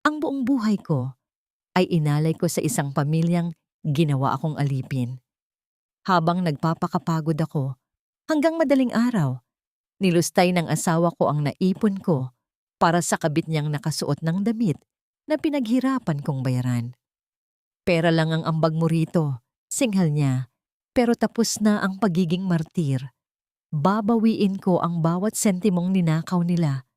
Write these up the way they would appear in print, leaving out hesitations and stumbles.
Ang buong buhay ko ay inalay ko sa isang pamilyang ginawa akong alipin. Habang nagpapakapagod ako, hanggang madaling araw, nilustay ng asawa ko ang naipon ko para sa kabit niyang nakasuot ng damit na pinaghirapan kong bayaran. Pera lang ang ambag mo rito, singhal niya, pero tapos na ang pagiging martir. Babawiin ko ang bawat sentimong ninakaw nila.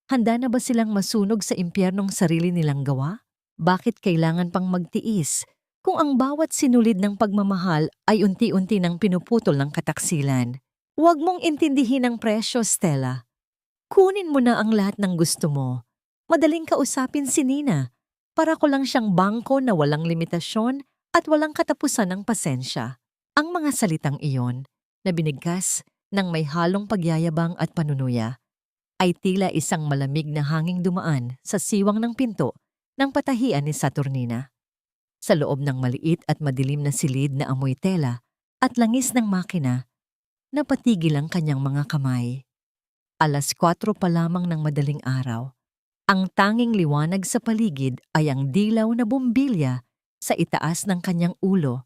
Handa na ba silang masunog sa impyernong sarili nilang gawa? Bakit kailangan pang magtiis kung ang bawat sinulid ng pagmamahal ay unti-unti nang pinuputol ng kataksilan? Huwag mong intindihin ang presyo, Stella. Kunin mo na ang lahat ng gusto mo. Madaling kausapin si Nina. Para ko lang siyang bangko na walang limitasyon at walang katapusan ng pasensya. Ang mga salitang iyon na binigkas ng may halong pagyayabang at panunuya ay tila isang malamig na hanging dumaan sa siwang ng pinto ng patahian ni Saturnina. Sa loob ng maliit at madilim na silid na amoy tela at langis ng makina, napatigil ang kanyang mga kamay. 4:00 pa lamang ng madaling araw. Ang tanging liwanag sa paligid ay ang dilaw na bumbilya sa itaas ng kanyang ulo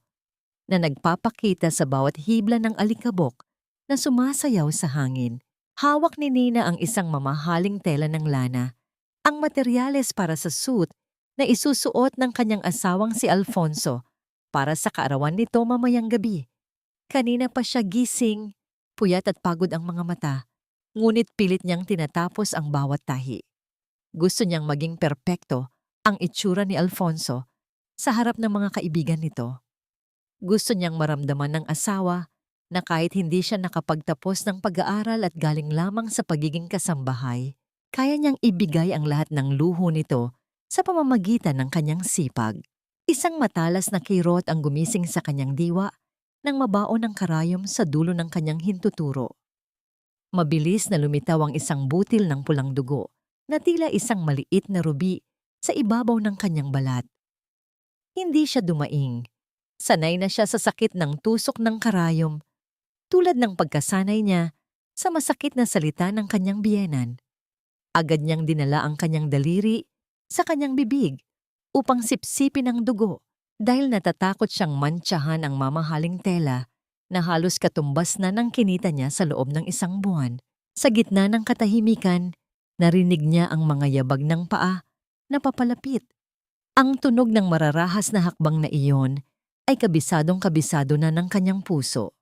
na nagpapakita sa bawat hibla ng alikabok na sumasayaw sa hangin. Hawak ni Nina ang isang mamahaling tela ng lana, ang materyales para sa suit na isusuot ng kanyang asawang si Alfonso para sa kaarawan nito mamayang gabi. Kanina pa siya gising, puyat at pagod ang mga mata, ngunit pilit niyang tinatapos ang bawat tahi. Gusto niyang maging perpekto ang itsura ni Alfonso sa harap ng mga kaibigan nito. Gusto niyang maramdaman ng asawa na kahit hindi siya nakapagtapos ng pag-aaral at galing lamang sa pagiging kasambahay, kaya niyang ibigay ang lahat ng luho nito sa pamamagitan ng kanyang sipag. Isang matalas na kirot ang gumising sa kanyang diwa nang mabaon ng karayom sa dulo ng kanyang hintuturo. Mabilis na lumitaw ang isang butil ng pulang dugo na tila isang maliit na rubi sa ibabaw ng kanyang balat. Hindi siya dumaing. Sanay na siya sa sakit ng tusok ng karayom, tulad ng pagkasanay niya sa masakit na salita ng kanyang biyenan. Agad niyang dinala ang kanyang daliri sa kanyang bibig upang sipsipin ang dugo dahil natatakot siyang mantsahan ang mamahaling tela na halos katumbas na ng kinita niya sa loob ng 1 buwan. Sa gitna ng katahimikan, narinig niya ang mga yabag ng paa na papalapit. Ang tunog ng mararahas na hakbang na iyon ay kabisadong-kabisado na ng kanyang puso.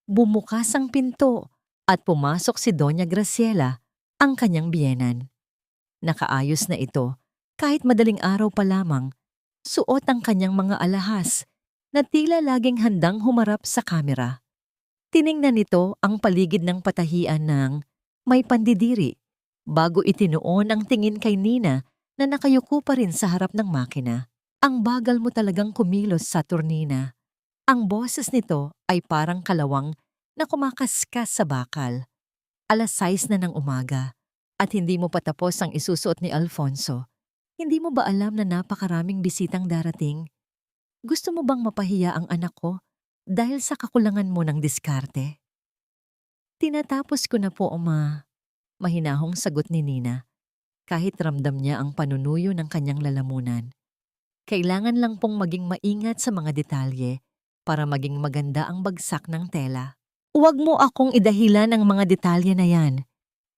Bumukas ang pinto at pumasok si Doña Graciela, ang kanyang biyenan. Nakaayos na ito kahit madaling araw pa lamang, suot ang kanyang mga alahas na tila laging handang humarap sa kamera. Tiningnan nito ang paligid ng patahian ng may pandidiri bago itinuon ang tingin kay Nina na nakayuko pa rin sa harap ng makina. Ang bagal mo talagang kumilos, Saturnina. Ang boses nito ay parang kalawang na kumakaskas sa bakal. 6:00 na ng umaga at hindi mo patapos ang isusuot ni Alfonso. Hindi mo ba alam na napakaraming bisitang darating? Gusto mo bang mapahiya ang anak ko dahil sa kakulangan mo ng diskarte? Tinatapos ko na po, Oma. Mahinahong sagot ni Nina, kahit ramdam niya ang panunuyo ng kanyang lalamunan. Kailangan lang pong maging maingat sa mga detalye para maging maganda ang bagsak ng tela. Huwag mo akong idahilan ng mga detalye na yan.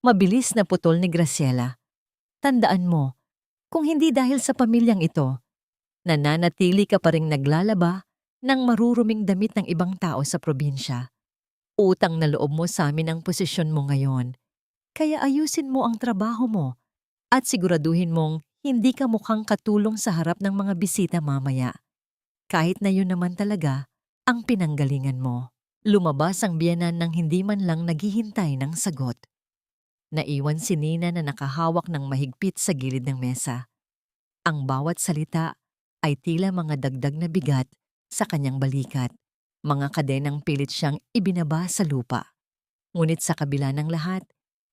Mabilis na putol ni Graciela. Tandaan mo, kung hindi dahil sa pamilyang ito, nananatili ka pa ring naglalaba ng maruruming damit ng ibang tao sa probinsya. Utang na loob mo sa amin ang posisyon mo ngayon. Kaya ayusin mo ang trabaho mo at siguraduhin mong hindi ka mukhang katulong sa harap ng mga bisita mamaya. Kahit na yun naman talaga ang pinanggalingan mo. Lumabas ang biyenan nang hindi man lang naghihintay ng sagot. Naiwan si Nina na nakahawak ng mahigpit sa gilid ng mesa. Ang bawat salita ay tila mga dagdag na bigat sa kanyang balikat. Mga kadenang pilit siyang ibinaba sa lupa. Ngunit sa kabila ng lahat,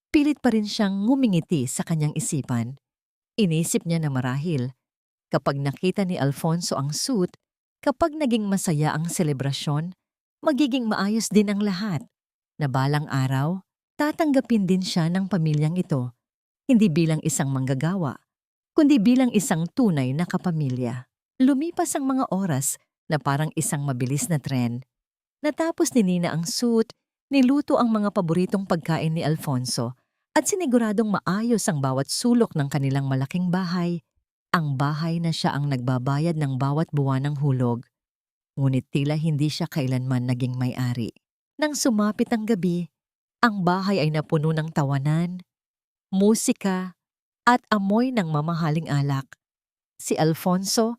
pilit pa rin siyang ngumingiti sa kanyang isipan. Inisip niya na marahil, kapag nakita ni Alfonso ang suit, kapag naging masaya ang selebrasyon, magiging maayos din ang lahat. Na balang araw, tatanggapin din siya ng pamilyang ito, hindi bilang isang manggagawa, kundi bilang isang tunay na kapamilya. Lumipas ang mga oras na parang isang mabilis na tren. Natapos ni Nina ang suit, niluto ang mga paboritong pagkain ni Alfonso at siniguradong maayos ang bawat sulok ng kanilang malaking bahay. Ang bahay na siya ang nagbabayad ng bawat buwan ng hulog. Ngunit tila hindi siya kailanman naging may-ari. Nang sumapit ang gabi, ang bahay ay napuno ng tawanan, musika, at amoy ng mamahaling alak. Si Alfonso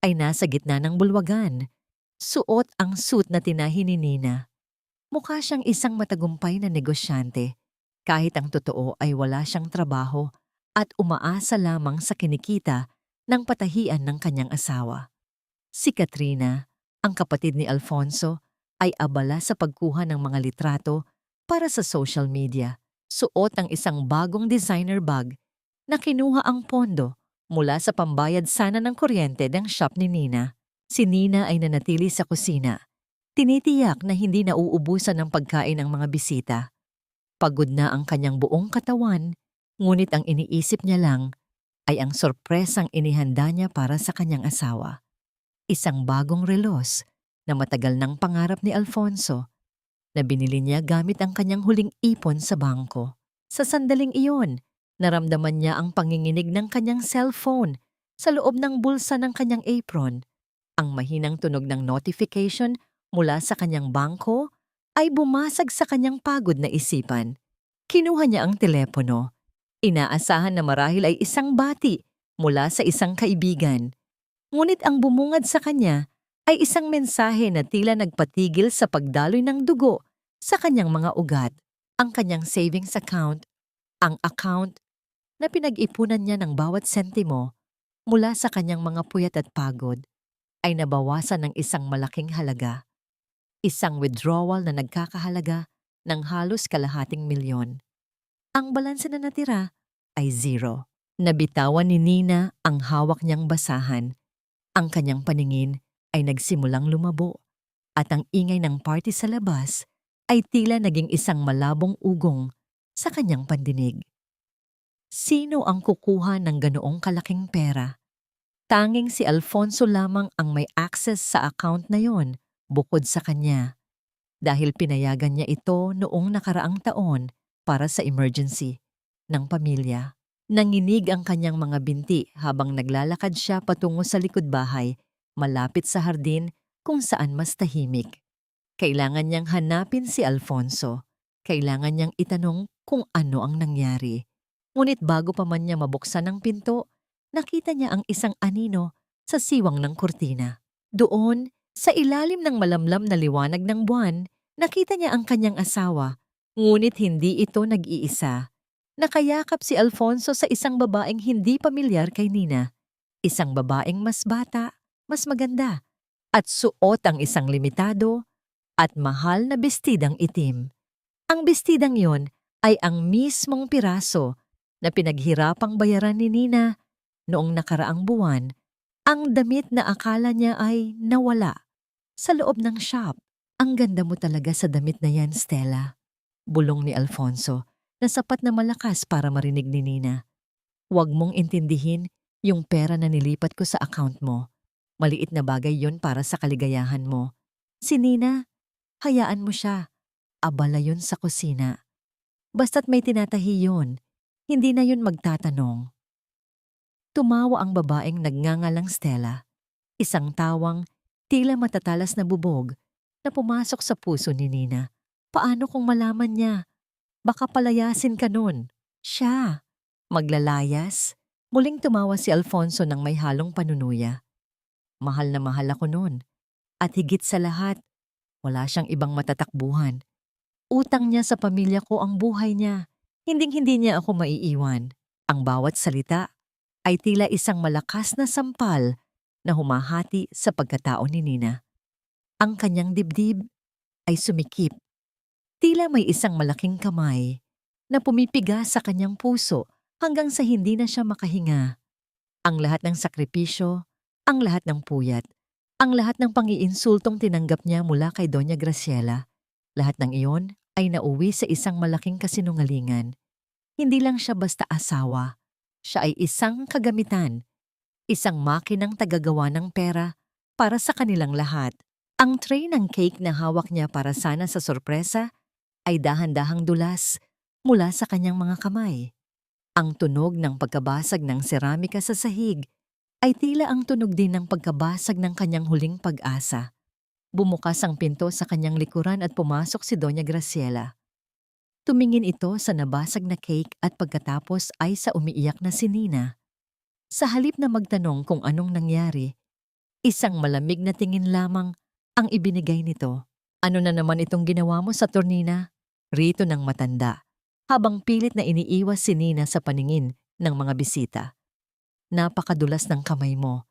ay nasa gitna ng bulwagan. Suot ang suit na tinahi ni Nina. Mukha siyang isang matagumpay na negosyante, kahit ang totoo ay wala siyang trabaho at umaasa lamang sa kinikita ng patahian ng kanyang asawa. Si Katrina, ang kapatid ni Alfonso, ay abala sa pagkuha ng mga litrato para sa social media. Suot ang isang bagong designer bag na kinuha ang pondo mula sa pambayad sana ng kuryente ng shop ni Nina. Si Nina ay nanatili sa kusina. Tinitiyak na hindi nauubusan ng pagkain ang mga bisita. Pagod na ang kanyang buong katawan, ngunit ang iniisip niya lang ay ang sorpresang inihanda niya para sa kanyang asawa. Isang bagong relos na matagal ng pangarap ni Alfonso na binili niya gamit ang kanyang huling ipon sa bangko. Sa sandaling iyon, naramdaman niya ang panginginig ng kanyang cellphone sa loob ng bulsa ng kanyang apron. Ang mahinang tunog ng notification mula sa kanyang bangko ay bumasag sa kanyang pagod na isipan. Kinuha niya ang telepono. Inaasahan na marahil ay isang bati mula sa isang kaibigan. Ngunit ang bumungad sa kanya ay isang mensahe na tila nagpatigil sa pagdaloy ng dugo sa kanyang mga ugat. Ang kanyang savings account, ang account na pinag-ipunan niya ng bawat sentimo mula sa kanyang mga puyat at pagod, ay nabawasan ng isang malaking halaga. Isang withdrawal na nagkakahalaga ng halos kalahating milyon. Ang balanse na natira ay 0. Nabitawan ni Nina ang hawak niyang basahan. Ang kanyang paningin ay nagsimulang lumabo at ang ingay ng party sa labas ay tila naging isang malabong ugong sa kanyang pandinig. Sino ang kukuha ng ganoong kalaking pera? Tanging si Alfonso lamang ang may access sa account na yon bukod sa kanya, dahil pinayagan niya ito noong nakaraang taon para sa emergency ng pamilya. Nanginig ang kanyang mga binti habang naglalakad siya patungo sa likod bahay, malapit sa hardin kung saan mas tahimik. Kailangan niyang hanapin si Alfonso. Kailangan niyang itanong kung ano ang nangyari. Ngunit bago pa man niya mabuksan ang pinto, nakita niya ang isang anino sa siwang ng kurtina. Doon, sa ilalim ng malamlam na liwanag ng buwan, nakita niya ang kanyang asawa, ngunit hindi ito nag-iisa. Nakayakap si Alfonso sa isang babaeng hindi pamilyar kay Nina. Isang babaeng mas bata, mas maganda, at suot ang isang limitado at mahal na bestidang itim. Ang bestidang yon ay ang mismong piraso na pinaghirapang bayaran ni Nina noong nakaraang buwan. Ang damit na akala niya ay nawala sa loob ng shop. Ang ganda mo talaga sa damit na yan, Stella. Bulong ni Alfonso na sapat na malakas para marinig ni Nina. Huwag mong intindihin yung pera na nilipat ko sa account mo. Maliit na bagay yon para sa kaligayahan mo. Si Nina, hayaan mo siya. Abala yun sa kusina. Basta't may tinatahi yun, hindi na yun magtatanong. Tumawa ang babaeng nagngangalang Stella. Isang tawang tila matatalas na bubog na pumasok sa puso ni Nina. Paano kung malaman niya? Baka palayasin ka nun. Siya. Maglalayas? Muling tumawa si Alfonso ng may halong panunuya. Mahal na mahal ako nun. At higit sa lahat, wala siyang ibang matatakbuhan. Utang niya sa pamilya ko ang buhay niya. Hinding-hindi niya ako maiiwan. Ang bawat salita ay tila isang malakas na sampal na humahati sa pagkatao ni Nina. Ang kanyang dibdib ay sumikip. Tila may isang malaking kamay na pumipiga sa kanyang puso hanggang sa hindi na siya makahinga. Ang lahat ng sakripisyo, ang lahat ng puyat, ang lahat ng pang-iinsultong tinanggap niya mula kay Doña Graciela, lahat ng iyon ay nauwi sa isang malaking kasinungalingan. Hindi lang siya basta asawa. Siya ay isang kagamitan, isang makinang tagagawa ng pera para sa kanilang lahat. Ang tray ng cake na hawak niya para sana sa sorpresa ay dahan-dahang dulas mula sa kanyang mga kamay. Ang tunog ng pagkabasag ng seramika sa sahig ay tila ang tunog din ng pagkabasag ng kanyang huling pag-asa. Bumukas ang pinto sa kanyang likuran at pumasok si Doña Graciela. Tumingin ito sa nabasag na cake at pagkatapos ay sa umiiyak na si Nina. Sa halip na magtanong kung anong nangyari, isang malamig na tingin lamang ang ibinigay nito. Ano na naman itong ginawa mo sa Nina? Rito ng matanda, habang pilit na iniiwas si Nina sa paningin ng mga bisita. Napakadulas ng kamay mo.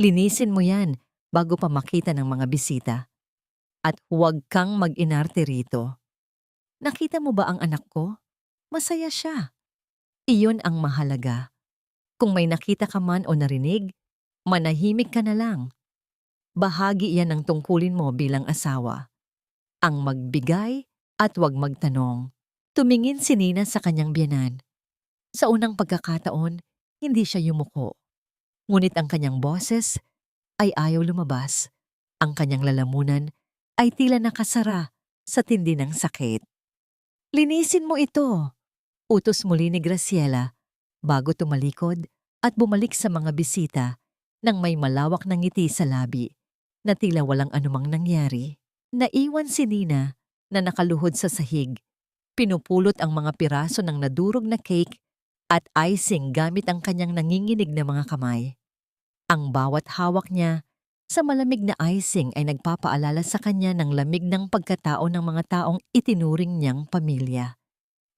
Linisin mo yan bago pa makita ng mga bisita. At huwag kang mag-inarte rito. Nakita mo ba ang anak ko? Masaya siya. Iyon ang mahalaga. Kung may nakita ka man o narinig, manahimik ka na lang. Bahagi yan ng tungkulin mo bilang asawa. Ang magbigay at huwag magtanong. Tumingin si Nina sa kanyang biyenan. Sa unang pagkakataon, hindi siya yumuko. Ngunit ang kanyang boses ay ayaw lumabas. Ang kanyang lalamunan ay tila nakasara sa tindi ng sakit. Linisin mo ito, utos muli ni Graciela bago tumalikod at bumalik sa mga bisita nang may malawak na ngiti sa labi na tila walang anumang nangyari. Naiwan si Nina na nakaluhod sa sahig. Pinupulot ang mga piraso ng nadurog na cake at icing gamit ang kanyang nanginginig na mga kamay. Ang bawat hawak niya sa malamig na icing ay nagpapaalala sa kanya ng lamig ng pagkatao ng mga taong itinuring niyang pamilya.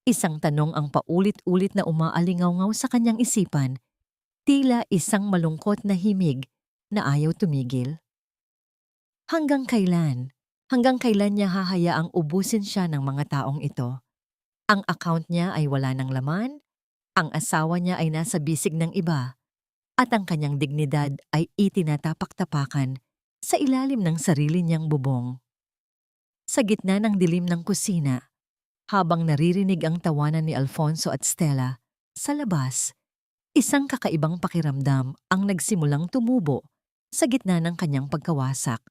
Isang tanong ang paulit-ulit na umaalingaw-ngaw sa kanyang isipan, tila isang malungkot na himig na ayaw tumigil. Hanggang kailan? Hanggang kailan niya hahayaang ubusin siya ng mga taong ito? Ang account niya ay wala ng laman, ang asawa niya ay nasa bisig ng iba, at ang kanyang dignidad ay itinatapak-tapakan sa ilalim ng sarili niyang bubong. Sa gitna ng dilim ng kusina, habang naririnig ang tawanan ni Alfonso at Stella, sa labas, isang kakaibang pakiramdam ang nagsimulang tumubo sa gitna ng kanyang pagkawasak.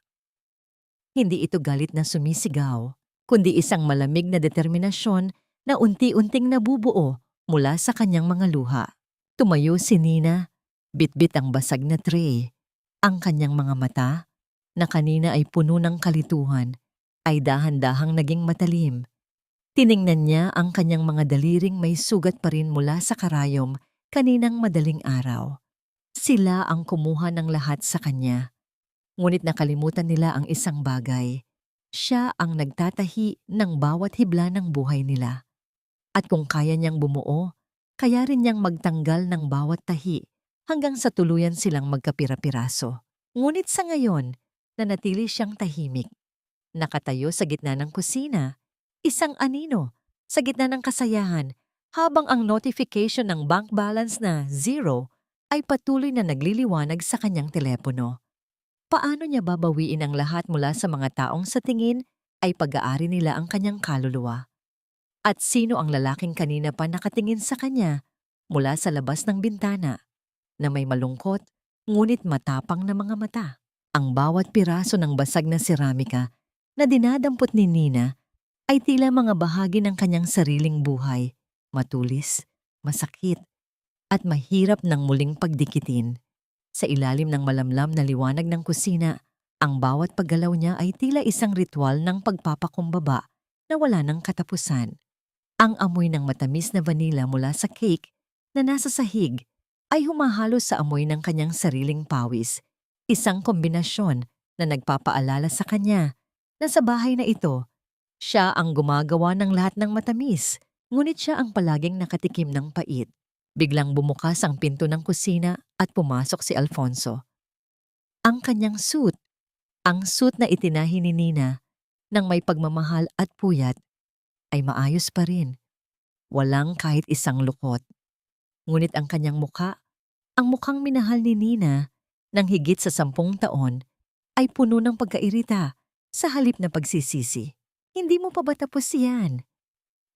Hindi ito galit na sumisigaw, kundi isang malamig na determinasyon na unti-unting nabubuo mula sa kanyang mga luha. Tumayo si Nina, bitbit ang basag na tray. Ang kanyang mga mata, na kanina ay puno ng kalituhan, ay dahan-dahang naging matalim. Tiningnan niya ang kanyang mga daliring may sugat pa rin mula sa karayom kaninang madaling araw. Sila ang kumuha ng lahat sa kanya. Ngunit nakalimutan nila ang isang bagay. Siya ang nagtatahi ng bawat hibla ng buhay nila. At kung kaya niyang bumuo, kaya rin niyang magtanggal ng bawat tahi hanggang sa tuluyan silang magkapira-piraso. Ngunit sa ngayon, nanatili siyang tahimik. Nakatayo sa gitna ng kusina, isang anino sa gitna ng kasayahan, habang ang notification ng bank balance na 0 ay patuloy na nagliliwanag sa kanyang telepono. Paano niya babawiin ang lahat mula sa mga taong sa tingin ay pag-aari nila ang kanyang kaluluwa? At sino ang lalaking kanina pa nakatingin sa kanya mula sa labas ng bintana na may malungkot ngunit matapang na mga mata? Ang bawat piraso ng basag na seramika na dinadampot ni Nina ay tila mga bahagi ng kanyang sariling buhay, matulis, masakit, at mahirap ng muling pagdikitin. Sa ilalim ng malamlam na liwanag ng kusina, ang bawat paggalaw niya ay tila isang ritual ng pagpapakumbaba na wala ng katapusan. Ang amoy ng matamis na vanilla mula sa cake na nasa sahig ay humahalo sa amoy ng kanyang sariling pawis, isang kombinasyon na nagpapaalala sa kanya na sa bahay na ito, siya ang gumagawa ng lahat ng matamis, ngunit siya ang palaging nakatikim ng pait. Biglang bumukas ang pinto ng kusina at pumasok si Alfonso. Ang kanyang suit, ang suit na itinahi ni Nina ng may pagmamahal at puyat, ay maayos pa rin. Walang kahit isang lukot. Ngunit ang kanyang muka, ang mukhang minahal ni Nina ng higit sa 10 taon, ay puno ng pagkairita sa halip na pagsisisi. Hindi mo pa ba tapos yan?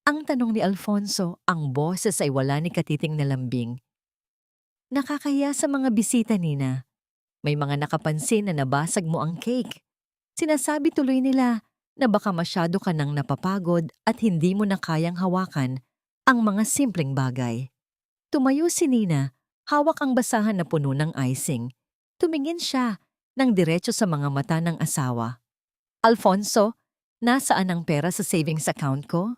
Ang tanong ni Alfonso, ang boses ay wala ni katiting na lambing. Nakakahiya sa mga bisita, Nina. May mga nakapansin na nabasag mo ang cake. Sinasabi tuloy nila na baka masyado ka nang napapagod at hindi mo na kayang hawakan ang mga simpleng bagay. Tumayo si Nina, hawak ang basahan na puno ng icing. Tumingin siya ng diretso sa mga mata ng asawa. Alfonso, nasaan ang pera sa savings account ko?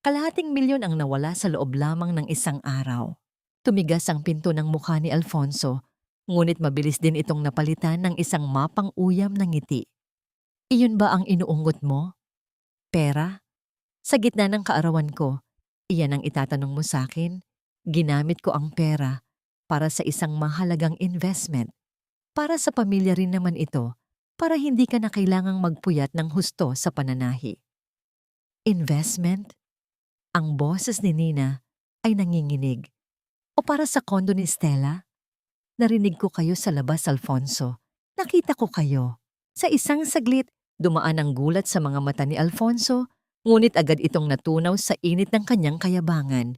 Kalahating milyon ang nawala sa loob lamang ng isang araw. Tumigas ang pinto ng mukha ni Alfonso, ngunit mabilis din itong napalitan ng isang mapang uyam ng ngiti. Iyon ba ang inuunggot mo? Pera? Sa gitna ng kaarawan ko, iyan ang itatanong mo sa akin? Ginamit ko ang pera para sa isang mahalagang investment. Para sa pamilya rin naman ito, para hindi ka na kailangang magpuyat ng husto sa pananahi. Investment? Ang boses ni Nina ay nanginginig. O para sa kondo ni Stella? Narinig ko kayo sa labas, Alfonso. Nakita ko kayo. Sa isang saglit, dumaan ang gulat sa mga mata ni Alfonso, ngunit agad itong natunaw sa init ng kanyang kayabangan.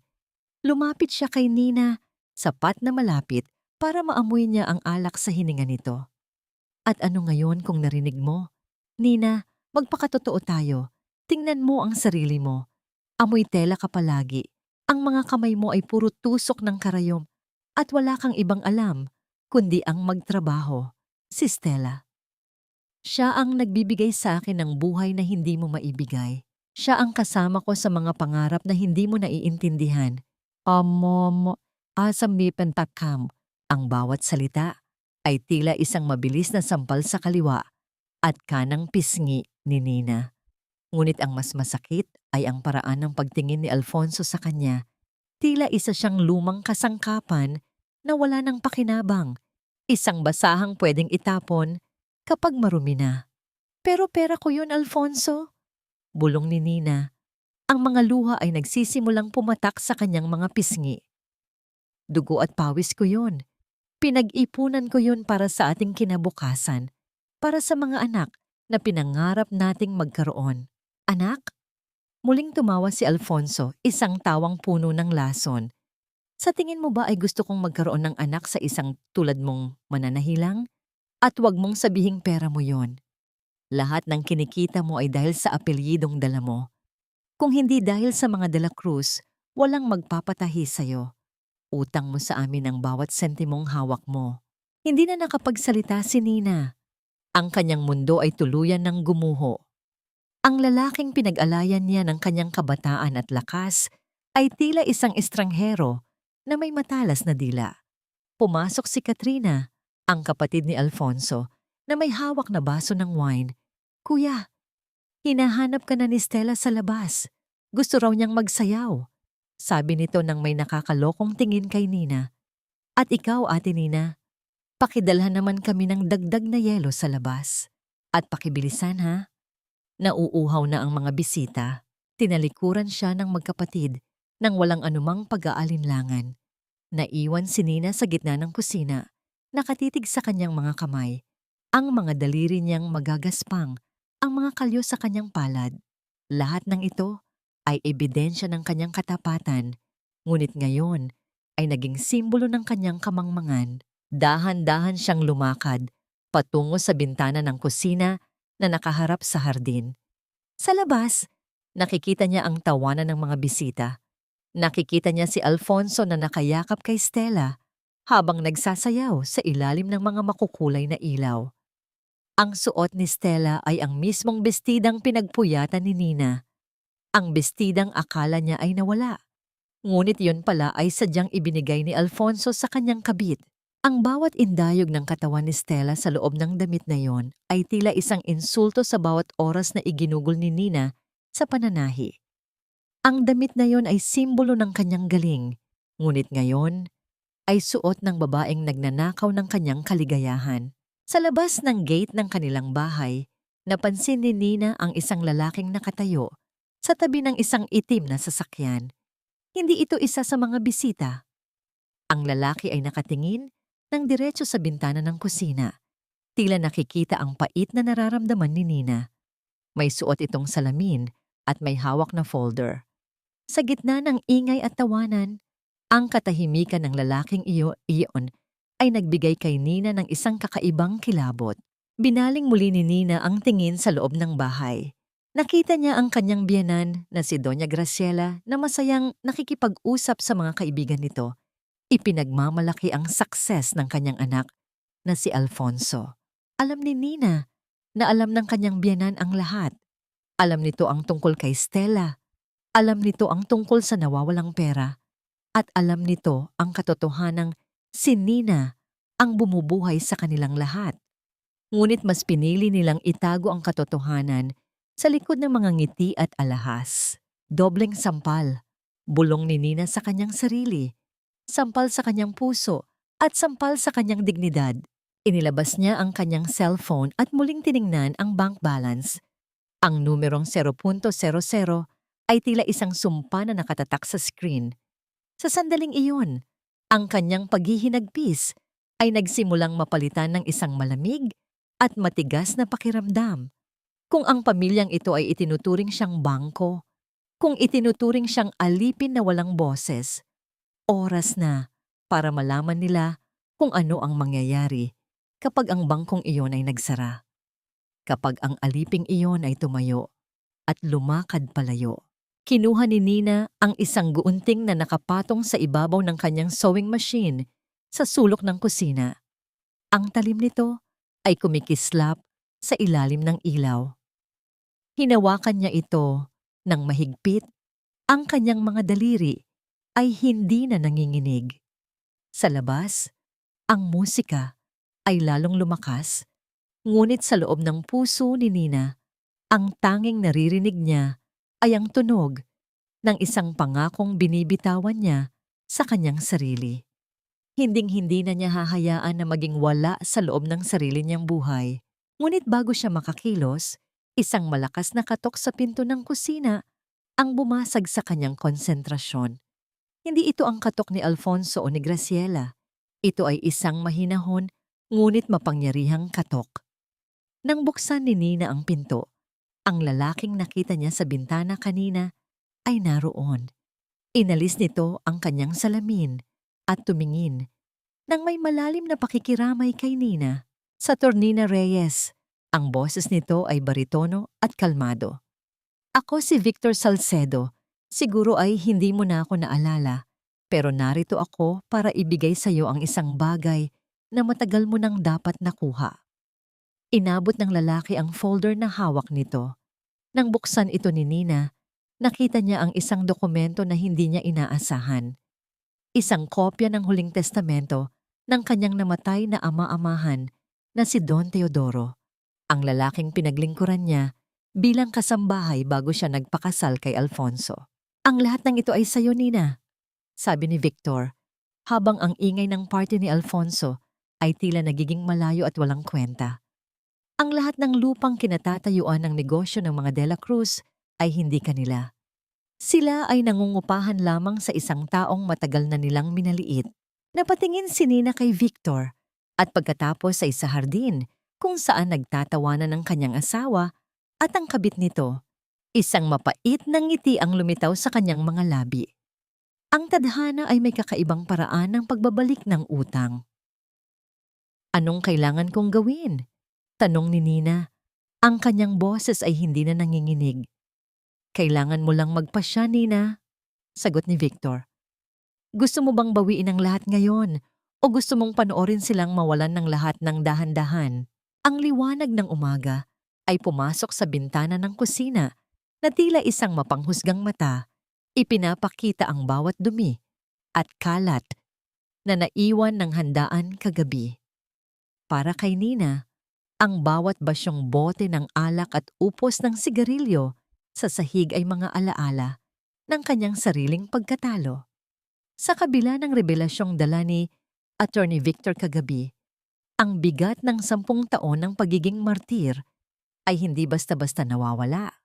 Lumapit siya kay Nina, sapat na malapit para maamoy niya ang alak sa hininga nito. At ano ngayon kung narinig mo? Nina, magpakatotoo tayo. Tingnan mo ang sarili mo. Amoy tela ka palagi. Ang mga kamay mo ay puro tusok ng karayom at wala kang ibang alam kundi ang magtrabaho. Si Stella. Siya ang nagbibigay sa akin ng buhay na hindi mo maibigay. Siya ang kasama ko sa mga pangarap na hindi mo naiintindihan. Asam ang bawat salita ay tila isang mabilis na sampal sa kaliwa at kanang pisngi ni Nina. Ngunit ang mas masakit ay ang paraan ng pagtingin ni Alfonso sa kanya. Tila isa siyang lumang kasangkapan na wala ng pakinabang. Isang basahang pwedeng itapon kapag marumi na. Pero pera ko yun, Alfonso. Bulong ni Nina. Ang mga luha ay nagsisimulang pumatak sa kanyang mga pisngi. Dugo at pawis ko yun. Pinag-ipunan ko yun para sa ating kinabukasan. Para sa mga anak na pinangarap nating magkaroon. Anak? Muling tumawa si Alfonso, isang tawang puno ng lason. Sa tingin mo ba ay gusto kong magkaroon ng anak sa isang tulad mong mananahilang? At wag mong sabihing pera mo yon. Lahat ng kinikita mo ay dahil sa apelyidong dala mo. Kung hindi dahil sa mga De La Cruz, walang magpapatahi sa'yo. Utang mo sa amin ang bawat sentimong hawak mo. Hindi na nakapagsalita si Nina. Ang kanyang mundo ay tuluyan ng gumuho. Ang lalaking pinag-alayan niya ng kanyang kabataan at lakas ay tila isang estranghero na may matalas na dila. Pumasok si Katrina, ang kapatid ni Alfonso, na may hawak na baso ng wine. Kuya, hinahanap ka na ni Stella sa labas. Gusto raw niyang magsayaw. Sabi nito nang may nakakalokong tingin kay Nina. At ikaw, Ate Nina, pakidalhan naman kami ng dagdag na yelo sa labas. At pakibilisan ha. Nauuhaw na ang mga bisita. Tinalikuran siya ng magkapatid nang walang anumang pag-aalinlangan. Naiwan si Nina sa gitna ng kusina, nakatitig sa kanyang mga kamay. Ang mga daliri niyang magagaspang, ang mga kalyo sa kanyang palad. Lahat ng ito ay ebidensya ng kanyang katapatan, ngunit ngayon ay naging simbolo ng kanyang kamangmangan. Dahan-dahan siyang lumakad patungo sa bintana ng kusina na nakaharap sa hardin. Sa labas, nakikita niya ang tawanan ng mga bisita. Nakikita niya si Alfonso na nakayakap kay Stella habang nagsasayaw sa ilalim ng mga makukulay na ilaw. Ang suot ni Stella ay ang mismong bestidang pinagpuyatan ni Nina. Ang bestidang akala niya ay nawala. Ngunit yun pala ay sadyang ibinigay ni Alfonso sa kanyang kabit. Ang bawat indayog ng katawan ni Stella sa loob ng damit na yon ay tila isang insulto sa bawat oras na iginugol ni Nina sa pananahi. Ang damit na yon ay simbolo ng kanyang galing, ngunit ngayon ay suot ng babaeng nagnanakaw ng kanyang kaligayahan. Sa labas ng gate ng kanilang bahay, napansin ni Nina ang isang lalaking nakatayo sa tabi ng isang itim na sasakyan. Hindi ito isa sa mga bisita. Ang lalaki ay nakatingin nang diretso sa bintana ng kusina. Tila nakikita ang pait na nararamdaman ni Nina. May suot itong salamin at may hawak na folder. Sa gitna ng ingay at tawanan, Ang katahimikan ng lalaking iyon ay nagbigay kay Nina ng isang kakaibang kilabot. Binaling muli ni Nina ang tingin sa loob ng bahay. Nakita niya ang kanyang biyenan na si Doña Graciela na masayang nakikipag-usap sa mga kaibigan nito. Ipinagmamalaki ang success ng kanyang anak na si Alfonso. Alam ni Nina na alam ng kanyang biyenan ang lahat. Alam nito ang tungkol kay Stella. Alam nito ang tungkol sa nawawalang pera. At alam nito ang katotohanang si Nina ang bumubuhay sa kanilang lahat. Ngunit mas pinili nilang itago ang katotohanan sa likod ng mga ngiti at alahas. Dobleng sampal. Bulong ni Nina sa kanyang sarili. Sampal sa kanyang puso at sampal sa kanyang dignidad. Inilabas niya ang kanyang cellphone at muling tiningnan ang bank balance. Ang numerong 0.00 ay tila isang sumpa na nakatatak sa screen. Sa sandaling iyon, ang kanyang paghihinagpis ay nagsimulang mapalitan ng isang malamig at matigas na pakiramdam. Kung ang pamilyang ito ay itinuturing siyang bangko, kung itinuturing siyang alipin na walang boses, oras na para malaman nila kung ano ang mangyayari kapag ang bangkong iyon ay nagsara. Kapag ang aliping iyon ay tumayo at lumakad palayo. Kinuha ni Nina ang isang guunting na nakapatong sa ibabaw ng kanyang sewing machine sa sulok ng kusina. Ang talim nito ay kumikislap sa ilalim ng ilaw. Hinawakan niya ito ng mahigpit. Ang kanyang mga daliri ay hindi na nanginginig. Sa labas, ang musika ay lalong lumakas, ngunit sa loob ng puso ni Nina, ang tanging naririnig niya ay ang tunog ng isang pangakong binibitawan niya sa kanyang sarili. Hinding-hindi na niya hahayaan na maging wala sa loob ng sarili niyang buhay. Ngunit bago siya makakilos, isang malakas na katok sa pinto ng kusina ang bumasag sa kanyang konsentrasyon. Hindi ito ang katok ni Alfonso o ni Graciela. Ito ay isang mahinahon ngunit mapangyarihang katok. Nang buksan ni Nina ang pinto, ang lalaking nakita niya sa bintana kanina ay naroon. Inalis nito ang kanyang salamin at tumingin nang may malalim na pakikiramay kay Nina. Saturnina Reyes. Ang boses nito ay baritono at kalmado. Ako si Victor Salcedo. Siguro ay hindi mo na ako naalala, pero narito ako para ibigay sa iyo ang isang bagay na matagal mo nang dapat nakuha. Inabot ng lalaki ang folder na hawak nito. Nang buksan ito ni Nina, nakita niya ang isang dokumento na hindi niya inaasahan. Isang kopya ng huling testamento ng kanyang namatay na ama-amahan na si Don Teodoro, ang lalaking pinaglingkuran niya bilang kasambahay bago siya nagpakasal kay Alfonso. Ang lahat ng ito ay sayo, Nina, sabi ni Victor, habang ang ingay ng party ni Alfonso ay tila nagiging malayo at walang kwenta. Ang lahat ng lupang kinatatayuan ng negosyo ng mga De La Cruz ay hindi kanila. Sila ay nangungupahan lamang sa isang taong matagal na nilang minaliit. Napatingin si Nina kay Victor at pagkatapos ay sa hardin kung saan nagtatawanan ng kanyang asawa at ang kabit nito. Isang mapait na ngiti ang lumitaw sa kanyang mga labi. Ang tadhana ay may kakaibang paraan ng pagbabalik ng utang. Anong kailangan kong gawin? Tanong ni Nina. Ang kanyang boses ay hindi na nanginginig. Kailangan mo lang magpasya, Nina, sagot ni Victor. Gusto mo bang bawiin ang lahat ngayon o gusto mong panoorin silang mawalan ng lahat ng dahan-dahan? Ang liwanag ng umaga ay pumasok sa bintana ng kusina na tila isang mapanghusgang mata. Ipinapakita ang bawat dumi at kalat na naiwan ng handaan kagabi. Para kay Nina, ang bawat basyong bote ng alak at upos ng sigarilyo sa sahig ay mga alaala ng kanyang sariling pagkatalo. Sa kabila ng revelasyong dala ni Attorney Victor kagabi, ang bigat ng 10 taon ng pagiging martir ay hindi basta-basta nawawala.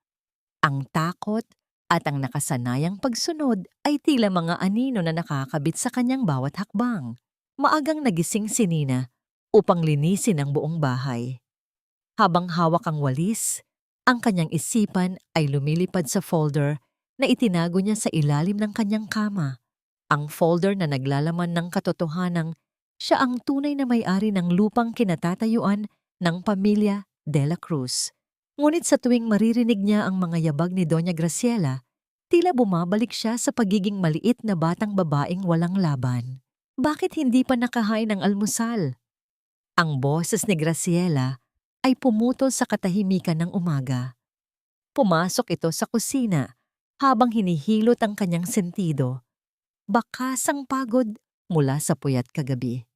Ang takot at ang nakasanayang pagsunod ay tila mga anino na nakakabit sa kanyang bawat hakbang. Maagang nagising si Nina upang linisin ang buong bahay. Habang hawak ang walis, ang kanyang isipan ay lumilipad sa folder na itinago niya sa ilalim ng kanyang kama. Ang folder na naglalaman ng katotohanang siya ang tunay na may-ari ng lupang kinatatayuan ng pamilya De La Cruz. Ngunit sa tuwing maririnig niya ang mga yabag ni Doña Graciela, tila bumabalik siya sa pagiging maliit na batang babaeng walang laban. Bakit hindi pa nakahain ng almusal? Ang boses ni Graciela ay pumutol sa katahimikan ng umaga. Pumasok ito sa kusina habang hinihilot ang kanyang sentido. Bakasang pagod mula sa puyat kagabi.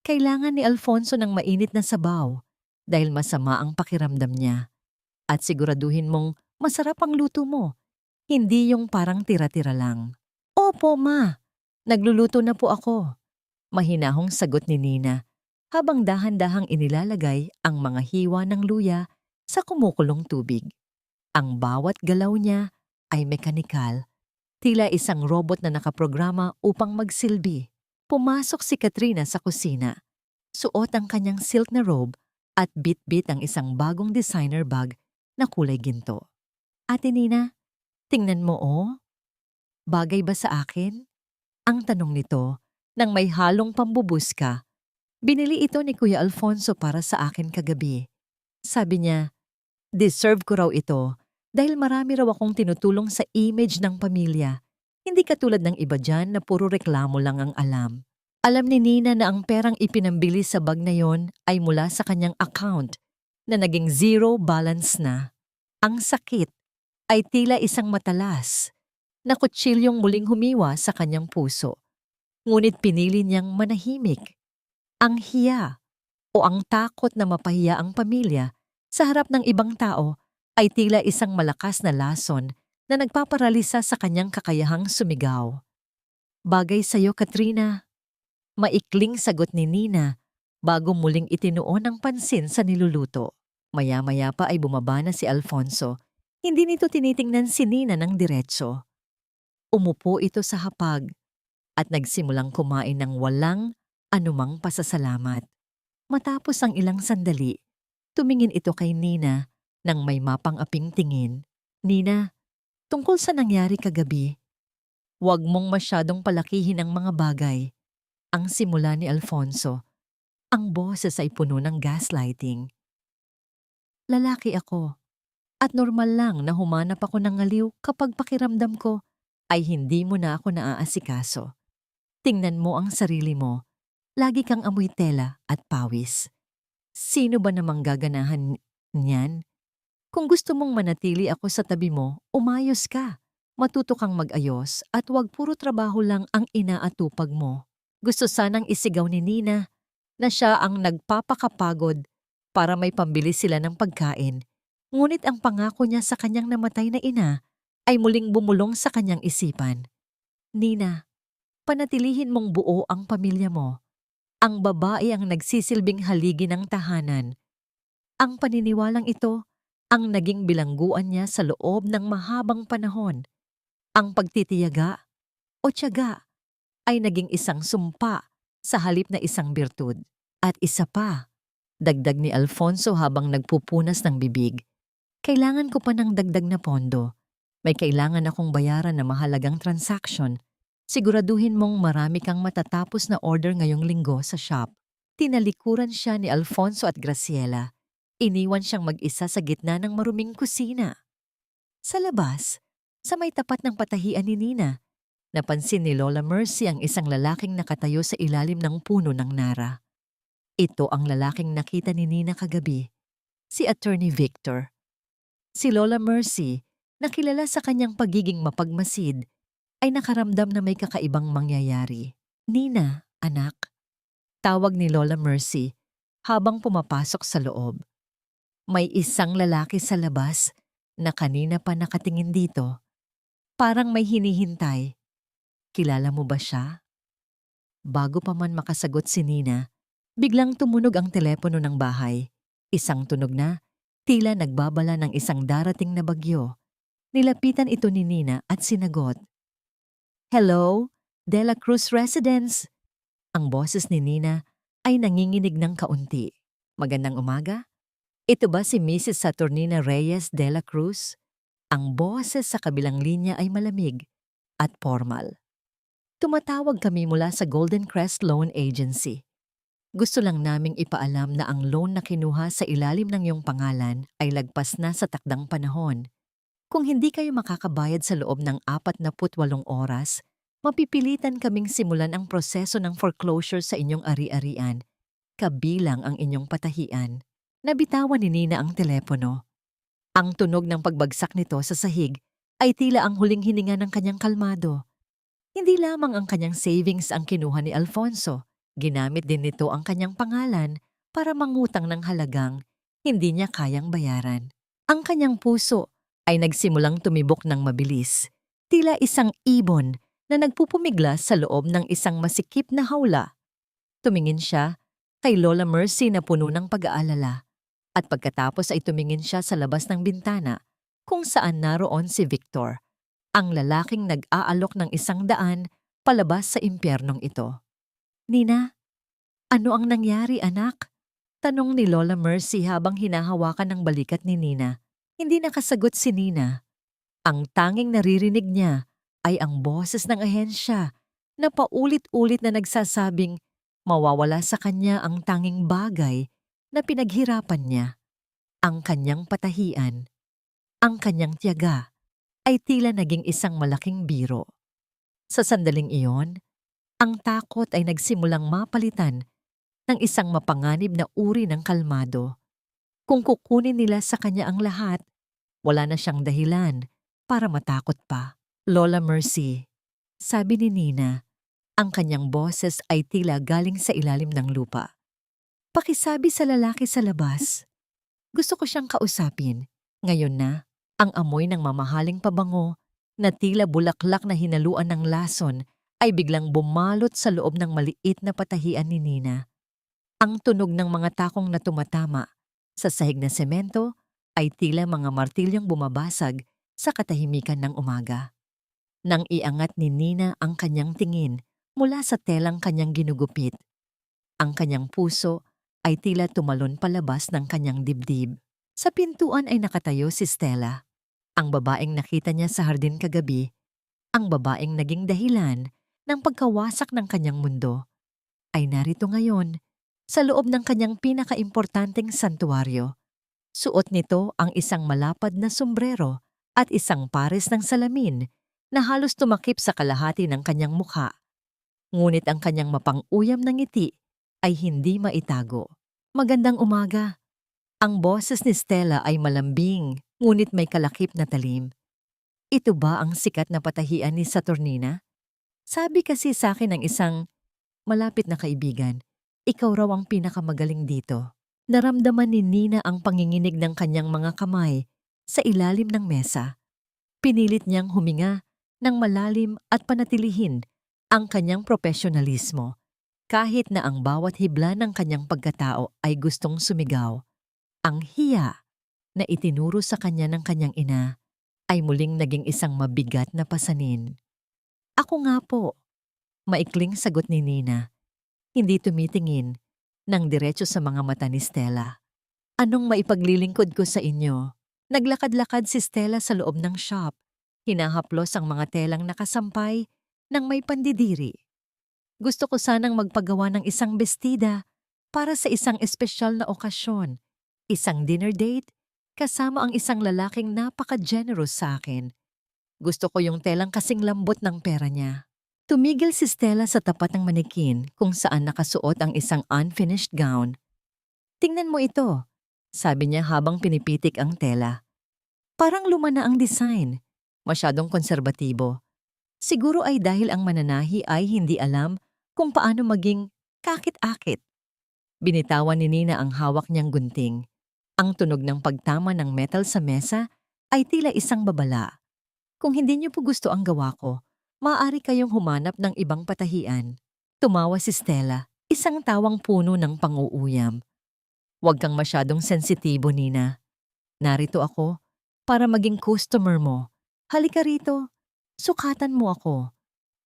Kailangan ni Alfonso ng mainit na sabaw dahil masama ang pakiramdam niya. At siguraduhin mong masarap ang luto mo, hindi yung parang tira-tira lang. Opo, ma. Nagluluto na po ako. Mahinahong sagot ni Nina habang dahan-dahang inilalagay ang mga hiwa ng luya sa kumukulong tubig. Ang bawat galaw niya ay mekanikal. Tila isang robot na nakaprograma upang magsilbi. Pumasok si Katrina sa kusina. Suot ang kanyang silk na robe at bit-bit ang isang bagong designer bag na kulay ginto. Ate Nina, tingnan mo oh. Bagay ba sa akin? Ang tanong nito nang may halong pambubuska. Binili ito ni Kuya Alfonso para sa akin kagabi. Sabi niya, deserve ko raw ito. Dahil marami raw akong tinutulong sa image ng pamilya. Hindi katulad ng iba dyan na puro reklamo lang ang alam. Alam ni Nina na ang perang ipinambili sa bag na yon ay mula sa kanyang account na naging zero balance na. Ang sakit ay tila isang matalas na kutsilyong muling humiwa sa kanyang puso. Ngunit pinili niyang manahimik. Ang hiya o ang takot na mapahiya ang pamilya sa harap ng ibang tao ay tila isang malakas na lason na nagpaparalisa sa kanyang kakayahang sumigaw. Bagay sa'yo, Katrina. Maikling sagot ni Nina bago muling itinuon ang pansin sa niluluto. Maya-maya pa ay bumaba na si Alfonso. Hindi nito tinitingnan si Nina ng diretso. Umupo ito sa hapag at nagsimulang kumain ng walang anumang pasasalamat. Matapos ang ilang sandali, tumingin ito kay Nina nang may mapang-aping tingin. Nina, tungkol sa nangyari kagabi, huwag mong masyadong palakihin ang mga bagay. Ang simula ni Alfonso. Ang boses ay puno ng gaslighting. Lalaki ako, at normal lang na humanap ako ng aliw kapag pakiramdam ko ay hindi mo na ako naaasikaso. Tingnan mo ang sarili mo. Lagi kang amoy tela at pawis. Sino ba namang gaganahan niyan? Kung gusto mong manatili ako sa tabi mo, umayos ka. Matuto kang mag-ayos at huwag puro trabaho lang ang inaatupag mo. Gusto sanang isigaw ni Nina na siya ang nagpapakapagod para may pambili sila ng pagkain. Ngunit ang pangako niya sa kanyang namatay na ina ay muling bumulong sa kanyang isipan. Nina, panatilihin mong buo ang pamilya mo. Ang babae ang nagsisilbing haligi ng tahanan. Ang paniniwalang ito ang naging bilangguan niya sa loob ng mahabang panahon. Ang pagtitiyaga o tiyaga ay naging isang sumpa sa halip na isang birtud. At isa pa, dagdag ni Alfonso habang nagpupunas ng bibig. Kailangan ko pa ng dagdag na pondo. May kailangan akong bayaran na mahalagang transaction. Siguraduhin mong marami kang matatapos na order ngayong linggo sa shop. Tinalikuran siya ni Alfonso at Graciela. Iniwan siyang mag-isa sa gitna ng maruming kusina. Sa labas, sa may tapat ng patahian ni Nina, napansin ni Lola Mercy ang isang lalaking nakatayo sa ilalim ng puno ng nara. Ito ang lalaking nakita ni Nina kagabi, si Attorney Victor. Si Lola Mercy, na kilala sa kanyang pagiging mapagmasid, ay nakaramdam na may kakaibang mangyayari. Nina, anak, tawag ni Lola Mercy habang pumapasok sa loob. May isang lalaki sa labas na kanina pa nakatingin dito. Parang may hinihintay. Kilala mo ba siya? Bago pa man makasagot si Nina, biglang tumunog ang telepono ng bahay. Isang tunog na, tila nagbabala ng isang darating na bagyo. Nilapitan ito ni Nina at sinagot. Hello, De La Cruz Residence. Ang boses ni Nina ay nanginginig ng kaunti. Magandang umaga. Ito ba si Mrs. Saturnina Reyes De La Cruz? Ang boses sa kabilang linya ay malamig at formal. Tumatawag kami mula sa Golden Crest Loan Agency. Gusto lang naming ipaalam na ang loan na kinuha sa ilalim ng iyong pangalan ay lagpas na sa takdang panahon. Kung hindi kayo makakabayad sa loob ng 48 oras, mapipilitan kaming simulan ang proseso ng foreclosure sa inyong ari-arian, kabilang ang inyong patahian. Nabitawan ni Nina ang telepono. Ang tunog ng pagbagsak nito sa sahig ay tila ang huling hininga ng kanyang kalmado. Hindi lamang ang kanyang savings ang kinuha ni Alfonso, ginamit din nito ang kanyang pangalan para mangutang ng halagang hindi niya kayang bayaran. Ang kanyang puso ay nagsimulang tumibok ng mabilis, tila isang ibon na nagpupumiglas sa loob ng isang masikip na hawla. Tumingin siya kay Lola Mercy na puno ng pag-aalala, at pagkatapos ay tumingin siya sa labas ng bintana kung saan naroon si Victor, ang lalaking nag-aalok ng 100 palabas sa impyernong ito. "Nina, ano ang nangyari, anak?" Tanong ni Lola Mercy habang hinahawakan ng balikat ni Nina. Hindi nakasagot si Nina. Ang tanging naririnig niya ay ang boses ng ahensya na paulit-ulit na nagsasabing mawawala sa kanya ang tanging bagay na pinaghirapan niya. Ang kanyang patahian, ang kanyang tiyaga, ay tila naging isang malaking biro. Sa sandaling iyon, ang takot ay nagsimulang mapalitan ng isang mapanganib na uri ng kalmado. Kung kukunin nila sa kanya ang lahat, wala na siyang dahilan para matakot pa. "Lola Mercy," sabi ni Nina, ang kanyang boses ay tila galing sa ilalim ng lupa. "Pakisabi sa lalaki sa labas. Gusto ko siyang kausapin. Ngayon na." Ang amoy ng mamahaling pabango na tila bulaklak na hinaluan ng lason ay biglang bumalot sa loob ng maliit na patahian ni Nina. Ang tunog ng mga takong na tumatama sa sahig na semento ay tila mga martilyong bumabasag sa katahimikan ng umaga. Nang iangat ni Nina ang kanyang tingin mula sa telang kanyang ginugupit, ang kanyang puso ay tila tumalon palabas ng kanyang dibdib. Sa pintuan ay nakatayo si Stella, ang babaeng nakita niya sa hardin kagabi, ang babaeng naging dahilan ng pagkawasak ng kanyang mundo, ay narito ngayon sa loob ng kanyang pinakaimportanteng santuaryo. Suot nito ang isang malapad na sombrero at isang pares ng salamin na halos tumakip sa kalahati ng kanyang mukha. Ngunit ang kanyang mapang-uyam na ngiti ay hindi maitago. "Magandang umaga." Ang boses ni Stella ay malambing, ngunit may kalakip na talim. "Ito ba ang sikat na patahian ni Saturnina? Sabi kasi sa akin ng isang malapit na kaibigan, ikaw raw ang pinakamagaling dito." Naramdaman ni Nina ang panginginig ng kanyang mga kamay sa ilalim ng mesa. Pinilit niyang huminga ng malalim at panatilihin ang kanyang profesionalismo, kahit na ang bawat hibla ng kanyang pagkatao ay gustong sumigaw. Ang hiya na itinuro sa kanya ng kanyang ina ay muling naging isang mabigat na pasanin. "Ako nga po," maikling sagot ni Nina, hindi tumitingin nang diretso sa mga mata ni Stella. "Anong maipaglilingkod ko sa inyo?" Naglakad-lakad si Stella sa loob ng shop. Hinahaplos ang mga telang nakasampay ng may pandidiri. "Gusto ko sanang magpagawa ng isang bestida para sa isang espesyal na okasyon. Isang dinner date kasama ang isang lalaking napaka-generous sa akin. Gusto ko yung telang kasing lambot ng pera niya." Tumigil si Stella sa tapat ng manikin kung saan nakasuot ang isang unfinished gown. "Tingnan mo ito," sabi niya habang pinipitik ang tela. "Parang luma na ang design. Masyadong konserbatibo. Siguro ay dahil ang mananahi ay hindi alam kung paano maging kakit-akit." Binitawan ni Nina ang hawak niyang gunting. Ang tunog ng pagtama ng metal sa mesa ay tila isang babala. "Kung hindi niyo po gusto ang gawa ko, maaari kayong humanap ng ibang patahian." Tumawa si Stella, isang tawang puno ng panguuyam. "Huwag kang masyadong sensitibo, Nina. Narito ako para maging customer mo. Halika rito, sukatan mo ako.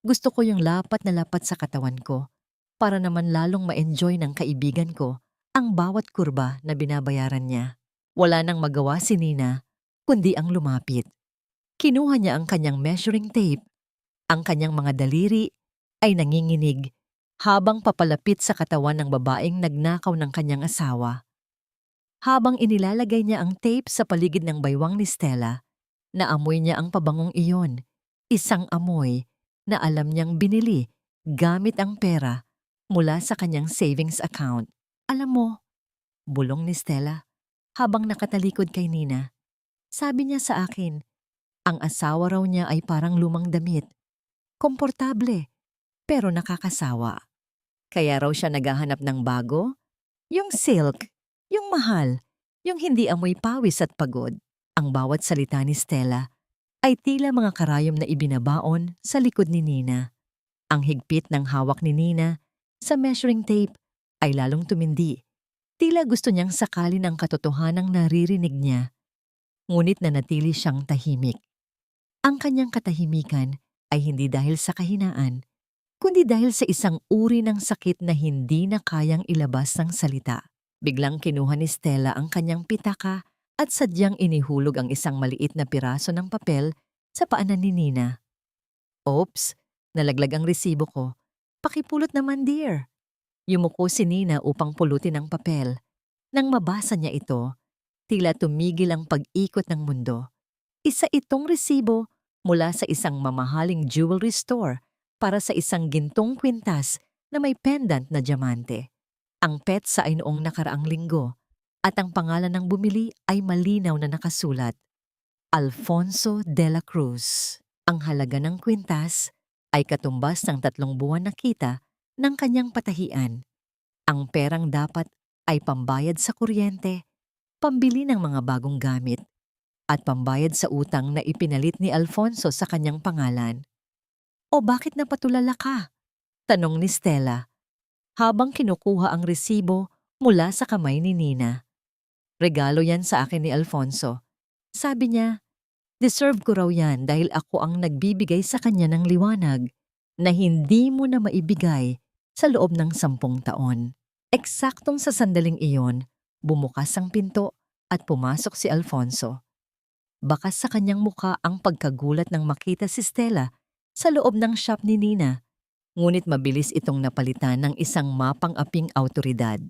Gusto ko yung lapat na lapat sa katawan ko para naman lalong ma-enjoy ng kaibigan ko ang bawat kurba na binabayaran niya." Wala nang magawa si Nina, kundi ang lumapit. Kinuha niya ang kanyang measuring tape, ang kanyang mga daliri, ay nanginginig habang papalapit sa katawan ng babaeng nagnakaw ng kanyang asawa. Habang inilalagay niya ang tape sa paligid ng baywang ni Stella, naamoy niya ang pabangong iyon, isang amoy na alam niyang binili gamit ang pera mula sa kanyang savings account. Alam mo, bulong ni Stella habang nakatalikod kay Nina. Sabi niya sa akin, ang asawa raw niya ay parang lumang damit. Komportable, pero nakakasawa. Kaya raw siya naghahanap ng bago? Yung silk, yung mahal, yung hindi amoy pawis at pagod. Ang bawat salita ni Stella ay tila mga karayom na ibinabaon sa likod ni Nina. Ang higpit ng hawak ni Nina sa measuring tape ay lalong tumindi. Tila gusto niyang sakalin ang katotohanang naririnig niya. Ngunit nanatili siyang tahimik. Ang kanyang katahimikan ay hindi dahil sa kahinaan, kundi dahil sa isang uri ng sakit na hindi na kayang ilabas ng salita. Biglang kinuha ni Stella ang kanyang pitaka at sadyang inihulog ang isang maliit na piraso ng papel sa paanan ni Nina. Oops, nalaglag ang resibo ko. Pakipulot naman, dear. Yumuko si Nina upang pulutin ang papel. Nang mabasa niya ito, tila tumigil ang pag-ikot ng mundo. Isa itong resibo mula sa isang mamahaling jewelry store para sa isang gintong kwintas na may pendant na diamante. Ang petsa ay noong nakaraang linggo at ang pangalan ng bumili ay malinaw na nakasulat, Alfonso de la Cruz. Ang halaga ng kwintas ay katumbas ng 3 buwan na kita ng kanyang patahian. Ang perang dapat ay pambayad sa kuryente, pambili ng mga bagong gamit, at pambayad sa utang na ipinalit ni Alfonso sa kanyang pangalan. O bakit napatulala ka? Tanong ni Stella, habang kinukuha ang resibo mula sa kamay ni Nina. Regalo yan sa akin ni Alfonso. Sabi niya, deserve ko raw yan dahil ako ang nagbibigay sa kanya ng liwanag na hindi mo na maibigay sa loob ng 10 taon. Eksaktong sa sandaling iyon, bumukas ang pinto at pumasok si Alfonso. Bakas sa kanyang muka ang pagkagulat nang makita si Stella sa loob ng shop ni Nina, ngunit mabilis itong napalitan ng isang mapang-aping awtoridad.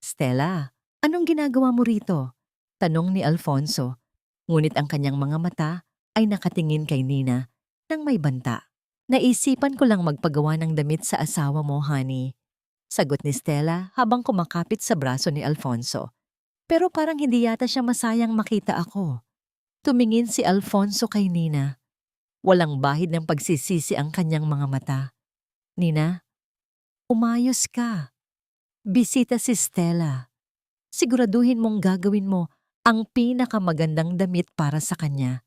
Stella, anong ginagawa mo rito? Tanong ni Alfonso, ngunit ang kanyang mga mata ay nakatingin kay Nina nang may banta. Naisipan ko lang magpagawa ng damit sa asawa mo, honey. Sagot ni Stella habang kumakapit sa braso ni Alfonso. Pero parang hindi yata siya masayang makita ako. Tumingin si Alfonso kay Nina. Walang bahid ng pagsisisi ang kanyang mga mata. Nina, umayos ka. Bisita si Stella. Siguraduhin mong gagawin mo ang pinakamagandang damit para sa kanya.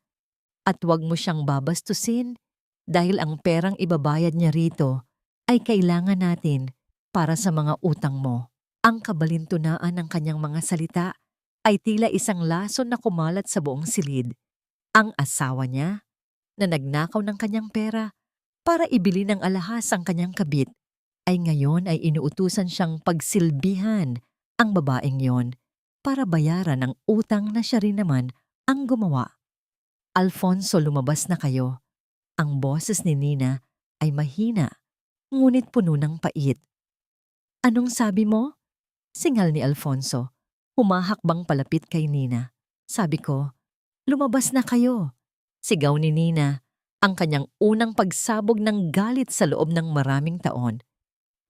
At huwag mo siyang babastusin dahil ang perang ibabayad niya rito ay kailangan natin para sa mga utang mo. Ang kabalintunaan ng kanyang mga salita ay tila isang lason na kumalat sa buong silid. Ang asawa niya, na nagnakaw ng kanyang pera para ibili ng alahas ang kanyang kabit, ay ngayon ay inuutusan siyang pagsilbihan ang babaeng yon para bayaran ang utang na siya rin naman ang gumawa. Alfonso, lumabas na kayo. Ang boses ni Nina ay mahina, ngunit puno ng pait. Anong sabi mo? Singal ni Alfonso. Humahakbang palapit kay Nina. Sabi ko, lumabas na kayo. Sigaw ni Nina, ang kanyang unang pagsabog ng galit sa loob ng maraming taon.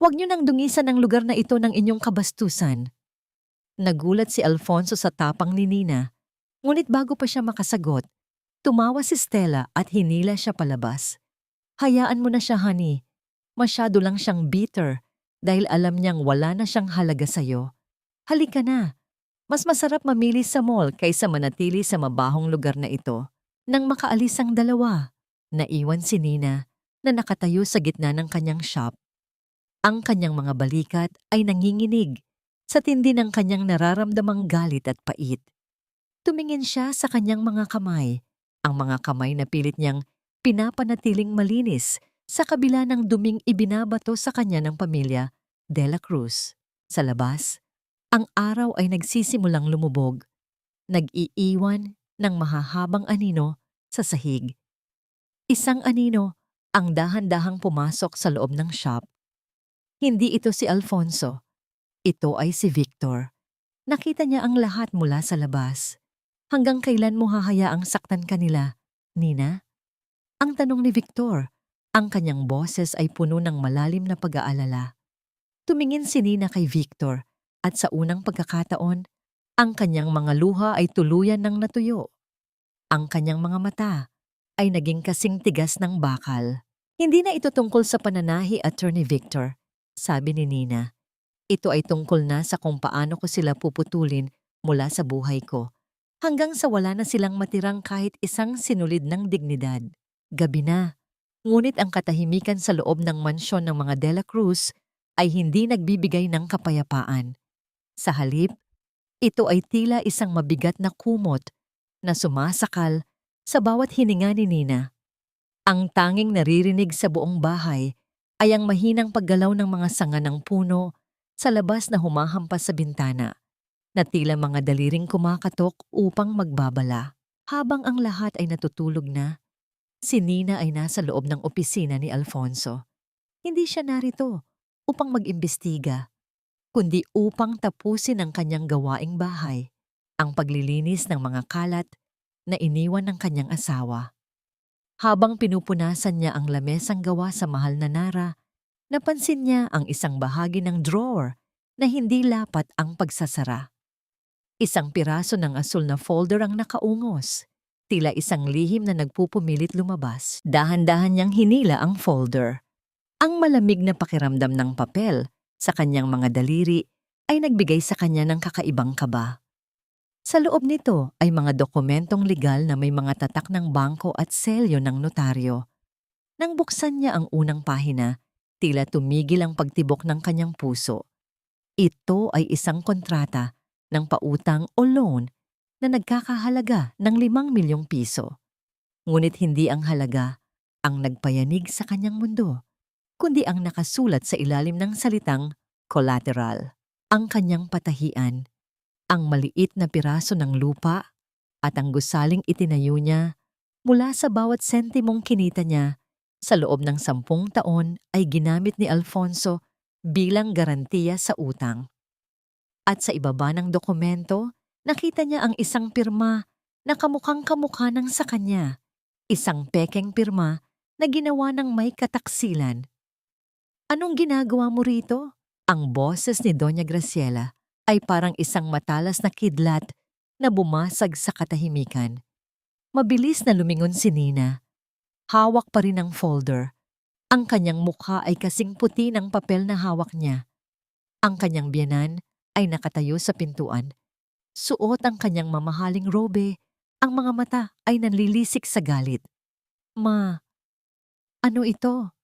Huwag niyo nang dungisan ang lugar na ito ng inyong kabastusan. Nagulat si Alfonso sa tapang ni Nina, ngunit bago pa siya makasagot, tumawa si Stella at hinila siya palabas. Hayaan mo na siya, honey. Masyado lang siyang bitter dahil alam niyang wala na siyang halaga sa'yo. Halika na. Mas masarap mamili sa mall kaysa manatili sa mabahong lugar na ito. Nang makaalis ang dalawa, naiwan si Nina na nakatayo sa gitna ng kanyang shop. Ang kanyang mga balikat ay nanginginig sa tindi ng kanyang nararamdamang galit at pait. Tumingin siya sa kanyang mga kamay, ang mga kamay na pilit niyang pinapanatiling malinis sa kabila ng duming ibinabato sa kanya ng pamilya De La Cruz. Sa labas, ang araw ay nagsisimulang lumubog, nag-iiwan ng mahahabang anino sa sahig. Isang anino Ang dahan-dahang pumasok sa loob ng shop. Hindi ito si Alfonso. Ito ay si Victor. Nakita niya ang lahat mula sa labas. Hanggang kailan mo hahayaang saktan kanila, Nina? Ang tanong ni Victor. Ang kanyang boses ay puno ng malalim na pag-aalala. Tumingin si Nina kay Victor at sa unang pagkakataon, ang kanyang mga luha ay tuluyan ng natuyo. Ang kanyang mga mata ay naging kasing tigas ng bakal. Hindi na ito tungkol sa pananahi, Attorney Victor, sabi ni Nina. Ito ay tungkol na sa kung paano ko sila puputulin mula sa buhay ko, hanggang sa wala na silang matirang kahit isang sinulid ng dignidad. Gabi na, ngunit ang katahimikan sa loob ng mansyon ng mga De La Cruz ay hindi nagbibigay ng kapayapaan. Sa halip, ito ay tila isang mabigat na kumot na sumasakal sa bawat hininga ni Nina. Ang tanging naririnig sa buong bahay ay ang mahinang paggalaw ng mga sanga ng puno sa labas na humahampas sa bintana, na tila mga daliring kumakatok upang magbabala. Habang ang lahat ay natutulog na, si Nina ay nasa loob ng opisina ni Alfonso. Hindi siya narito upang mag-imbestiga, kundi upang tapusin ang kanyang gawaing bahay, ang paglilinis ng mga kalat na iniwan ng kanyang asawa. Habang pinupunasan niya ang lamesang gawa sa mahal na Nara, napansin niya ang isang bahagi ng drawer na hindi lapat ang pagsasara. Isang piraso ng asul na folder ang nakaungos, tila isang lihim na nagpupumilit lumabas. Dahan-dahan niyang hinila ang folder. Ang malamig na pakiramdam ng papel sa kanyang mga daliri ay nagbigay sa kanya ng kakaibang kaba. Sa loob nito ay mga dokumentong legal na may mga tatak ng bangko at selyo ng notaryo. Nang buksan niya ang unang pahina, tila tumigil ang pagtibok ng kanyang puso. Ito ay isang kontrata ng pautang o loan na nagkakahalaga ng 5 milyong piso. Ngunit hindi ang halaga ang nagpayanig sa kanyang mundo, kundi ang nakasulat sa ilalim ng salitang collateral. Ang kanyang patahian, ang maliit na piraso ng lupa at ang gusaling itinayo niya mula sa bawat sentimong kinita niya sa loob ng 10 taon ay ginamit ni Alfonso bilang garantiya sa utang. At sa ibaba ng dokumento, nakita niya ang isang pirma na kamukhang-kamukha ng sa kanya, isang pekeng pirma na ginawa ng may kataksilan. Anong ginagawa mo rito? Ang boses ni Doña Graciela ay parang isang matalas na kidlat na bumasag sa katahimikan. Mabilis na lumingon si Nina. Hawak pa rin ang folder. Ang kanyang mukha ay kasing puti ng papel na hawak niya. Ang kanyang biyenan ay nakatayo sa pintuan. Suot ang kanyang mamahaling robe. Ang mga mata ay nanlilisik sa galit. Ma, ano ito?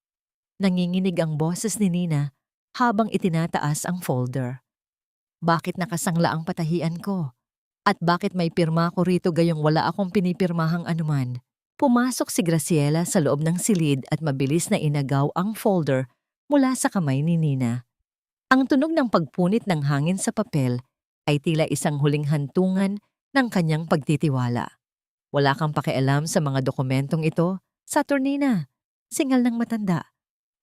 Nanginginig ang boses ni Nina habang itinataas ang folder. Bakit nakasangla ang patahian ko? At bakit may pirma ko rito gayong wala akong pinipirmahang anuman? Pumasok si Graciela sa loob ng silid at mabilis na inagaw ang folder mula sa kamay ni Nina. Ang tunog ng pagpunit ng hangin sa papel ay tila isang huling hantungan ng kanyang pagtitiwala. Wala kang pakialam sa mga dokumentong ito, Saturnina, singal ng matanda.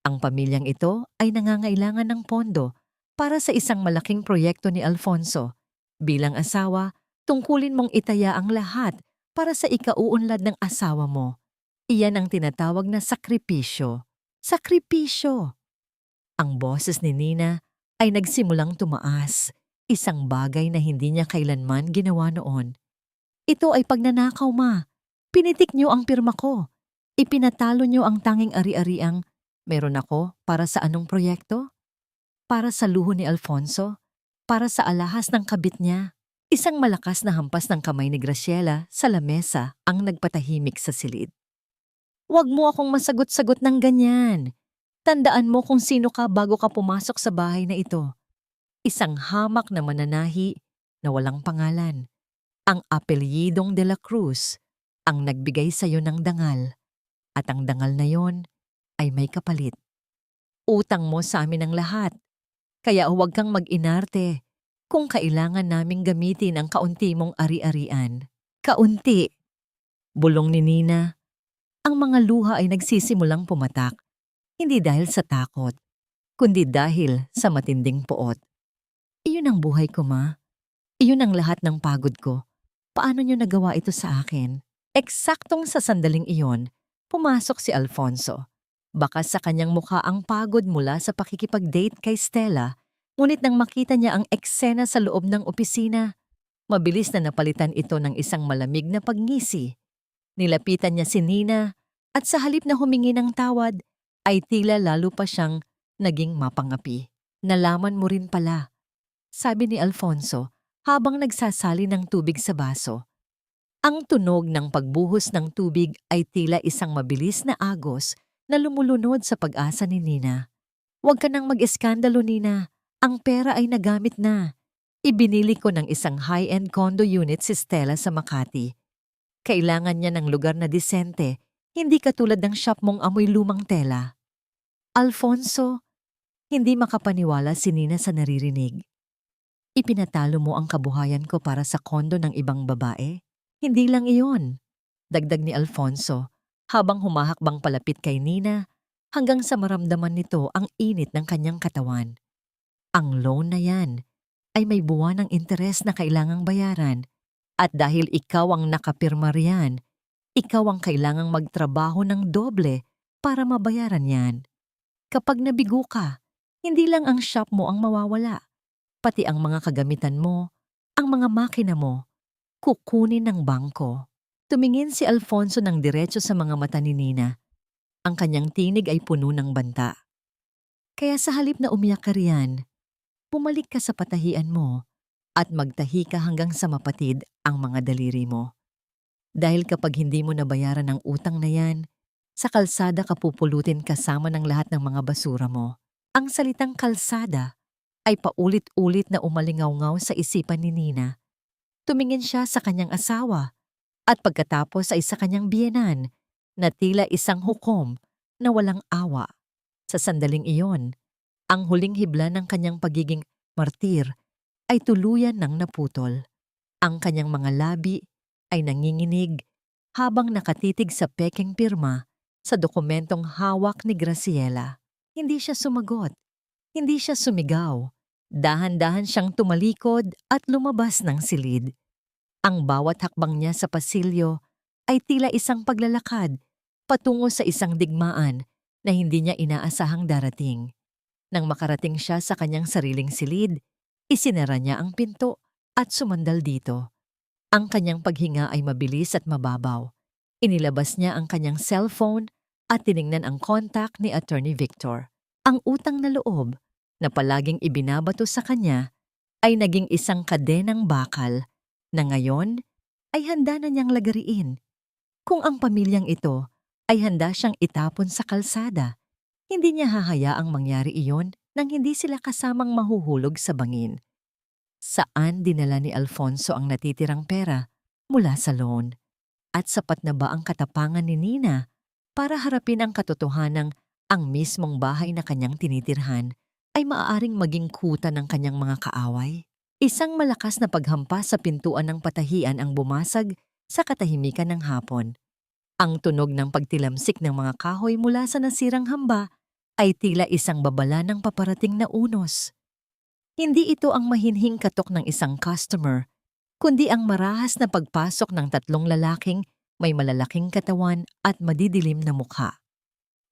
Ang pamilyang ito ay nangangailangan ng pondo para sa isang malaking proyekto ni Alfonso. Bilang asawa, tungkulin mong itaya ang lahat para sa ikauunlad ng asawa mo. Iyan ang tinatawag na sakripisyo. Sakripisyo! Ang boses ni Nina ay nagsimulang tumaas, isang bagay na hindi niya kailanman ginawa noon. Ito ay pagnanakaw, ma. Pinitik niyo ang pirma ko. Ipinatalo niyo ang tanging ari-ariang meron ako para sa anong proyekto? Para sa luho ni Alfonso? Para sa alahas ng kabit niya? Isang malakas na hampas ng kamay ni Graciela sa lamesa ang nagpatahimik sa silid. Huwag mo akong masagot-sagot ng ganyan. Tandaan mo kung sino ka bago ka pumasok sa bahay na ito. Isang hamak na mananahi na walang pangalan. Ang apelyidong De La Cruz ang nagbigay sa iyo ng dangal. At ang dangal na yon ay may kapalit. Utang mo sa amin ang lahat. Kaya huwag kang mag-inarte kung kailangan naming gamitin ang kaunti mong ari-arian. Kaunti. Bulong ni Nina. Ang mga luha ay nagsisimulang pumatak, hindi dahil sa takot, kundi dahil sa matinding poot. Iyon ang buhay ko, ma. Iyon ang lahat ng pagod ko. Paano niyo nagawa ito sa akin? Eksaktong sa sandaling iyon, pumasok si Alfonso. Baka sa kanyang mukha ang pagod mula sa pakikipag-date kay Stella, ngunit nang makita niya ang eksena sa loob ng opisina, mabilis na napalitan ito ng isang malamig na pagngisi. Nilapitan niya si Nina at sa halip na humingi ng tawad, ay tila lalo pa siyang naging mapangapi. Nalaman mo rin pala, sabi ni Alfonso habang nagsasali ng tubig sa baso. Ang tunog ng pagbuhos ng tubig ay tila isang mabilis na agos na lumulunod sa pag-asa ni Nina. Huwag ka nang mag-eskandalo, Nina. Ang pera ay nagamit na. Ibinili ko ng isang high-end condo unit si Stella sa Makati. Kailangan niya ng lugar na disente, hindi katulad ng shop mong amoy lumang tela. Alfonso, hindi makapaniwala si Nina sa naririnig. Ipinatalo mo ang kabuhayan ko para sa kondo ng ibang babae? Hindi lang iyon, dagdag ni Alfonso habang humahakbang palapit kay Nina hanggang sa maramdaman nito ang init ng kanyang katawan. Ang loan na yan ay may buwan ng interes na kailangang bayaran at dahil ikaw ang nakapirma riyan, ikaw ang kailangang magtrabaho ng doble para mabayaran yan. Kapag nabigo ka, hindi lang ang shop mo ang mawawala, pati ang mga kagamitan mo, ang mga makina mo, kukunin ng bangko. Tumingin si Alfonso ng diretso sa mga mata ni Nina. Ang kanyang tinig ay puno ng banta. Kaya sa halip na umiyak ka riyan, pumalik ka sa patahian mo at magtahi ka hanggang sa mapatid ang mga daliri mo. Dahil kapag hindi mo nabayaran ang utang na yan, sa kalsada ka pupulutin kasama ng lahat ng mga basura mo. Ang salitang kalsada ay paulit-ulit na umalingaw-ngaw sa isipan ni Nina. Tumingin siya sa kanyang asawa at pagkatapos ay sa kanyang biyenan na tila isang hukom na walang awa. Sa sandaling iyon, ang huling hibla ng kanyang pagiging martir ay tuluyan ng naputol. Ang kanyang mga labi ay nanginginig habang nakatitig sa pekeng pirma sa dokumentong hawak ni Graciela. Hindi siya sumagot, hindi siya sumigaw. Dahan-dahan siyang tumalikod at lumabas ng silid. Ang bawat hakbang niya sa pasilyo ay tila isang paglalakad patungo sa isang digmaan na hindi niya inaasahang darating. Nang makarating siya sa kanyang sariling silid, isinara niya ang pinto at sumandal dito. Ang kanyang paghinga ay mabilis at mababaw. Inilabas niya ang kanyang cellphone at tiningnan ang contact ni Attorney Victor. Ang utang na loob na palaging ibinabato sa kanya ay naging isang kadenang bakal na ngayon ay handa na niyang lagariin. Kung ang pamilyang ito ay handa siyang itapon sa kalsada, hindi niya hahayaang mangyari iyon nang hindi sila kasamang mahuhulog sa bangin. Saan dinala ni Alfonso ang natitirang pera mula sa loan? At sapat na ba ang katapangan ni Nina para harapin ang katotohanang ang mismong bahay na kanyang tinitirhan ay maaaring maging kuta ng kanyang mga kaaway? Isang malakas na paghampas sa pintuan ng patahian ang bumasag sa katahimikan ng hapon. Ang tunog ng pagtilamsik ng mga kahoy mula sa nasirang hamba ay tila isang babala ng paparating na unos. Hindi ito ang mahinhing katok ng isang customer, kundi ang marahas na pagpasok ng tatlong lalaking may malalaking katawan at madidilim na mukha.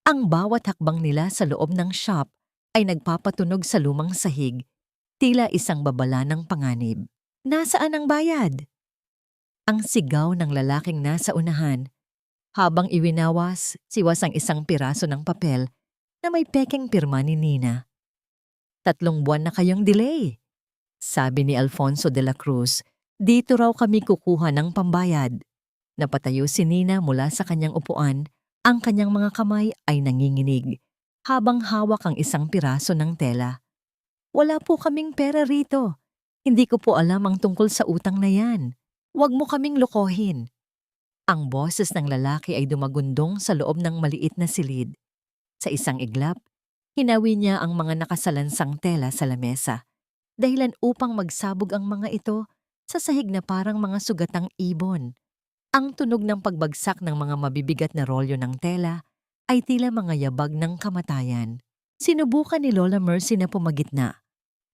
Ang bawat hakbang nila sa loob ng shop ay nagpapatunog sa lumang sahig, tila isang babala ng panganib. Nasaan ang bayad? Ang sigaw ng lalaking nasa unahan. Habang iwinawas, siwas ang isang piraso ng papel na may pekeng pirma ni Nina. 3 buwan na kayong delay, sabi ni Alfonso de la Cruz. Dito raw kami kukuha ng pambayad. Napatayo si Nina mula sa kanyang upuan, ang kanyang mga kamay ay nanginginig habang hawak ang isang piraso ng tela. Wala po kaming pera rito. Hindi ko po alam ang tungkol sa utang na yan. Huwag mo kaming lokohin. Ang boses ng lalaki ay dumagundong sa loob ng maliit na silid. Sa isang iglap, hinawi niya ang mga nakasalansang tela sa lamesa, dahilan upang magsabog ang mga ito sa sahig na parang mga sugatang ibon. Ang tunog ng pagbagsak ng mga mabibigat na rolyo ng tela ay tila mga yabag ng kamatayan. Sinubukan ni Lola Mercy na pumagitna.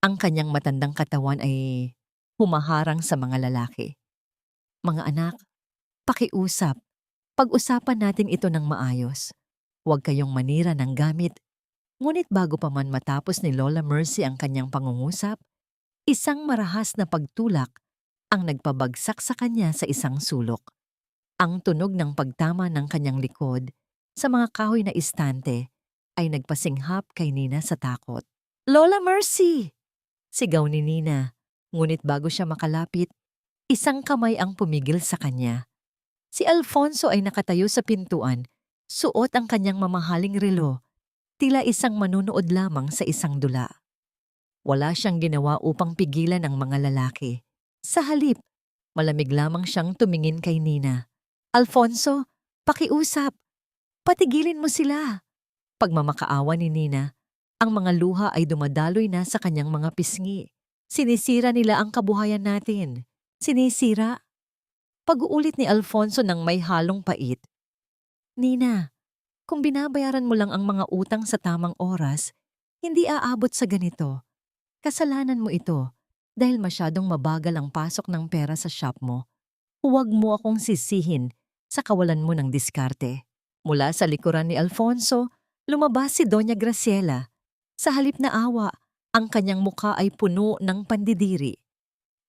Ang kanyang matandang katawan ay humaharang sa mga lalaki. Mga anak, pakiusap. Pag-usapan natin ito ng maayos. Huwag kayong manira ng gamit. Ngunit bago pa man matapos ni Lola Mercy ang kanyang pangungusap, isang marahas na pagtulak ang nagpabagsak sa kanya sa isang sulok. Ang tunog ng pagtama ng kanyang likod sa mga kahoy na istante ay nagpasinghap kay Nina sa takot. "Lola Mercy!" Sigaw ni Nina. Ngunit bago siya makalapit, isang kamay ang pumigil sa kanya. Si Alfonso ay nakatayo sa pintuan, suot ang kanyang mamahaling relo, tila isang manunood lamang sa isang dula. Wala siyang ginawa upang pigilan ang mga lalaki. Sa halip, malamig lamang siyang tumingin kay Nina. "Alfonso, pakiusap. Patigilin mo sila." Pagmamakaawa ni Nina, ang mga luha ay dumadaloy na sa kanyang mga pisngi. "Sinisira nila ang kabuhayan natin. Sinisira." Pag-uulit ni Alfonso ng may halong pait. "Nina, kung binabayaran mo lang ang mga utang sa tamang oras, hindi aabot sa ganito. Kasalanan mo ito dahil masyadong mabagal ang pasok ng pera sa shop mo. Huwag mo akong sisihin sa kawalan mo ng diskarte." Mula sa likuran ni Alfonso, lumabas si Doña Graciela. Sa halip na awa, ang kanyang mukha ay puno ng pandidiri.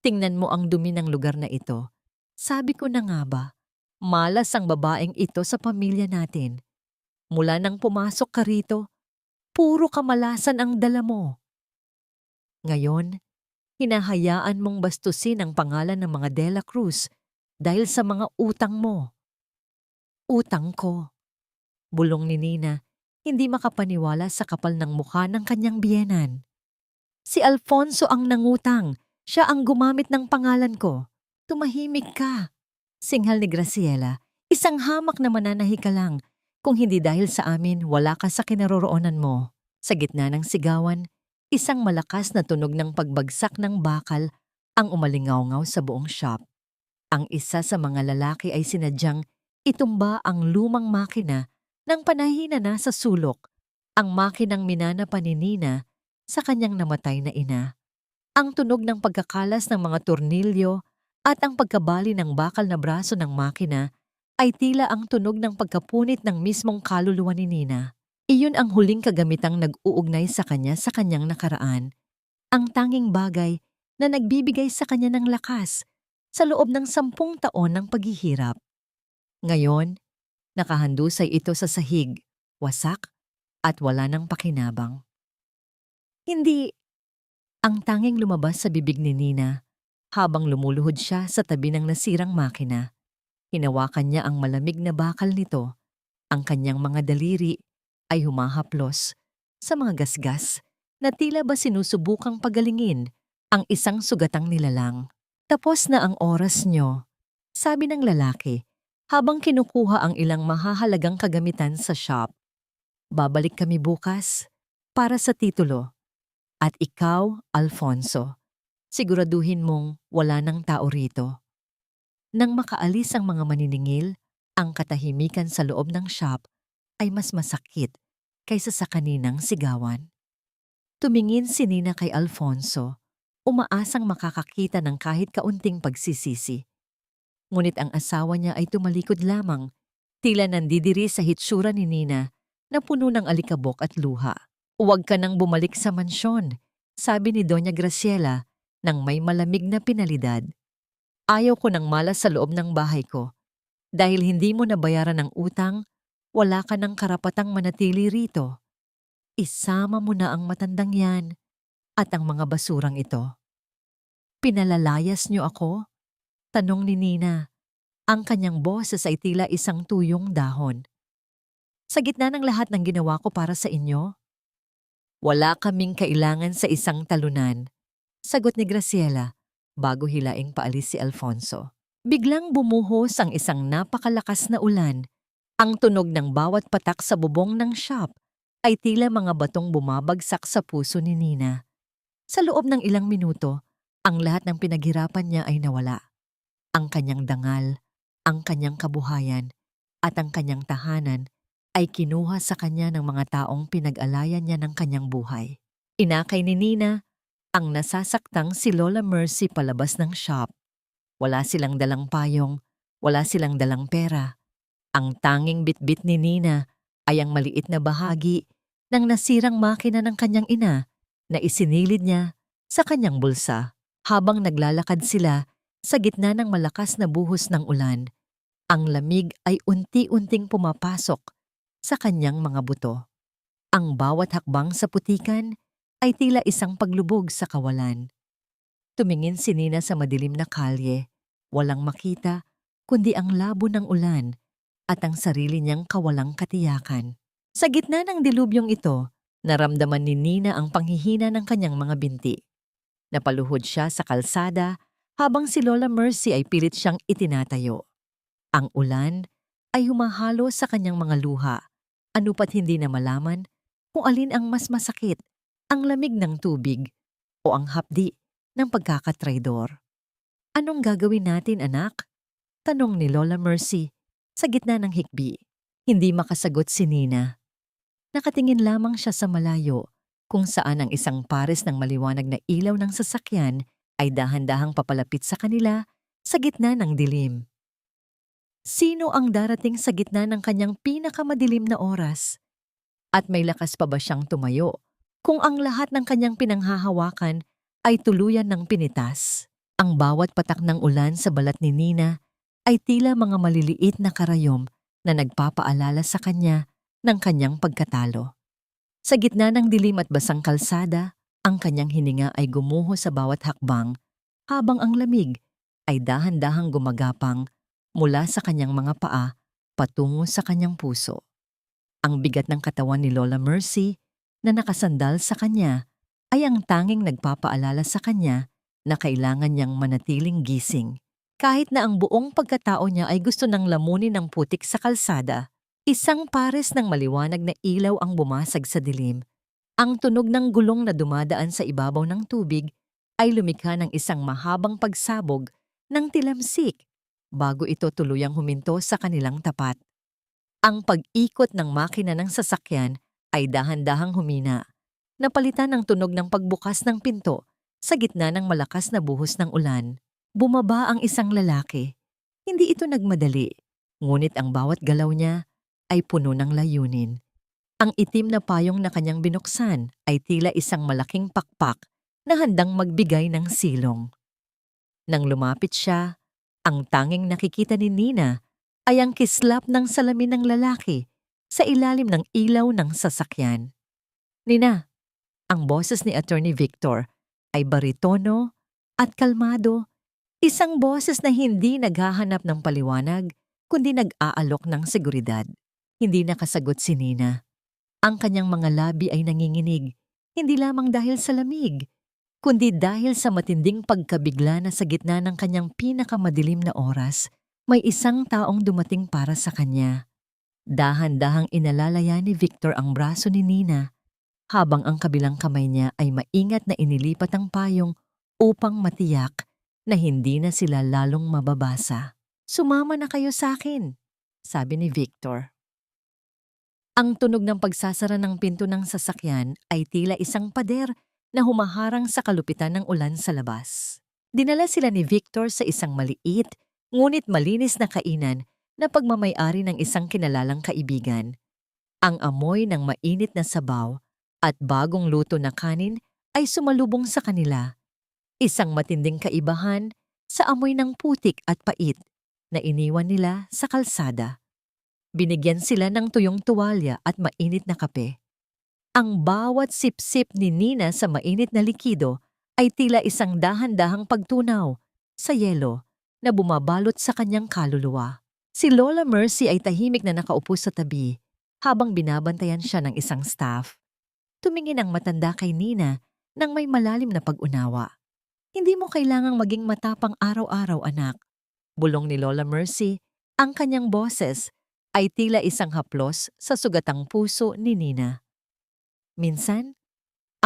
"Tingnan mo ang dumi ng lugar na ito. Sabi ko na nga ba, malas ang babaeng ito sa pamilya natin. Mula nang pumasok ka rito, puro kamalasan ang dala mo. Ngayon, hinahayaan mong bastusin ang pangalan ng mga De La Cruz dahil sa mga utang mo." "Utang ko?" Bulong ni Nina, hindi makapaniwala sa kapal ng mukha ng kanyang biyenan. "Si Alfonso ang nangutang. Siya ang gumamit ng pangalan ko." "Tumahimik ka," singhal ni Graciela. "Isang hamak na mananahi ka lang. Kung hindi dahil sa amin, wala ka sa kinaroroonan mo." Sa gitna ng sigawan, isang malakas na tunog ng pagbagsak ng bakal ang umalingaw-ngaw sa buong shop. Ang isa sa mga lalaki ay sinadyang itumba ang lumang makina nang panahina na sa sulok, ang makinang minana pa ni Nina sa kanyang namatay na ina. Ang tunog ng pagkakalas ng mga tornilyo at ang pagkabali ng bakal na braso ng makina ay tila ang tunog ng pagkapunit ng mismong kaluluwa ni Nina. Iyon ang huling kagamitang nag-uugnay sa kanyang nakaraan. Ang tanging bagay na nagbibigay sa kanya ng lakas sa loob ng 10 taon ng paghihirap. Ngayon, nakahandusay ito sa sahig, wasak at wala ng pakinabang. "Hindi," ang tanging lumabas sa bibig ni Nina habang lumuluhod siya sa tabi ng nasirang makina. Hinawakan niya ang malamig na bakal nito. Ang kanyang mga daliri ay humahaplos sa mga gasgas na tila ba sinusubukang pagalingin ang isang sugatang nilalang. "Tapos na ang oras niyo," sabi ng lalaki habang kinukuha ang ilang mahahalagang kagamitan sa shop. "Babalik kami bukas para sa titulo. At ikaw, Alfonso, siguraduhin mong wala ng tao rito." Nang makaalis ang mga maniningil, ang katahimikan sa loob ng shop ay mas masakit kaysa sa kaninang sigawan. Tumingin si Nina kay Alfonso, umaasang makakakita ng kahit kaunting pagsisisi. Ngunit ang asawa niya ay tumalikod lamang, tila nandidiri sa hitsura ni Nina na puno ng alikabok at luha. "Huwag ka nang bumalik sa mansyon," sabi ni Doña Graciela nang may malamig na pinalidad. "Ayaw ko ng malas sa loob ng bahay ko. Dahil hindi mo nabayaran ang utang, wala ka ng karapatang manatili rito. Isama mo na ang matandang yan at ang mga basurang ito." "Pinalalayas niyo ako?" tanong ni Nina. Ang kanyang boses ay tila isang tuyong dahon. "Sa gitna ng lahat ng ginawa ko para sa inyo, wala kaming kailangan sa isang talunan," sagot ni Graciela bago hilaing paalis si Alfonso. Biglang bumuhos ang isang napakalakas na ulan. Ang tunog ng bawat patak sa bubong ng shop ay tila mga batong bumabagsak sa puso ni Nina. Sa loob ng ilang minuto, ang lahat ng pinaghirapan niya ay nawala. Ang kanyang dangal, Ang kanyang kabuhayan at ang kanyang tahanan ay kinuha sa kanya ng mga taong pinag-alayan niya ng kanyang buhay. Inakay ni Nina ang nasasaktang si Lola Mercy palabas ng shop. Wala silang dalang payong, wala silang dalang pera. Ang tanging bitbit ni Nina ay ang maliit na bahagi ng nasirang makina ng kanyang ina na isinilid niya sa kanyang bulsa. Habang naglalakad sila sa gitna ng malakas na buhos ng ulan, ang lamig ay unti-unting pumapasok sa kanyang mga buto. Ang bawat hakbang sa putikan ay tila isang paglubog sa kawalan. Tumingin si Nina sa madilim na kalye, walang makita kundi ang labo ng ulan at ang sarili niyang kawalang katiyakan. Sa gitna ng dilubyong ito, naramdaman ni Nina ang panghihina ng kanyang mga binti. Napaluhod siya sa kalsada habang si Lola Mercy ay pilit siyang itinatayo. Ang ulan ay humahalo sa kanyang mga luha, ano pat hindi na malaman kung alin ang mas masakit, ang lamig ng tubig o ang hapdi ng pagkakatraidor. Anong gagawin natin, anak? Tanong ni Lola Mercy sa gitna ng hikbi. Hindi makasagot si Nina. Nakatingin lamang siya sa malayo kung saan ang isang pares ng maliwanag na ilaw ng sasakyan ay dahan-dahang papalapit sa kanila sa gitna ng dilim. Sino ang darating sa gitna ng kanyang pinakamadilim na oras? At may lakas pa ba siyang tumayo kung ang lahat ng kanyang pinanghahawakan ay tuluyan ng pinitas? Ang bawat patak ng ulan sa balat ni Nina ay tila mga maliliit na karayom na nagpapaalala sa kanya ng kanyang pagkatalo. Sa gitna ng dilim at basang kalsada, ang kanyang hininga ay gumuho sa bawat hakbang habang ang lamig ay dahan-dahang gumagapang mula sa kanyang mga paa patungo sa kanyang puso. Ang bigat ng katawan ni Lola Mercy na nakasandal sa kanya ay ang tanging nagpapaalala sa kanya na kailangan niyang manatiling gising. Kahit na ang buong pagkatao niya ay gusto ng lamunin ng putik sa kalsada, isang pares ng maliwanag na ilaw ang bumasag sa dilim. Ang tunog ng gulong na dumadaan sa ibabaw ng tubig ay lumikha ng isang mahabang pagsabog ng tilamsik bago ito tuluyang huminto sa kanilang tapat. Ang pag-ikot ng makina ng sasakyan ay dahan-dahang humina, napalitan ng tunog ng pagbukas ng pinto sa gitna ng malakas na buhos ng ulan. Bumaba ang isang lalaki. Hindi ito nagmadali, ngunit ang bawat galaw niya ay puno ng layunin. Ang itim na payong na kanyang binuksan ay tila isang malaking pakpak na handang magbigay ng silong. Nang lumapit siya, ang tanging nakikita ni Nina ay ang kislap ng salamin ng lalaki sa ilalim ng ilaw ng sasakyan. Nina, ang boses ni Attorney Victor ay baritono at kalmado, isang boses na hindi naghahanap ng paliwanag kundi nag-aalok ng seguridad. Hindi nakasagot si Nina. Ang kanyang mga labi ay nanginginig, hindi lamang dahil sa lamig, kundi dahil sa matinding pagkabigla na sa gitna ng kanyang pinakamadilim na oras, may isang taong dumating para sa kanya. Dahan-dahang inalalaya ni Victor ang braso ni Nina, habang ang kabilang kamay niya ay maingat na inilipat ang payong upang matiyak na hindi na sila lalong mababasa. "Sumama na kayo sa akin," sabi ni Victor. Ang tunog ng pagsasara ng pinto ng sasakyan ay tila isang pader na humaharang sa kalupitan ng ulan sa labas. Dinala sila ni Victor sa isang maliit, ngunit malinis na kainan na pagmamay-ari ng isang kinalalang kaibigan. Ang amoy ng mainit na sabaw at bagong luto na kanin ay sumalubong sa kanila. Isang matinding kaibahan sa amoy ng putik at pait na iniwan nila sa kalsada. Binigyan sila ng tuyong tuwalya at mainit na kape. Ang bawat sip-sip ni Nina sa mainit na likido ay tila isang dahan-dahang pagtunaw sa yelo na bumabalot sa kanyang kaluluwa. Si Lola Mercy ay tahimik na nakaupo sa tabi habang binabantayan siya ng isang staff. Tumingin ang matanda kay Nina nang may malalim na pag-unawa. "Hindi mo kailangang maging matapang araw-araw, anak." Bulong ni Lola Mercy, ang kanyang boses ay tila isang haplos sa sugatang puso ni Nina. Minsan,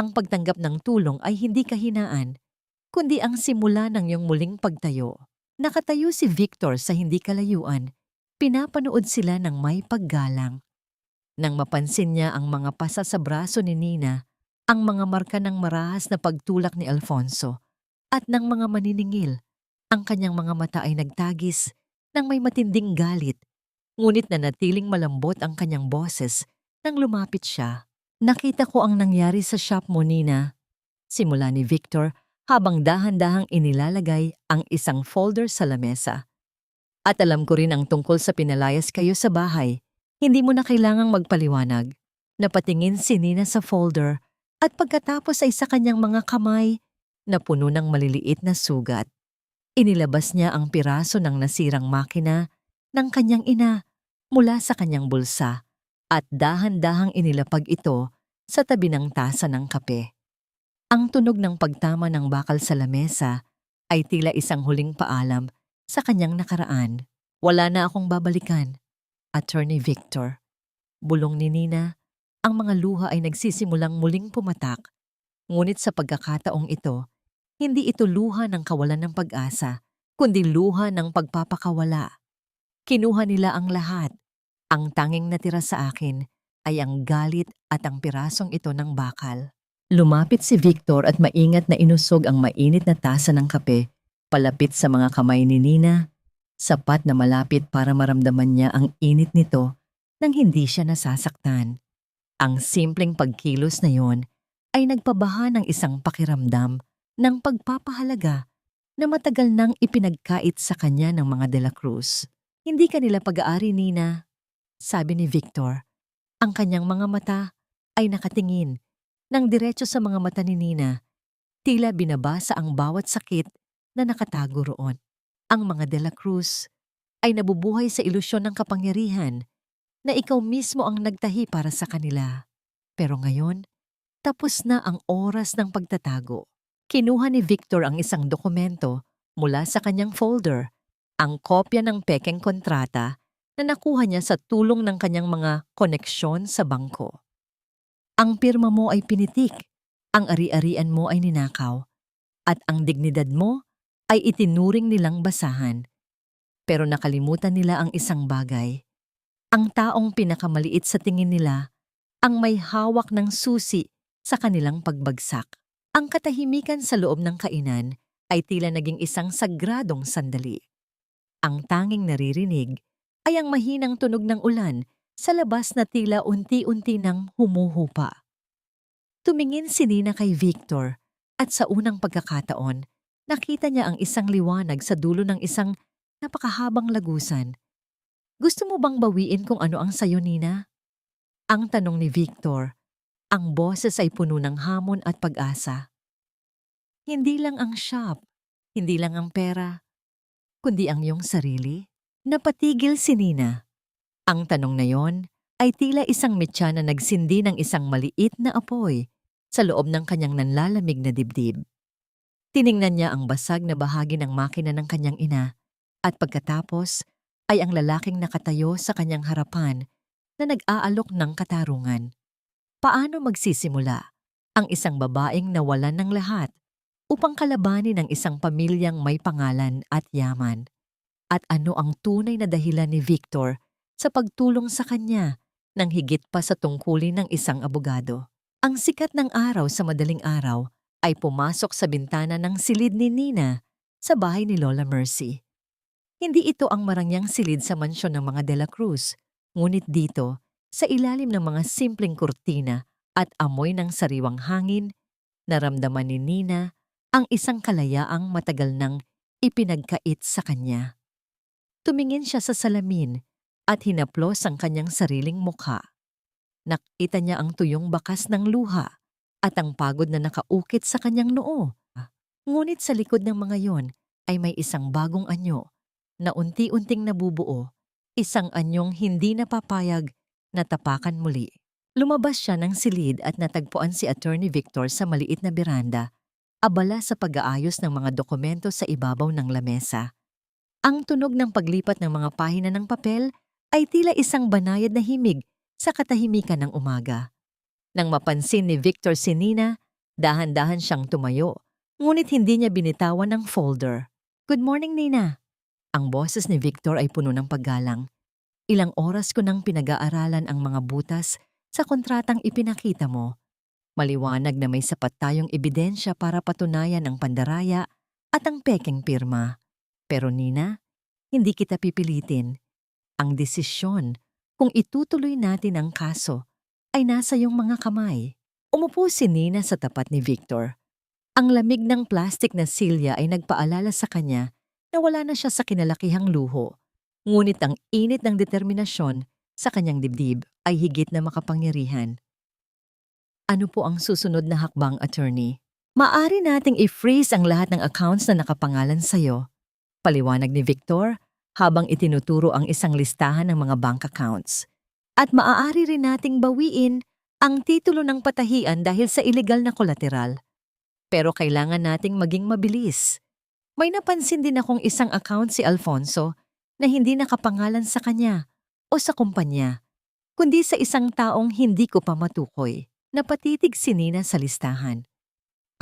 ang pagtanggap ng tulong ay hindi kahinaan, kundi ang simula ng iyong muling pagtayo. Nakatayo si Victor sa hindi kalayuan. Pinapanood sila ng may paggalang. Nang mapansin niya ang mga pasa sa braso ni Nina, ang mga marka ng marahas na pagtulak ni Alfonso, at ng mga maniningil, ang kanyang mga mata ay nagtagis ng may matinding galit, ngunit nanatiling malambot ang kanyang boses nang lumapit siya. Nakita ko ang nangyari sa shop mo, Nina. Simula ni Victor habang dahan-dahang inilalagay ang isang folder sa lamesa. At alam ko rin ang tungkol sa pinalayas kayo sa bahay. Hindi mo na kailangang magpaliwanag. Napatingin si Nina sa folder at pagkatapos ay sa kanyang mga kamay na puno ng maliliit na sugat. Inilabas niya ang piraso ng nasirang makina ng kanyang ina mula sa kanyang bulsa at dahan-dahang inilapag ito sa tabi ng tasa ng kape. Ang tunog ng pagtama ng bakal sa lamesa ay tila isang huling paalam sa kanyang nakaraan. Wala na akong babalikan, Attorney Victor. Bulong ni Nina, ang mga luha ay nagsisimulang muling pumatak. Ngunit sa pagkakataong ito, hindi ito luha ng kawalan ng pag-asa, kundi luha ng pagpapakawala. Kinuha nila ang lahat. Ang tanging natira sa akin ay ang galit at ang pirasong ito ng bakal. Lumapit si Victor at maingat na inusog ang mainit na tasa ng kape palapit sa mga kamay ni Nina, sapat na malapit para maramdaman niya ang init nito nang hindi siya nasasaktan. Ang simpleng pagkilos na yon ay nagpabaha ng isang pakiramdam ng pagpapahalaga na matagal nang ipinagkait sa kanya ng mga De La Cruz. Hindi kanila pag-aari, Nina, sabi ni Victor. Ang kanyang mga mata ay nakatingin ng diretso sa mga mata ni Nina, tila binabasa ang bawat sakit na nakatago roon. Ang mga De La Cruz ay nabubuhay sa ilusyon ng kapangyarihan na ikaw mismo ang nagtahi para sa kanila. Pero ngayon, tapos na ang oras ng pagtatago. Kinuha ni Victor ang isang dokumento mula sa kanyang folder, ang kopya ng pekeng kontrata na nakuha niya sa tulong ng kanyang mga koneksyon sa bangko. Ang pirma mo ay pinitik, ang ari-arian mo ay ninakaw, at ang dignidad mo ay itinuring nilang basahan. Pero nakalimutan nila ang isang bagay. Ang taong pinakamaliit sa tingin nila ang may hawak ng susi sa kanilang pagbagsak. Ang katahimikan sa loob ng kainan ay tila naging isang sagradong sandali. Ang tanging naririnig ay ang mahinang tunog ng ulan sa labas na tila unti-unti nang humuhupa. Tumingin si Nina kay Victor at sa unang pagkakataon, nakita niya ang isang liwanag sa dulo ng isang napakahabang lagusan. Gusto mo bang bawiin kung ano ang sayo, Nina? Ang tanong ni Victor. Ang boses ay puno ng hamon at pag-asa. Hindi lang ang shop, hindi lang ang pera, kundi ang iyong sarili. Napatigil si Nina. Ang tanong na yon ay tila isang metsa na nagsindi ng isang maliit na apoy sa loob ng kanyang nanlalamig na dibdib. Tiningnan niya ang basag na bahagi ng makina ng kanyang ina at pagkatapos ay ang lalaking nakatayo sa kanyang harapan na nag-aalok ng katarungan. Paano magsisimula ang isang babaeng nawalan ng lahat upang kalabanin ang isang pamilyang may pangalan at yaman? At ano ang tunay na dahilan ni Victor sa pagtulong sa kanya nang higit pa sa tungkulin ng isang abogado? Ang sikat ng araw sa madaling araw ay pumasok sa bintana ng silid ni Nina sa bahay ni Lola Mercy. Hindi ito ang marangyang silid sa mansyon ng mga De La Cruz, ngunit dito, sa ilalim ng mga simpleng kurtina at amoy ng sariwang hangin, naramdaman ni Nina ang isang kalayaang matagal nang ipinagkait sa kanya. Tumingin siya sa salamin at hinaplos ang kanyang sariling mukha. Nakita niya ang tuyong bakas ng luha at ang pagod na nakaukit sa kanyang noo. Ngunit sa likod ng mga yon ay may isang bagong anyo na unti-unting nabubuo, isang anyong hindi napapayag na tapakan muli. Lumabas siya ng silid at natagpuan si Attorney Victor sa maliit na beranda, abala sa pag-aayos ng mga dokumento sa ibabaw ng lamesa. Ang tunog ng paglipat ng mga pahina ng papel ay tila isang banayad na himig sa katahimikan ng umaga. Nang mapansin ni Victor si Nina, dahan-dahan siyang tumayo, ngunit hindi niya binitawan ang folder. "Good morning, Nina," Ang boses ni Victor ay puno ng paggalang. Ilang oras ko nang pinag-aaralan ang mga butas sa kontratang ipinakita mo. Maliwanag na may sapat tayong ebidensya para patunayan ang pandaraya at ang pekeng pirma. Pero Nina, hindi kita pipilitin. Ang desisyon kung itutuloy natin ang kaso ay nasa iyong mga kamay. Umupo si Nina sa tapat ni Victor. Ang lamig ng plastik na silya ay nagpaalala sa kanya na wala na siya sa kinalakihang luho. Ngunit ang init ng determinasyon sa kanyang dibdib ay higit na makapangyarihan. Ano po ang susunod na hakbang, attorney? Maari nating i-freeze ang lahat ng accounts na nakapangalan sa'yo. Paliwanag ni Victor habang itinuturo ang isang listahan ng mga bank accounts. At maaari rin nating bawiin ang titulo ng patahian dahil sa illegal na kolateral. Pero kailangan nating maging mabilis. May napansin din akong isang account si Alfonso na hindi nakapangalan sa kanya o sa kumpanya, kundi sa isang taong hindi ko pa matukoy. Napatitig si Nina sa listahan.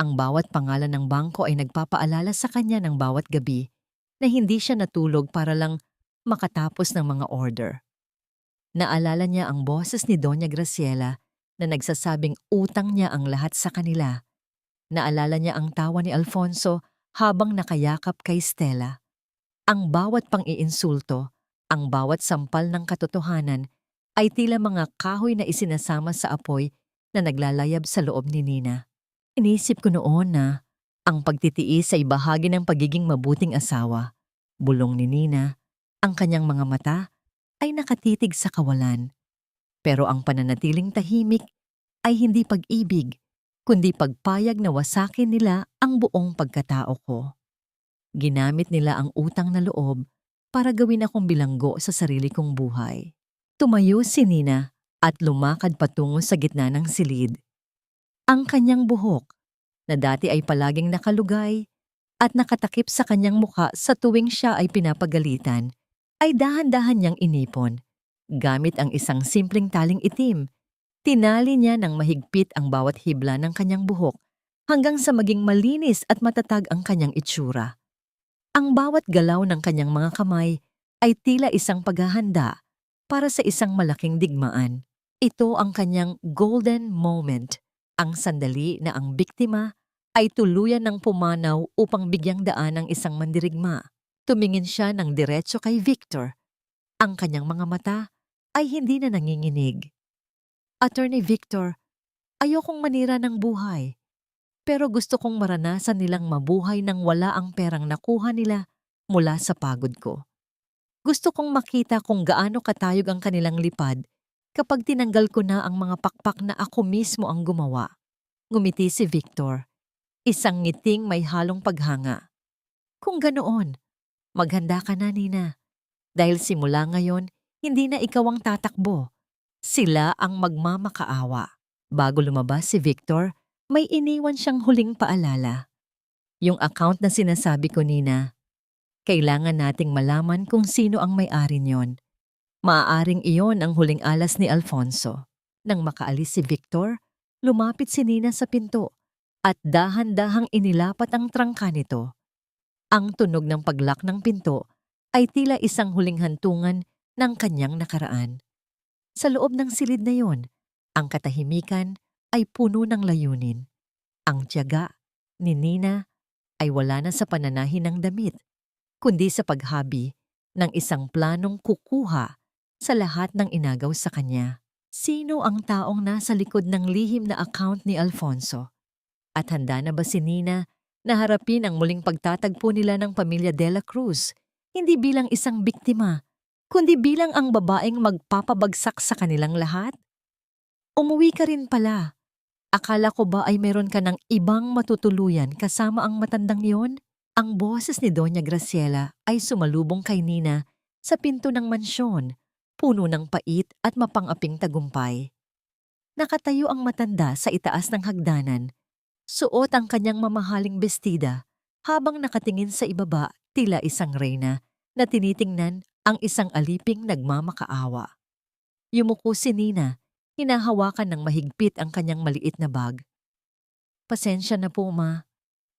Ang bawat pangalan ng bangko ay nagpapaalala sa kanya ng bawat gabi na hindi siya natulog para lang makatapos ng mga order. Naalala niya ang boses ni Doña Graciela na nagsasabing utang niya ang lahat sa kanila. Naalala niya ang tawa ni Alfonso habang nakayakap kay Stella. Ang bawat pang-iinsulto, ang bawat sampal ng katotohanan ay tila mga kahoy na isinasama sa apoy na naglalayab sa loob ni Nina. Inisip ko noon na ang pagtitiis ay bahagi ng pagiging mabuting asawa. Bulong ni Nina, ang kanyang mga mata ay nakatitig sa kawalan. Pero ang pananatiling tahimik ay hindi pag-ibig, kundi pagpayag na wasakin nila ang buong pagkatao ko. Ginamit nila ang utang na loob para gawin akong bilanggo sa sarili kong buhay. Tumayo si Nina at lumakad patungo sa gitna ng silid. Ang kanyang buhok, na dati ay palaging nakalugay at nakatakip sa kanyang muka sa tuwing siya ay pinapagalitan, ay dahan-dahan niyang inipon. Gamit ang isang simpleng taling itim, tinali niya ng mahigpit ang bawat hibla ng kanyang buhok hanggang sa maging malinis at matatag ang kanyang itsura. Ang bawat galaw ng kanyang mga kamay ay tila isang paghahanda para sa isang malaking digmaan. Ito ang kanyang golden moment, ang sandali na ang biktima ay tuluyan ng pumanaw upang bigyang daan ng isang mandirigma. Tumingin siya ng diretso kay Victor. Ang kanyang mga mata ay hindi na nanginginig. Attorney Victor, ayokong manira ng buhay, pero gusto kong maranasan nilang mabuhay nang wala ang perang nakuha nila mula sa pagod ko. Gusto kong makita kung gaano katayog ang kanilang lipad kapag tinanggal ko na ang mga pakpak na ako mismo ang gumawa. Ngumiti si Victor, isang ngiting may halong paghanga. Kung ganoon, maghanda ka na, Nina. Dahil simula ngayon, hindi na ikaw ang tatakbo. Sila ang magmamakaawa. Bago lumabas si Victor, may iniwan siyang huling paalala. Yung account na sinasabi ko, Nina, kailangan nating malaman kung sino ang may-ari niyon. Maaaring iyon ang huling alas ni Alfonso. Nang makaalis si Victor, lumapit si Nina sa pinto at dahan-dahang inilapat ang trangka nito. Ang tunog ng paglak ng pinto ay tila isang huling hantungan ng kanyang nakaraan. Sa loob ng silid na yon, ang katahimikan ay puno ng layunin. Ang tiyaga ni Nina ay wala na sa pananahin ng damit, kundi sa paghabi ng isang planong kukuha sa lahat ng inagaw sa kanya. Sino ang taong nasa likod ng lihim na account ni Alfonso? At handa na ba si Nina na harapin ang muling pagtatagpo nila ng pamilya De La Cruz, hindi bilang isang biktima, kundi bilang ang babaeng magpapabagsak sa kanilang lahat? Umuwi ka rin pala. Akala ko ba ay meron ka ng ibang matutuluyan kasama ang matandang yon? Ang boses ni Doña Graciela ay sumalubong kay Nina sa pinto ng mansyon, puno ng pait at mapang-aping tagumpay. Nakatayo ang matanda sa itaas ng hagdanan. Suot ang kanyang mamahaling bestida habang nakatingin sa ibaba tila isang reyna na tinitingnan ang isang aliping nagmamakaawa. Yumuko si Nina, hinahawakan ng mahigpit ang kanyang maliit na bag. Pasensya na po, Ma.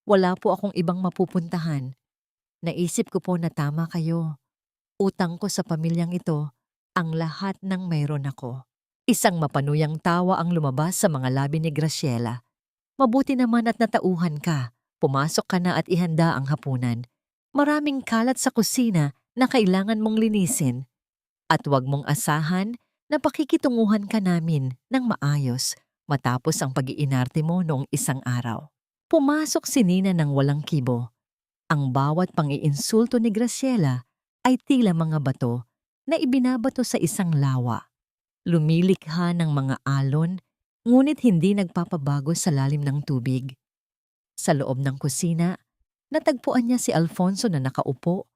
Wala po akong ibang mapupuntahan. Naisip ko po na tama kayo. Utang ko sa pamilyang ito ang lahat ng mayroon ako. Isang mapanuyang tawa ang lumabas sa mga labi ni Graciela. Mabuti naman at natauhan ka. Pumasok ka na at ihanda ang hapunan. Maraming kalat sa kusina na kailangan mong linisin. At huwag mong asahan na pakikitunguhan ka namin ng maayos matapos ang pag-iinarte mo noong isang araw. Pumasok si Nina ng walang kibo. Ang bawat pang-iinsulto ni Graciela ay tila mga bato na ibinabato sa isang lawa. Lumilikha ng mga alon, ngunit hindi nagpapabago sa lalim ng tubig. Sa loob ng kusina, natagpuan niya si Alfonso na nakaupo,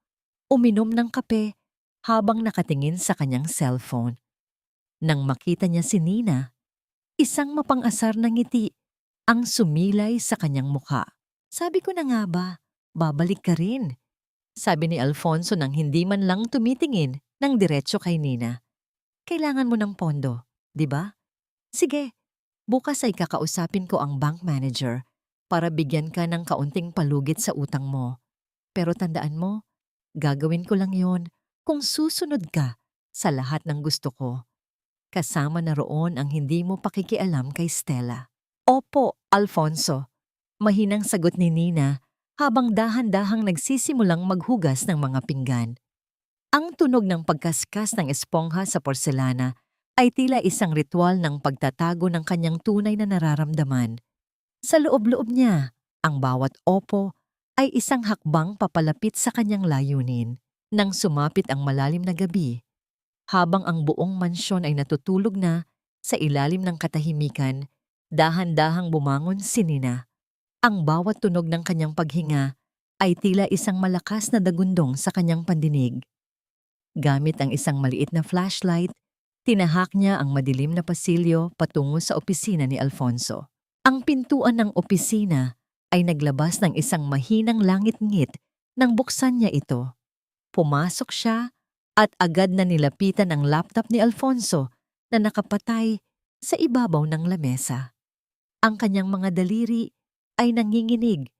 uminom ng kape habang nakatingin sa kanyang cellphone. Nang makita niya si Nina, isang mapang-asar na ngiti ang sumilay sa kanyang mukha. Sabi ko na nga ba, babalik ka rin. Sabi ni Alfonso nang hindi man lang tumitingin ng diretso kay Nina. Kailangan mo ng pondo, di ba? Sige, bukas ay kakausapin ko ang bank manager para bigyan ka ng kaunting palugit sa utang mo. Pero tandaan mo, gagawin ko lang yon kung susunod ka sa lahat ng gusto ko. Kasama na roon ang hindi mo pakikialam kay Stella. Opo, Alfonso. Mahinang sagot ni Nina habang dahan-dahang nagsisimulang maghugas ng mga pinggan. Ang tunog ng pagkaskas ng espongha sa porselana ay tila isang ritual ng pagtatago ng kanyang tunay na nararamdaman. Sa loob-loob niya, ang bawat opo ay isang hakbang papalapit sa kanyang layunin. Nang sumapit ang malalim na gabi, habang ang buong mansyon ay natutulog na sa ilalim ng katahimikan, dahan-dahang bumangon si Nina. Ang bawat tunog ng kanyang paghinga ay tila isang malakas na dagundong sa kanyang pandinig. Gamit ang isang maliit na flashlight, tinahak niya ang madilim na pasilyo patungo sa opisina ni Alfonso. Ang pintuan ng opisina ay naglabas ng isang mahinang langit-ngit nang buksan niya ito. Pumasok siya at agad na nilapitan ang laptop ni Alfonso na nakapatay sa ibabaw ng lamesa. Ang kanyang mga daliri ay nanginginig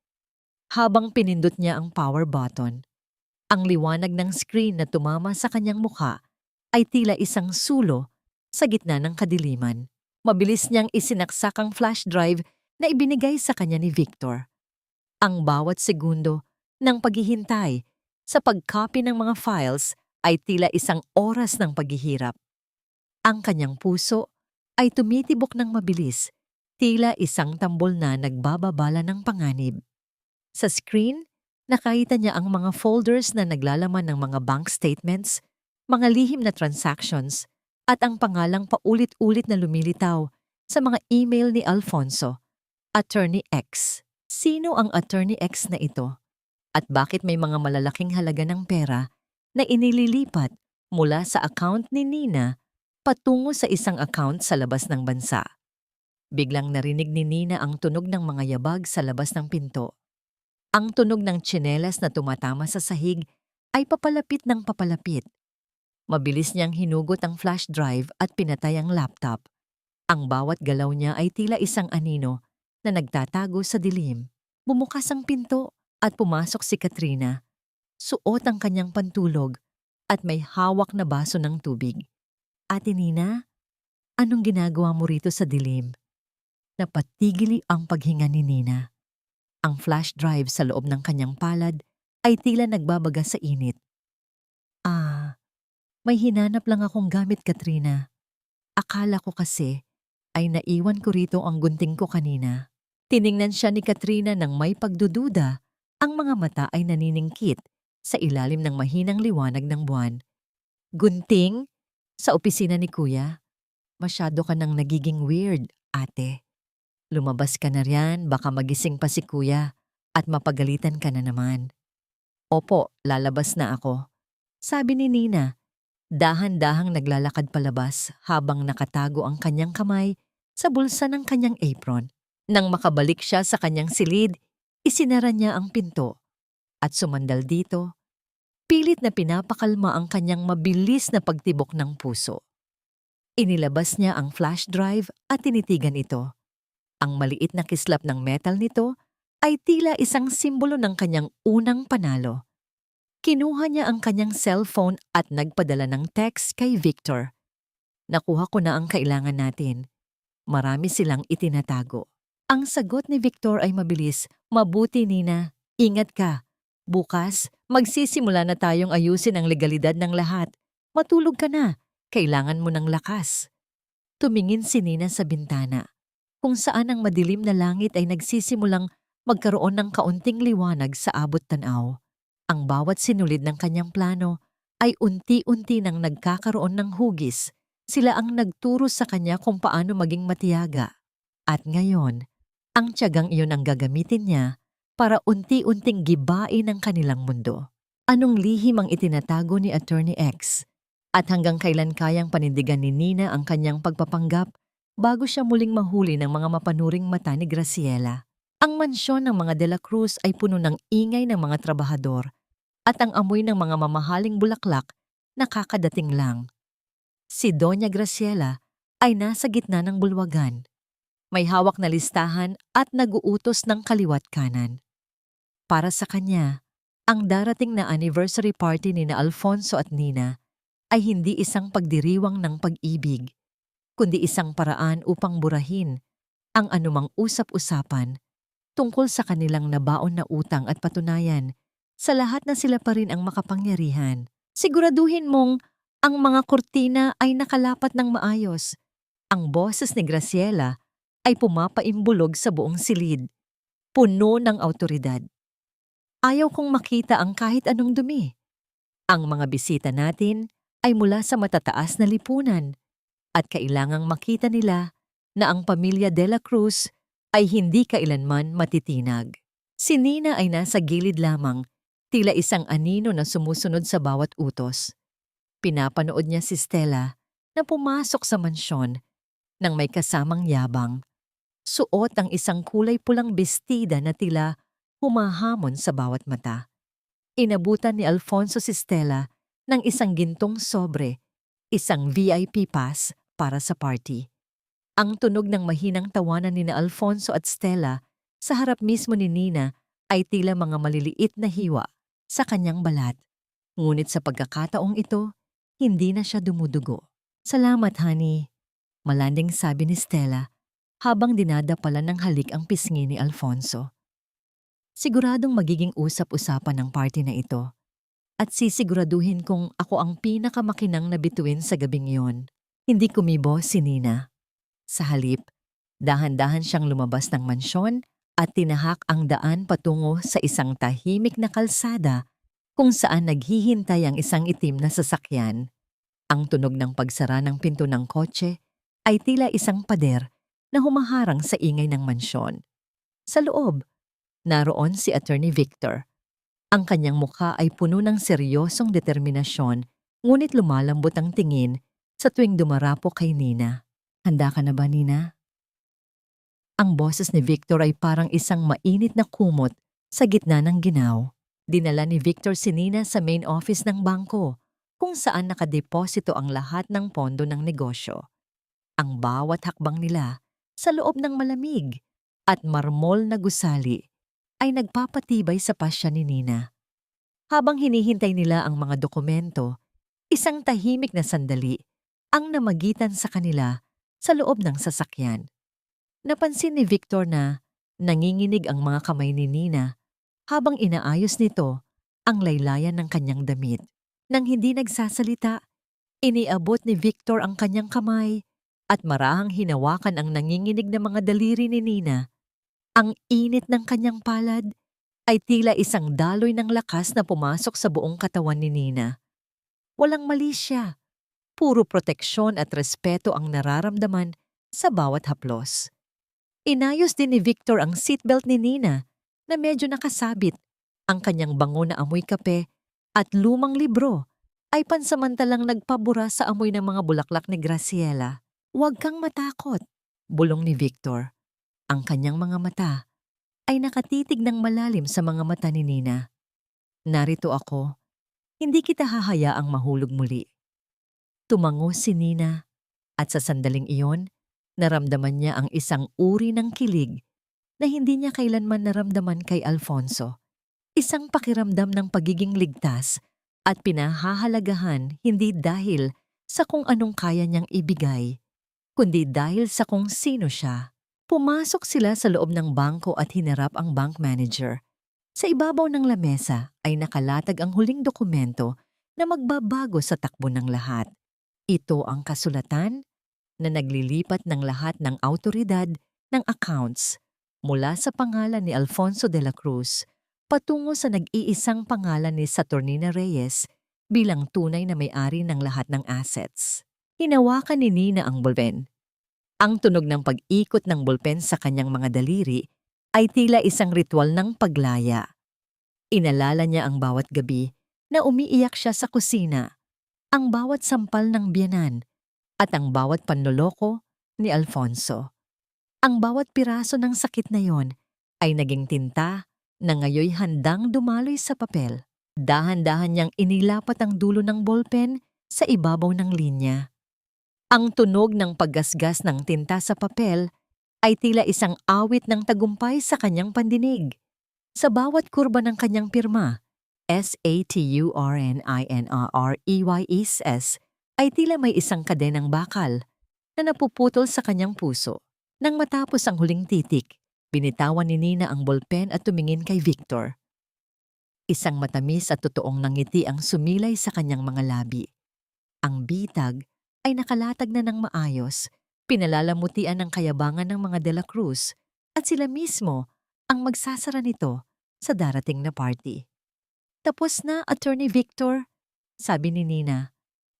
habang pinindot niya ang power button. Ang liwanag ng screen na tumama sa kanyang mukha ay tila isang sulo sa gitna ng kadiliman. Mabilis niyang isinaksak ang flash drive na ibinigay sa kanya ni Victor. Ang bawat segundo ng paghihintay sa pag-copy ng mga files ay tila isang oras ng paghihirap. Ang kanyang puso ay tumitibok ng mabilis, tila isang tambol na nagbababala ng panganib. Sa screen, nakita niya ang mga folders na naglalaman ng mga bank statements, mga lihim na transactions, at ang pangalang paulit-ulit na lumilitaw sa mga email ni Alfonso, Attorney X. Sino ang Attorney X na ito? At bakit may mga malalaking halaga ng pera na inililipat mula sa account ni Nina patungo sa isang account sa labas ng bansa? Biglang narinig ni Nina ang tunog ng mga yabag sa labas ng pinto. Ang tunog ng tsinelas na tumatama sa sahig ay papalapit ng papalapit. Mabilis niyang hinugot ang flash drive at pinatay ang laptop. Ang bawat galaw niya ay tila isang anino na nagtatago sa dilim. Bumukas ang pinto at pumasok si Katrina. Suot ang kanyang pantulog at may hawak na baso ng tubig. Ate Nina, anong ginagawa mo rito sa dilim? Napatigili ang paghinga ni Nina. Ang flash drive sa loob ng kanyang palad ay tila nagbabaga sa init. May hinanap lang akong gamit, Katrina. Akala ko kasi ay naiwan ko rito ang gunting ko kanina. Tiningnan siya ni Katrina nang may pagdududa. Ang mga mata ay naniningkit sa ilalim ng mahinang liwanag ng buwan. Gunting? Sa opisina ni Kuya? Masyado ka nang nagiging weird, ate. Lumabas ka na riyan, baka magising pa si Kuya at mapagalitan ka na naman. Opo, lalabas na ako. Sabi ni Nina, dahan-dahang naglalakad palabas habang nakatago ang kanyang kamay sa bulsa ng kanyang apron. Nang makabalik siya sa kanyang silid, isinara niya ang pinto. At sumandal dito, pilit na pinapakalma ang kanyang mabilis na pagtibok ng puso. Inilabas niya ang flash drive at tinitigan ito. Ang maliit na kislap ng metal nito ay tila isang simbolo ng kanyang unang panalo. Kinuha niya ang kanyang cellphone at nagpadala ng text kay Victor. Nakuha ko na ang kailangan natin. Marami silang itinatago. Ang sagot ni Victor ay mabilis. Mabuti, Nina. Ingat ka. Bukas, magsisimula na tayong ayusin ang legalidad ng lahat. Matulog ka na. Kailangan mo ng lakas. Tumingin si Nina sa bintana, kung saan ang madilim na langit ay nagsisimulang magkaroon ng kaunting liwanag sa abot tanaw. Ang bawat sinulid ng kanyang plano ay unti-unti nang nagkakaroon ng hugis. Sila ang nagturo sa kanya kung paano maging matiyaga. At ngayon, ang tiyagang iyon ang gagamitin niya para unti-unting gibain ang kanilang mundo. Anong lihim ang itinatago ni Attorney X? At hanggang kailan kayang panindigan ni Nina ang kanyang pagpapanggap bago siya muling mahuli ng mga mapanuring mata ni Graciela? Ang mansyon ng mga De La Cruz ay puno ng ingay ng mga trabahador at ang amoy ng mga mamahaling bulaklak nakakadating lang. Si Doña Graciela ay nasa gitna ng bulwagan. May hawak na listahan at nag-uutos ng kaliwat kanan. Para sa kanya, ang darating na anniversary party ni na Alfonso at Nina ay hindi isang pagdiriwang ng pag-ibig, kundi isang paraan upang burahin ang anumang usap-usapan tungkol sa kanilang nabaon na utang at patunayan sa lahat na sila pa rin ang makapangyarihan. Siguraduhin mong ang mga kurtina ay nakalapat ng maayos. Ang boses ni Graciela ay pumapaimbulog sa buong silid, puno ng awtoridad. Ayaw kong makita ang kahit anong dumi. Ang mga bisita natin ay mula sa matataas na lipunan at kailangang makita nila na ang pamilya De La Cruz ay hindi kailanman matitinag. Si Nina ay nasa gilid lamang, tila isang anino na sumusunod sa bawat utos. Pinapanood niya si Stella na pumasok sa mansyon nang may kasamang yabang. Suot ang isang kulay pulang bestida na tila humahamon sa bawat mata. Inabutan ni Alfonso si Stella ng isang gintong sobre, isang VIP pass para sa party. Ang tunog ng mahinang tawanan ni na Alfonso at Stella sa harap mismo ni Nina ay tila mga maliliit na hiwa sa kanyang balat. Ngunit sa pagkakataong ito, hindi na siya dumudugo. Salamat, honey, malanding sabi ni Stella habang dinadapalan ng halik ang pisngi ni Alfonso. Siguradong magiging usap-usapan ng party na ito at sisiguraduhin kong ako ang pinakamakinang na bituin sa gabing iyon. Hindi kumibo si Nina. Sa halip, dahan-dahan siyang lumabas ng mansyon at tinahak ang daan patungo sa isang tahimik na kalsada kung saan naghihintay ang isang itim na sasakyan. Ang tunog ng pagsara ng pinto ng kotse ay tila isang pader na humaharang sa ingay ng mansyon. Sa loob, naroon si Attorney Victor. Ang kanyang mukha ay puno ng seryosong determinasyon, ngunit lumalambot ang tingin sa tuwing dumarapo kay Nina. Handa ka na ba, Nina? Ang boses ni Victor ay parang isang mainit na kumot sa gitna ng ginaw. Dinala ni Victor si Nina sa main office ng bangko, kung saan nakadeposito ang lahat ng pondo ng negosyo. Ang bawat hakbang nila sa loob ng malamig at marmol na gusali ay nagpapatibay sa pasya ni Nina. Habang hinihintay nila ang mga dokumento, isang tahimik na sandali ang namagitan sa kanila sa loob ng sasakyan. Napansin ni Victor na nanginginig ang mga kamay ni Nina habang inaayos nito ang laylayan ng kanyang damit. Nang hindi nagsasalita, iniabot ni Victor ang kanyang kamay at marahang hinawakan ang nanginginig na mga daliri ni Nina. Ang init ng kanyang palad ay tila isang daloy ng lakas na pumasok sa buong katawan ni Nina. Walang mali siya. Puro proteksyon at respeto ang nararamdaman sa bawat haplos. Inayos din ni Victor ang seatbelt ni Nina na medyo nakasabit. Ang kanyang bango na amoy kape at lumang libro ay pansamantalang nagpabura sa amoy ng mga bulaklak ni Graciela. Huwag kang matakot, bulong ni Victor. Ang kanyang mga mata ay nakatitig ng malalim sa mga mata ni Nina. Narito ako, hindi kita hahayaang mahulog muli. Tumango si Nina at sa sandaling iyon, naramdaman niya ang isang uri ng kilig na hindi niya kailanman naramdaman kay Alfonso. Isang pakiramdam ng pagiging ligtas at pinahahalagahan hindi dahil sa kung anong kaya niyang ibigay, kundi dahil sa kung sino siya. Pumasok sila sa loob ng bangko at hinarap ang bank manager. Sa ibabaw ng lamesa ay nakalatag ang huling dokumento na magbabago sa takbo ng lahat. Ito ang kasulatan na naglilipat ng lahat ng awtoridad ng accounts mula sa pangalan ni Alfonso de la Cruz patungo sa nag-iisang pangalan ni Saturnina Reyes bilang tunay na may-ari ng lahat ng assets. Hinawakan ni Nina ang bulpen. Ang tunog ng pag-ikot ng bulpen sa kanyang mga daliri ay tila isang ritual ng paglaya. Inalala niya ang bawat gabi na umiiyak siya sa kusina, ang bawat sampal ng biyanan, at ang bawat panloloko ni Alfonso. Ang bawat piraso ng sakit na yon ay naging tinta na ngayoy handang dumaloy sa papel. Dahan-dahan niyang inilapat ang dulo ng ballpen sa ibabaw ng linya. Ang tunog ng paggasgas ng tinta sa papel ay tila isang awit ng tagumpay sa kanyang pandinig. Sa bawat kurba ng kanyang pirma, SATURNINRREYES, ay tila may isang kadenang bakal na napuputol sa kanyang puso. Nang matapos ang huling titik, binitawan ni Nina ang ballpen at tumingin kay Victor. Isang matamis at totoong nangiti ang sumilay sa kanyang mga labi. Ang bitag ay nakalatag na ng maayos, pinalalamutian ng kayabangan ng mga De La Cruz at sila mismo ang magsasara nito sa darating na party. Tapos na, Attorney Victor, sabi ni Nina.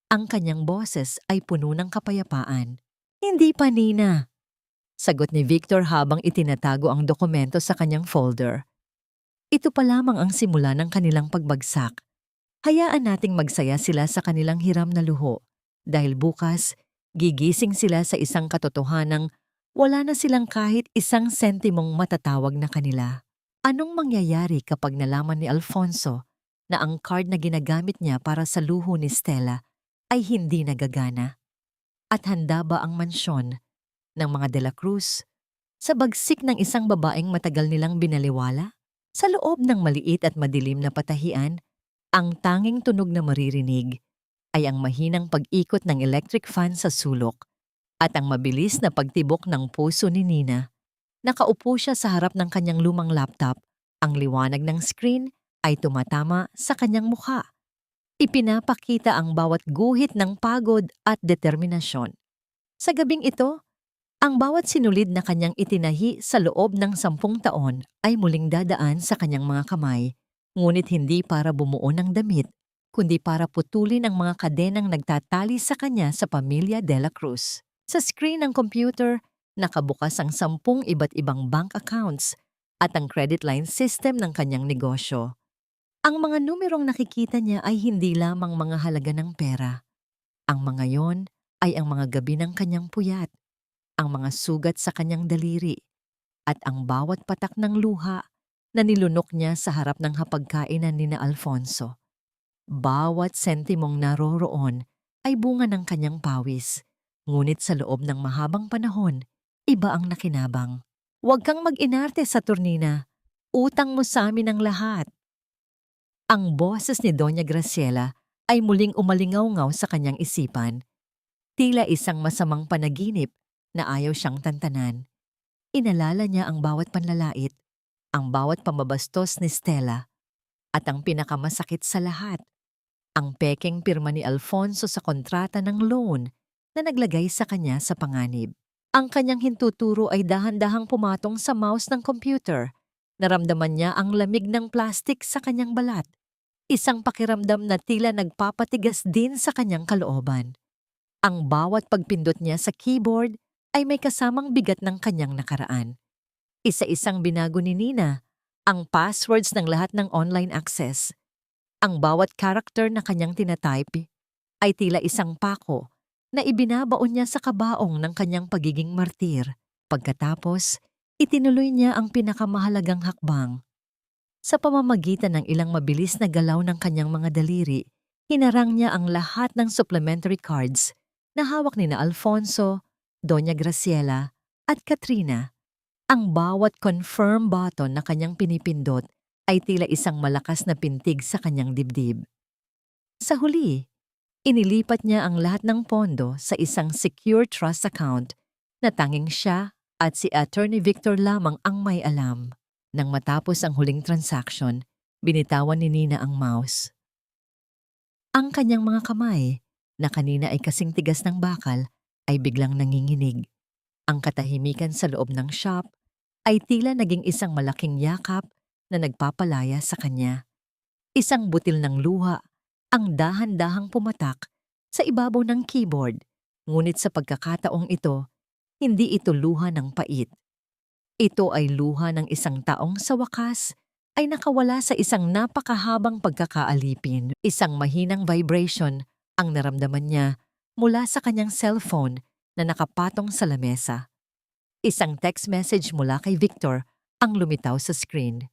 Ang kanyang boses ay puno ng kapayapaan. Hindi pa, Nina, sagot ni Victor habang itinatago ang dokumento sa kanyang folder. Ito pa lamang ang simula ng kanilang pagbagsak. Hayaan nating magsaya sila sa kanilang hiram na luho. Dahil bukas, gigising sila sa isang katotohanang wala na silang kahit isang sentimong matatawag na kanila. Anong mangyayari kapag nalaman ni Alfonso na ang card na ginagamit niya para sa luho ni Stella ay hindi nagagana? At handa ba ang mansyon ng mga De La Cruz sa bagsik ng isang babaeng matagal nilang binaliwala? Sa loob ng maliit at madilim na patahian, ang tanging tunog na maririnig ay ang mahinang pag-ikot ng electric fan sa sulok at ang mabilis na pagtibok ng puso ni Nina. Nakaupo siya sa harap ng kanyang lumang laptop. Ang liwanag ng screen ay tumatama sa kanyang mukha. Ipinapakita ang bawat guhit ng pagod at determinasyon. Sa gabing ito, ang bawat sinulid na kanyang itinahi sa loob ng 10 taon ay muling dadaan sa kanyang mga kamay, ngunit hindi para bumuo ng damit, kundi para putulin ang mga kadenang nagtatali sa kanya sa pamilya De La Cruz. Sa screen ng computer, nakabukas ang 10 iba't ibang bank accounts at ang credit line system ng kanyang negosyo. Ang mga numerong nakikita niya ay hindi lamang mga halaga ng pera. Ang mga yon ay ang mga gabi ng kanyang puyat, ang mga sugat sa kanyang daliri, at ang bawat patak ng luha na nilunok niya sa harap ng hapagkainan ni na Alfonso. Bawat sentimong naroroon ay bunga ng kanyang pawis, ngunit sa loob ng mahabang panahon, iba ang nakinabang. Huwag kang mag-inarte, Saturnina. Utang mo sa amin ang lahat. Ang boses ni Doña Graciela ay muling umalingaw-ngaw sa kanyang isipan. Tila isang masamang panaginip na ayaw siyang tantanan. Inalala niya ang bawat panlalait, ang bawat pambabastos ni Stella, at ang pinakamasakit sa lahat, ang pekeng pirma ni Alfonso sa kontrata ng loan na naglagay sa kanya sa panganib. Ang kanyang hintuturo ay dahan-dahang pumatong sa mouse ng computer. Naramdaman niya ang lamig ng plastik sa kanyang balat. Isang pakiramdam na tila nagpapatigas din sa kanyang kalooban. Ang bawat pagpindot niya sa keyboard ay may kasamang bigat ng kanyang nakaraan. Isa-isang binago ni Nina ang passwords ng lahat ng online access. Ang bawat character na kanyang tinatype ay tila isang pako na ibinabaon niya sa kabaong ng kanyang pagiging martir. Pagkatapos, itinuloy niya ang pinakamahalagang hakbang. Sa pamamagitan ng ilang mabilis na galaw ng kanyang mga daliri, hinarang niya ang lahat ng supplementary cards na hawak ni na Alfonso, Doña Graciela at Katrina. Ang bawat confirm button na kanyang pinipindot ay tila isang malakas na pintig sa kanyang dibdib. Sa huli, inilipat niya ang lahat ng pondo sa isang secure trust account na tanging siya at si Attorney Victor lamang ang may alam. Nang matapos ang huling transaction, binitawan ni Nina ang mouse. Ang kanyang mga kamay, na kanina ay kasing tigas ng bakal, ay biglang nanginginig. Ang katahimikan sa loob ng shop ay tila naging isang malaking yakap na nagpapalaya sa kanya. Isang butil ng luha ang dahan-dahang pumatak sa ibabaw ng keyboard, ngunit sa pagkakataong ito, hindi ito luha ng pait. Ito ay luha ng isang taong sa wakas ay nakawala sa isang napakahabang pagkakaalipin. Isang mahinang vibration ang naramdaman niya mula sa kanyang cellphone na nakapatong sa lamesa. Isang text message mula kay Victor ang lumitaw sa screen.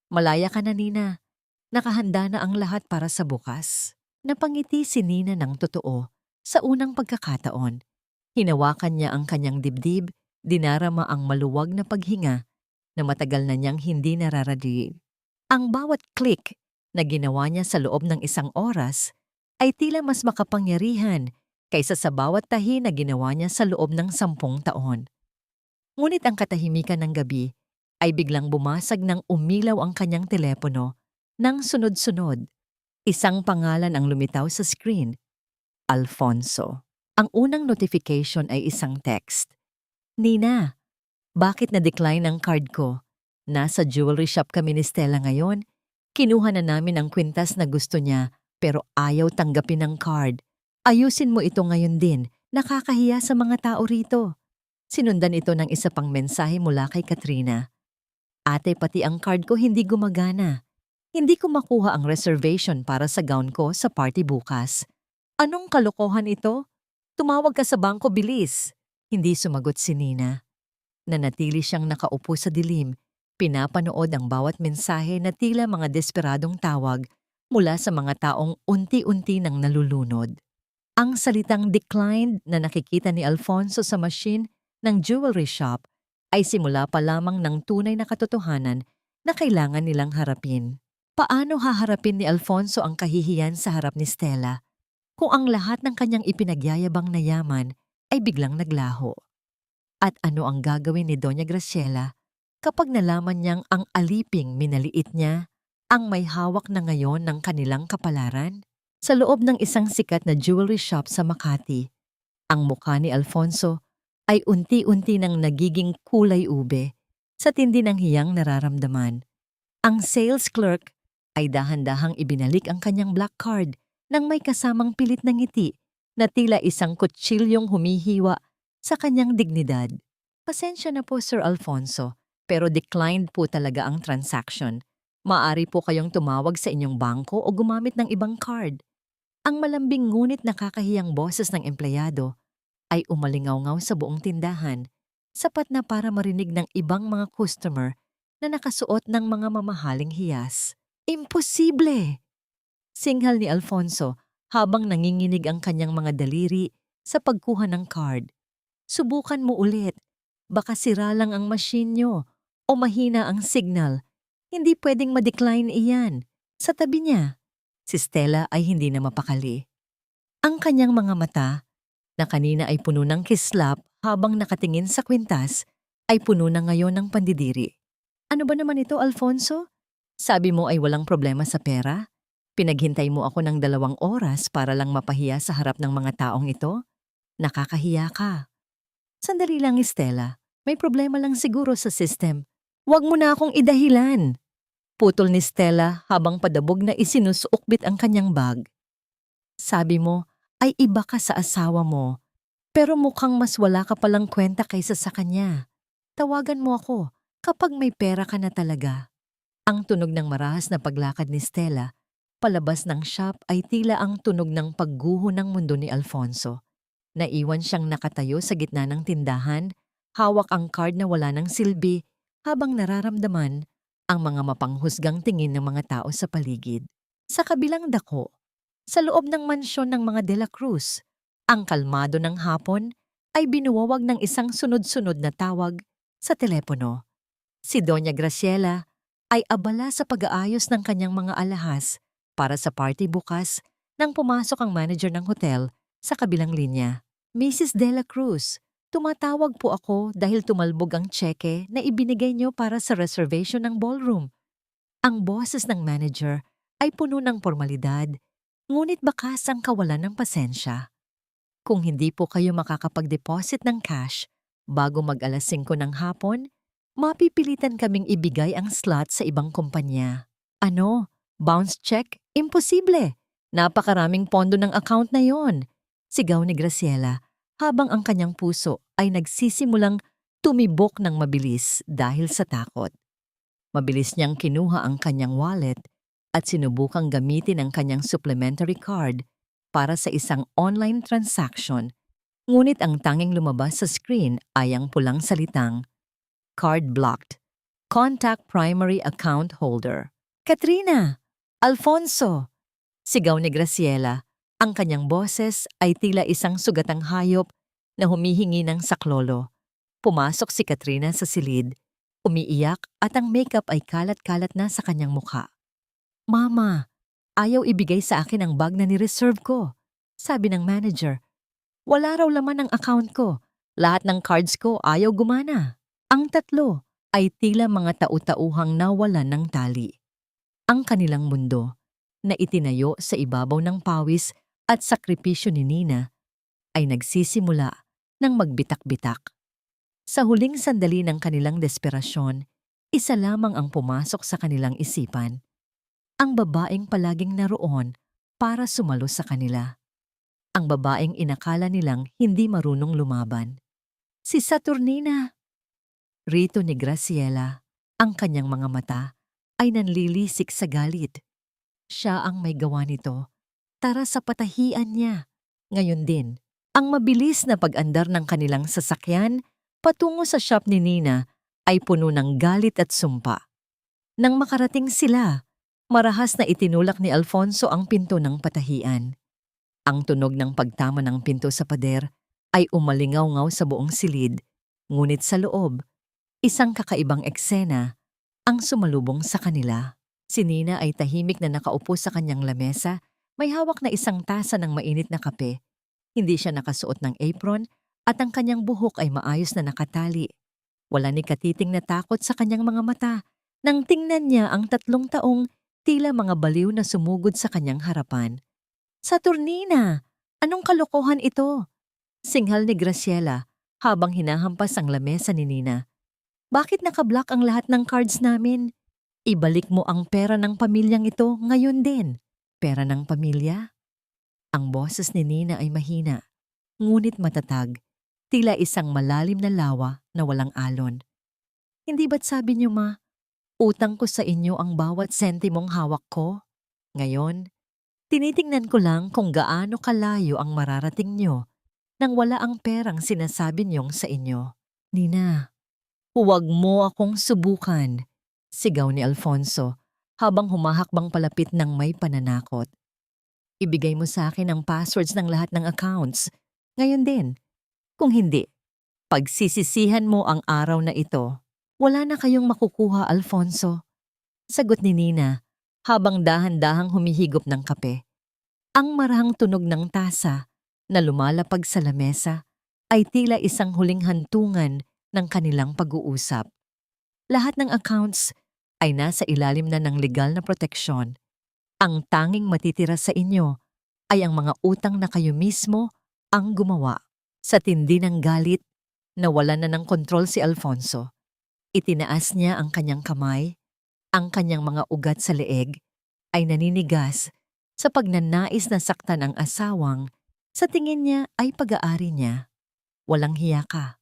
"Malaya ka na, Nina. Nakahanda na ang lahat para sa bukas." Napangiti si Nina ng totoo sa unang pagkakataon. Hinawakan niya ang kanyang dibdib, dinarama ang maluwag na paghinga na matagal na niyang hindi nararadiin. Ang bawat click na ginawa niya sa loob ng isang oras ay tila mas makapangyarihan kaysa sa bawat tahi na ginawa niya sa loob ng 10 taon. Ngunit ang katahimikan ng gabi ay biglang bumasag nang umilaw ang kanyang telepono nang sunod-sunod. Isang pangalan ang lumitaw sa screen, Alfonso. Ang unang notification ay isang text. "Nina, bakit na-decline ang card ko? Nasa jewelry shop kami ni Stella ngayon. Kinuha na namin ang kwintas na gusto niya pero ayaw tanggapin ang card. Ayusin mo ito ngayon din. Nakakahiya sa mga tao rito." Sinundan ito ng isa pang mensahe mula kay Katrina. "Ate, pati ang card ko hindi gumagana. Hindi ko makuha ang reservation para sa gown ko sa party bukas. Anong kalokohan ito? Tumawag ka sa bangko, bilis." Hindi sumagot si Nina. Nanatili siyang nakaupo sa dilim, pinapanood ang bawat mensahe na tila mga desperadong tawag mula sa mga taong unti-unti nang nalulunod. Ang salitang declined na nakikita ni Alfonso sa machine ng jewelry shop ay simula pa lamang ng tunay na katotohanan na kailangan nilang harapin. Paano haharapin ni Alfonso ang kahihiyan sa harap ni Stella kung ang lahat ng kanyang ipinagyayabang na yaman ay biglang naglaho? At ano ang gagawin ni Doña Graciela kapag nalaman niyang ang aliping minaliit niya ang may hawak na ngayon ng kanilang kapalaran? Sa loob ng isang sikat na jewelry shop sa Makati, ang mukha ni Alfonso ay unti-unti nang nagiging kulay ube sa tindi ng hiyang nararamdaman. Ang sales clerk ay dahan-dahang ibinalik ang kanyang black card nang may kasamang pilit na ngiti na tila isang kutsilyong humihiwa sa kanyang dignidad. "Pasensya na po, Sir Alfonso, pero declined po talaga ang transaction. Maaari po kayong tumawag sa inyong bangko o gumamit ng ibang card." Ang malambing ngunit nakakahiyang boses ng empleyado ay umalingaw-ngaw sa buong tindahan, sapat na para marinig ng ibang mga customer na nakasuot ng mga mamahaling hiyas. "Imposible!" Singhal ni Alfonso habang nanginginig ang kanyang mga daliri sa pagkuha ng card. "Subukan mo ulit. Baka sira lang ang machine nyo o mahina ang signal. Hindi pwedeng ma-decline iyan." Sa tabi niya, si Stella ay hindi na mapakali. Ang kanyang mga mata, na kanina ay puno ng kislap habang nakatingin sa kwintas, ay puno na ngayon ng pandidiri. "Ano ba naman ito, Alfonso? Sabi mo ay walang problema sa pera? Pinaghintay mo ako ng 2 oras para lang mapahiya sa harap ng mga taong ito? Nakakahiya ka." "Sandali lang, Stella. May problema lang siguro sa system. Huwag mo na akong idahilan." Putol ni Stella habang padabog na isinusuokbit ang kanyang bag. "Sabi mo ay iba ka sa asawa mo, pero mukhang mas wala ka palang kwenta kaysa sa kanya. Tawagan mo ako kapag may pera ka na talaga." Ang tunog ng marahas na paglakad ni Stella palabas ng shop ay tila ang tunog ng pagguho ng mundo ni Alfonso. Naiwan siyang nakatayo sa gitna ng tindahan, hawak ang card na wala ng silbi habang nararamdaman ang mga mapanghusgang tingin ng mga tao sa paligid. Sa kabilang dako, sa loob ng mansyon ng mga De La Cruz, ang kalmado ng hapon ay binuwawag ng isang sunod-sunod na tawag sa telepono. Si Doña Graciela ay abala sa pag-aayos ng kanyang mga alahas para sa party bukas nang pumasok ang manager ng hotel sa kabilang linya. Mrs. De La Cruz, tumatawag po ako dahil tumalbog ang tseke na ibinigay niyo para sa reservation ng ballroom. Ang boses ng manager ay puno ng formalidad, ngunit bakas ang kawalan ng pasensya. Kung hindi po kayo makakapag-deposit ng cash bago mag-alas 5 ng hapon, mapipilitan kaming ibigay ang slot sa ibang kumpanya. Ano? Bounce check? Imposible! Napakaraming pondo ng account na yon. Sigaw ni Graciela habang ang kanyang puso ay nagsisimulang tumibok ng mabilis dahil sa takot. Mabilis niyang kinuha ang kanyang wallet at sinubukang gamitin ang kanyang supplementary card para sa isang online transaction. Ngunit ang tanging lumabas sa screen ay ang pulang salitang, "Card blocked. Contact primary account holder." "Katrina! Alfonso!" Sigaw ni Graciela. Ang kanyang boses ay tila isang sugatang hayop na humihingi ng saklolo. Pumasok si Katrina sa silid, umiiyak at ang makeup ay kalat-kalat na sa kanyang mukha. "Mama, ayaw ibigay sa akin ang bag na ni-reserve ko," sabi ng manager. "Wala raw laman ang account ko. Lahat ng cards ko ayaw gumana." Ang tatlo ay tila mga tau-tauhang nawalan ng tali. Ang kanilang mundo, na itinayo sa ibabaw ng pawis at sakripisyo ni Nina, ay nagsisimula ng magbitak-bitak. Sa huling sandali ng kanilang desperasyon, isa lamang ang pumasok sa kanilang isipan. Ang babaeng palaging naroon para sumalo sa kanila. Ang babaeng inakala nilang hindi marunong lumaban. Si Saturnina. Rito ni Graciela, ang kanyang mga mata ay nanlilisik sa galit. Siya ang may gawa nito. Tara sa patahian niya. Ngayon din, ang mabilis na pag-andar ng kanilang sasakyan patungo sa shop ni Nina ay puno ng galit at sumpa. Nang makarating sila, marahas na itinulak ni Alfonso ang pinto ng patahian. Ang tunog ng pagtama ng pinto sa pader ay umalingaw-ngaw sa buong silid, ngunit sa loob, isang kakaibang eksena ang sumalubong sa kanila. Si Nina ay tahimik na nakaupo sa kanyang lamesa, may hawak na isang tasa ng mainit na kape. Hindi siya nakasuot ng apron at ang kanyang buhok ay maayos na nakatali. Wala ni katiting na takot sa kanyang mga mata nang tingnan niya ang 3 taong tila mga baliw na sumugod sa kanyang harapan. "Saturnina, anong kalokohan ito?" Singhal ni Graciela habang hinahampas ang lamesa ni Nina. "Bakit nakablock ang lahat ng cards namin? Ibalik mo ang pera ng pamilyang ito ngayon din." "Pera ng pamilya?" Ang boses ni Nina ay mahina, ngunit matatag, tila isang malalim na lawa na walang alon. "Hindi ba't sabi niyo, Ma, utang ko sa inyo ang bawat sentimong hawak ko? Ngayon, tinitingnan ko lang kung gaano kalayo ang mararating niyo nang wala ang perang sinasabi niyong sa inyo." "Nina, huwag mo akong subukan," sigaw ni Alfonso habang humahakbang palapit ng may pananakot. "Ibigay mo sa akin ang passwords ng lahat ng accounts. Ngayon din. Kung hindi, pagsisisihan mo ang araw na ito." "Wala na kayong makukuha, Alfonso," sagot ni Nina habang dahan-dahang humihigop ng kape. Ang marahang tunog ng tasa na lumalapag sa lamesa ay tila isang huling hantungan ng kanilang pag-uusap. Lahat ng accounts ay nasa ilalim na ng legal na proteksyon. Ang tanging matitira sa inyo ay ang mga utang na kayo mismo ang gumawa. Sa tindi ng galit, nawalan na ng kontrol si Alfonso. Itinaas niya ang kanyang kamay, ang kanyang mga ugat sa leeg ay naninigas sa pagnanais na saktan ang asawang sa tingin niya ay pag-aari niya. "Walang hiya ka."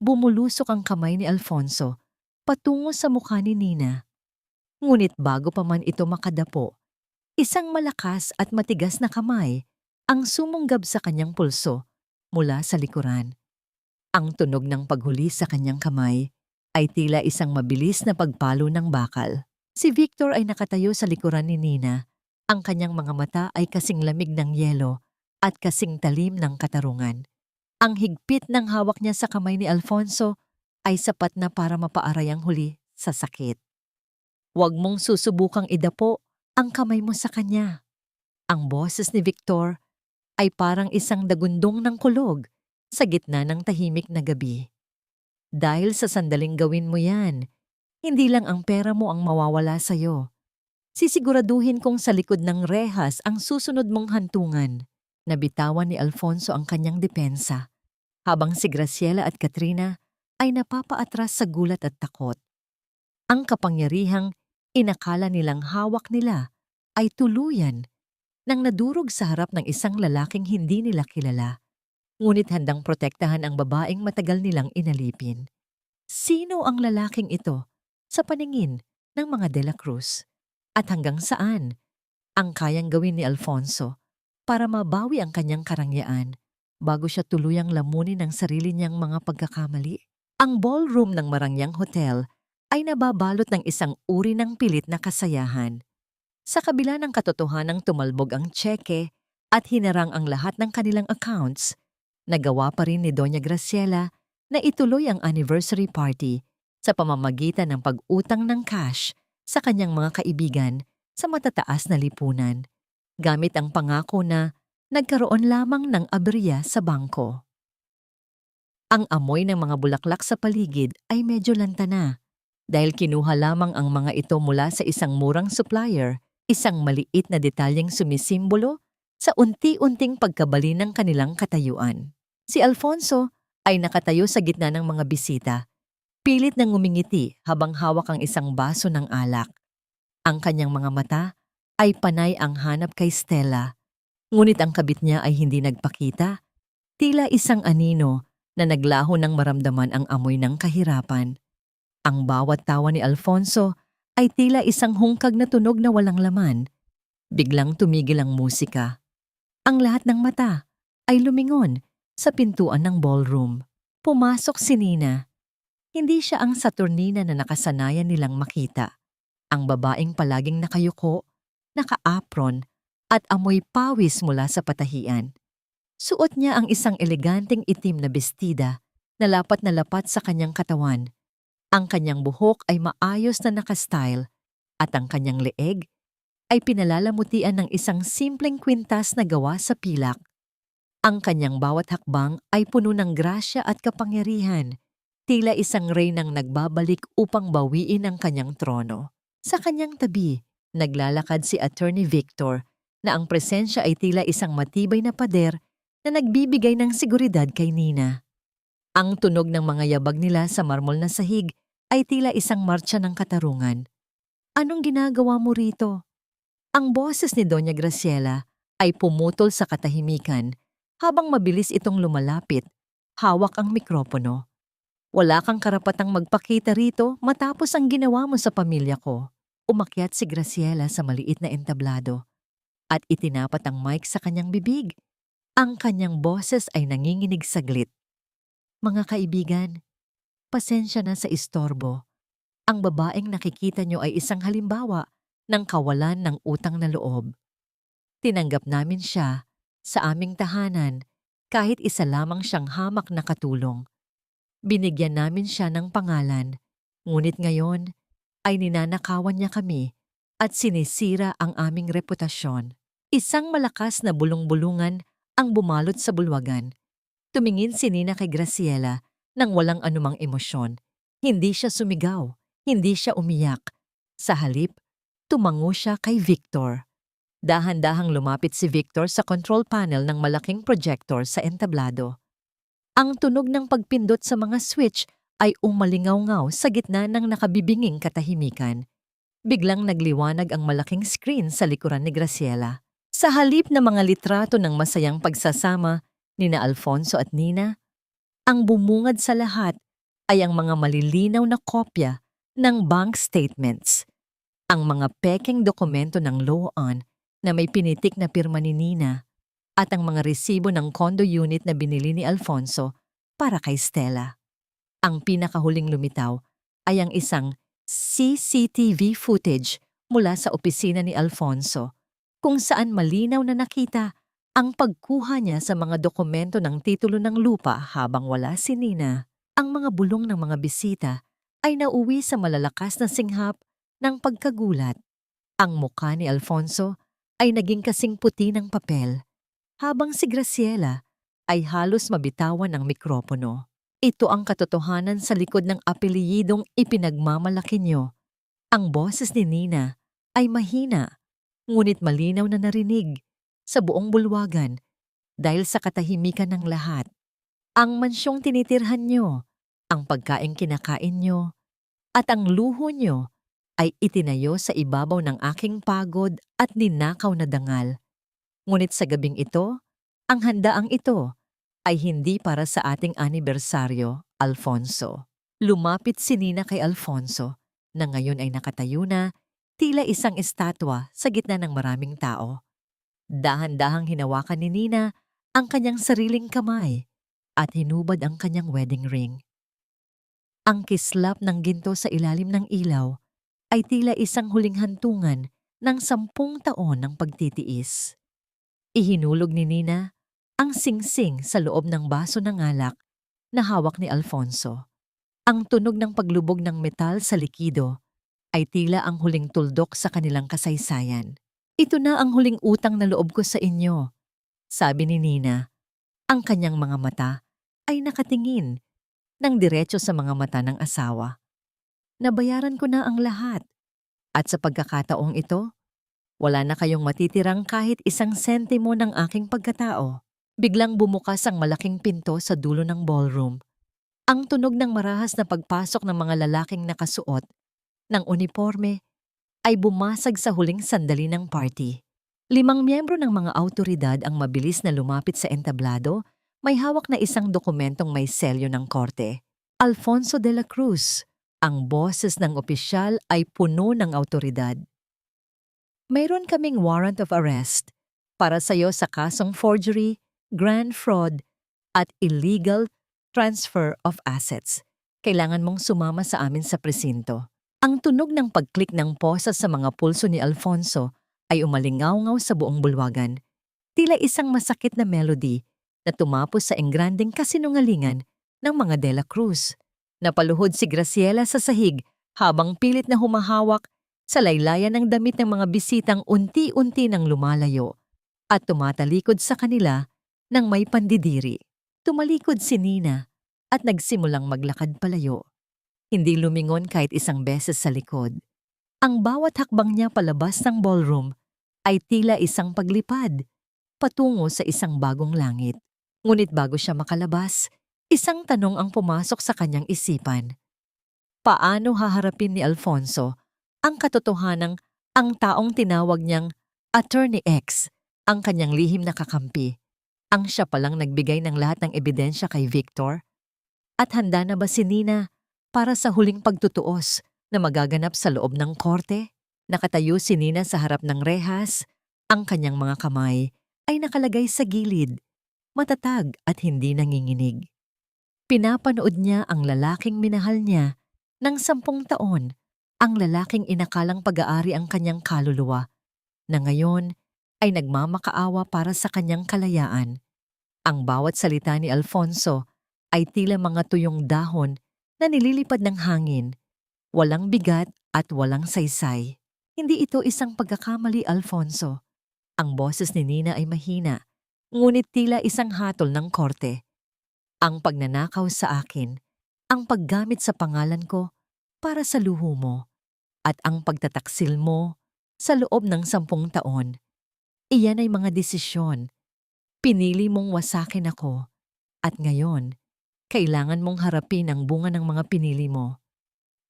Bumulusok ang kamay ni Alfonso patungo sa mukha ni Nina. Ngunit bago pa man ito makadapo, isang malakas at matigas na kamay ang sumunggab sa kanyang pulso mula sa likuran. Ang tunog ng paghuli sa kanyang kamay ay tila isang mabilis na pagpalo ng bakal. Si Victor ay nakatayo sa likuran ni Nina. Ang kanyang mga mata ay kasing lamig ng yelo at kasing talim ng katarungan. Ang higpit ng hawak niya sa kamay ni Alfonso ay sapat na para mapaaray ang huli sa sakit. Huwag mong susubukang idapo ang kamay mo sa kanya. Ang boses ni Victor ay parang isang dagundong ng kulog sa gitna ng tahimik na gabi. Dahil sa sandaling gawin mo yan, hindi lang ang pera mo ang mawawala sa'yo. Sisiguraduhin kong sa likod ng rehas ang susunod mong hantungan. Nabitawan ni Alfonso ang kanyang depensa, habang si Graciela at Katrina ay napapaatras sa gulat at takot. Ang kapangyarihang inakala nilang hawak nila ay tuluyan nang nadurog sa harap ng isang lalaking hindi nila kilala, ngunit handang protektahan ang babaeng matagal nilang inalipin. Sino ang lalaking ito sa paningin ng mga De La Cruz? At hanggang saan ang kayang gawin ni Alfonso para mabawi ang kanyang karangyaan bago siya tuluyang lamunin ang sarili niyang mga pagkakamali? Ang ballroom ng Marangyang Hotel ay nababalot ng isang uri ng pilit na kasayahan. Sa kabila ng katotohanang tumalbog ang tseke at hinarang ang lahat ng kanilang accounts, nagawa pa rin ni Doña Graciela na ituloy ang anniversary party sa pamamagitan ng pag-utang ng cash sa kanyang mga kaibigan sa matataas na lipunan, gamit ang pangako na nagkaroon lamang ng aberya sa bangko. Ang amoy ng mga bulaklak sa paligid ay medyo lantana dahil kinuha lamang ang mga ito mula sa isang murang supplier, isang maliit na detalyeng sumisimbolo sa unti-unting pagkabali ng kanilang katayuan. Si Alfonso ay nakatayo sa gitna ng mga bisita, pilit na ngumingiti habang hawak ang isang baso ng alak. Ang kanyang mga mata ay panay ang hanap kay Stella, ngunit ang kabit niya ay hindi nagpakita, tila isang anino na naglaho nang maramdaman ang amoy ng kahirapan. Ang bawat tawa ni Alfonso ay tila isang hungkag na tunog na walang laman. Biglang tumigil ang musika. Ang lahat ng mata ay lumingon sa pintuan ng ballroom. Pumasok si Nina. Hindi siya ang Saturnina na nakasanayan nilang makita. Ang babaeng palaging nakayuko, naka-apron, at amoy pawis mula sa patahian. Suot niya ang isang eleganteng itim na bestida na lapat sa kanyang katawan. Ang kanyang buhok ay maayos na nakastyle at ang kanyang leeg ay pinalalamutian ng isang simpleng kwintas na gawa sa pilak. Ang kanyang bawat hakbang ay puno ng grasya at kapangyarihan, tila isang reynang nagbabalik upang bawiin ang kanyang trono. Sa kanyang tabi, naglalakad si Attorney Victor na ang presensya ay tila isang matibay na pader na nagbibigay ng seguridad kay Nina. Ang tunog ng mga yabag nila sa marmol na sahig ay tila isang martsa ng katarungan. Anong ginagawa mo rito? Ang boses ni Doña Graciela ay pumutol sa katahimikan habang mabilis itong lumalapit, hawak ang mikropono. Wala kang karapatang magpakita rito matapos ang ginawa mo sa pamilya ko. Umakyat si Graciela sa maliit na entablado at itinapat ang mic sa kanyang bibig. Ang kanyang boses ay nanginginig saglit. Mga kaibigan, pasensya na sa istorbo. Ang babaeng nakikita nyo ay isang halimbawa ng kawalan ng utang na loob. Tinanggap namin siya sa aming tahanan kahit isa lamang siyang hamak na katulong. Binigyan namin siya ng pangalan, ngunit ngayon ay ninanakawan niya kami at sinisira ang aming reputasyon. Isang malakas na bulong-bulungan ang bumalot sa bulwagan. Tumingin si Nina kay Graciela nang walang anumang emosyon. Hindi siya sumigaw, hindi siya umiyak. Sa halip, tumango siya kay Victor. Dahan-dahang lumapit si Victor sa control panel ng malaking projector sa entablado. Ang tunog ng pagpindot sa mga switch ay umalingaw-ngaw sa gitna ng nakabibinging katahimikan. Biglang nagliwanag ang malaking screen sa likuran ni Graciela. Sa halip na mga litrato ng masayang pagsasama ni Alfonso at Nina, ang bumungad sa lahat ay ang mga malilinaw na kopya ng bank statements. Ang mga pekeng dokumento ng Loan na may pinitik na pirma ni Nina at ang mga resibo ng condo unit na binili ni Alfonso para kay Stella. Ang pinakahuling lumitaw ay ang isang CCTV footage mula sa opisina ni Alfonso kung saan malinaw na nakita ang pagkuha niya sa mga dokumento ng titulo ng lupa habang wala si Nina. Ang mga bulong ng mga bisita ay nauwi sa malalakas na singhap ng pagkagulat. Ang mukha ni Alfonso ay naging kasing puti ng papel, habang si Graciela ay halos mabitawan ng mikropono. Ito ang katotohanan sa likod ng apelyidong ipinagmamalaki niyo. Ang boses ni Nina ay mahina, ngunit malinaw na narinig sa buong bulwagan dahil sa katahimikan ng lahat. Ang mansyong tinitirhan niyo, ang pagkaing kinakain niyo, at ang luho niyo ay itinayo sa ibabaw ng aking pagod at ninakaw na dangal. Ngunit sa gabing ito, ang handaang ito ay hindi para sa ating anibersaryo, Alfonso. Lumapit si Nina kay Alfonso, na ngayon ay nakatayo na, tila isang estatwa sa gitna ng maraming tao. Dahan-dahang hinawakan ni Nina ang kanyang sariling kamay at hinubad ang kanyang wedding ring. Ang kislap ng ginto sa ilalim ng ilaw ay tila isang huling hantungan ng 10 taon ng pagtitiis. Ihinulog ni Nina ang singsing sa loob ng baso ng alak na hawak ni Alfonso. Ang tunog ng paglubog ng metal sa likido ay tila ang huling tuldok sa kanilang kasaysayan. Ito na ang huling utang na loob ko sa inyo, sabi ni Nina. Ang kanyang mga mata ay nakatingin ng diretso sa mga mata ng asawa. Nabayaran ko na ang lahat. At sa pagkakataong ito, wala na kayong matitirang kahit isang sentimo ng aking pagkatao. Biglang bumukas ang malaking pinto sa dulo ng ballroom. Ang tunog ng marahas na pagpasok ng mga lalaking nakasuot ng uniforme ay bumasag sa huling sandali ng party. 5 miyembro ng mga awtoridad ang mabilis na lumapit sa entablado, may hawak na isang dokumentong may selyo ng korte. Alfonso de la Cruz. Ang boses ng opisyal ay puno ng awtoridad. Mayroon kaming warrant of arrest para sa iyo sa kasong forgery, grand fraud, at illegal transfer of assets. Kailangan mong sumama sa amin sa presinto. Ang tunog ng pag-click ng posa sa mga pulso ni Alfonso ay umalingaw-ngaw sa buong bulwagan. Tila isang masakit na melody na tumapos sa engranding kasinungalingan ng mga De la Cruz. Napaluhod si Graciela sa sahig habang pilit na humahawak sa laylayan ng damit ng mga bisitang unti-unti nang lumalayo at tumatalikod sa kanila ng may pandidiri. Tumalikod si Nina at nagsimulang maglakad palayo. Hindi lumingon kahit isang beses sa likod. Ang bawat hakbang niya palabas ng ballroom ay tila isang paglipad patungo sa isang bagong langit. Ngunit bago siya makalabas, isang tanong ang pumasok sa kanyang isipan. Paano haharapin ni Alfonso ang katotohanang ang taong tinawag niyang Attorney X, ang kanyang lihim na kakampi, ang siya palang nagbigay ng lahat ng ebidensya kay Victor? At handa na ba si Nina para sa huling pagtutuos na magaganap sa loob ng korte? Nakatayo si Nina sa harap ng rehas, ang kanyang mga kamay ay nakalagay sa gilid, matatag at hindi nanginginig. Pinapanood niya ang lalaking minahal niya ng 10 taon, ang lalaking inakalang pag-aari ang kanyang kaluluwa, na ngayon ay nagmamakaawa para sa kanyang kalayaan. Ang bawat salita ni Alfonso ay tila mga tuyong dahon na nililipad ng hangin, walang bigat at walang saysay. Hindi ito isang pagkakamali, Alfonso. Ang boses ni Nina ay mahina, ngunit tila isang hatol ng korte. Ang pagnanakaw sa akin, ang paggamit sa pangalan ko para sa luho mo, at ang pagtataksil mo sa loob ng 10 taon. Iyan ay mga desisyon. Pinili mong wasakin ako, at ngayon, kailangan mong harapin ang bunga ng mga pinili mo.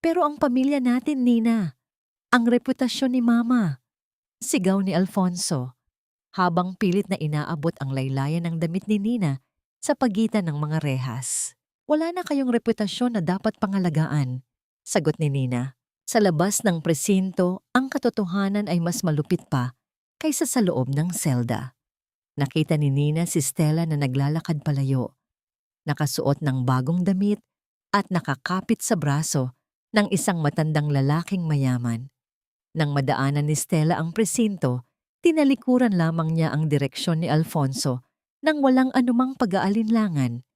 Pero ang pamilya natin, Nina, ang reputasyon ni Mama, sigaw ni Alfonso, habang pilit na inaabot ang laylayan ng damit ni Nina sa pagitan ng mga rehas. Wala na kayong reputasyon na dapat pangalagaan, sagot ni Nina. Sa labas ng presinto, ang katotohanan ay mas malupit pa kaysa sa loob ng selda. Nakita ni Nina si Stella na naglalakad palayo, nakasuot ng bagong damit at nakakapit sa braso ng isang matandang lalaking mayaman. Nang madaanan ni Stella ang presinto, tinalikuran lamang niya ang direksyon ni Alfonso nang walang anumang pag-aalinlangan.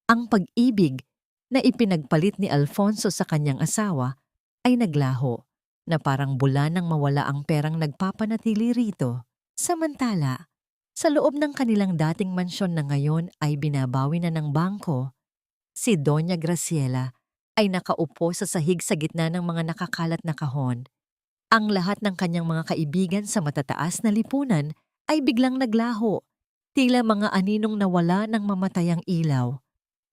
Ang pag-ibig na ipinagpalit ni Alfonso sa kanyang asawa ay naglaho na parang bula nang mawala ang perang nagpapanatili rito. Samantala, sa loob ng kanilang dating mansyon na ngayon ay binabawi na ng bangko, si Doña Graciela ay nakaupo sa sahig sa gitna ng mga nakakalat na kahon. Ang lahat ng kanyang mga kaibigan sa matataas na lipunan ay biglang naglaho, tila mga aninong nawala ng mamatayang ilaw.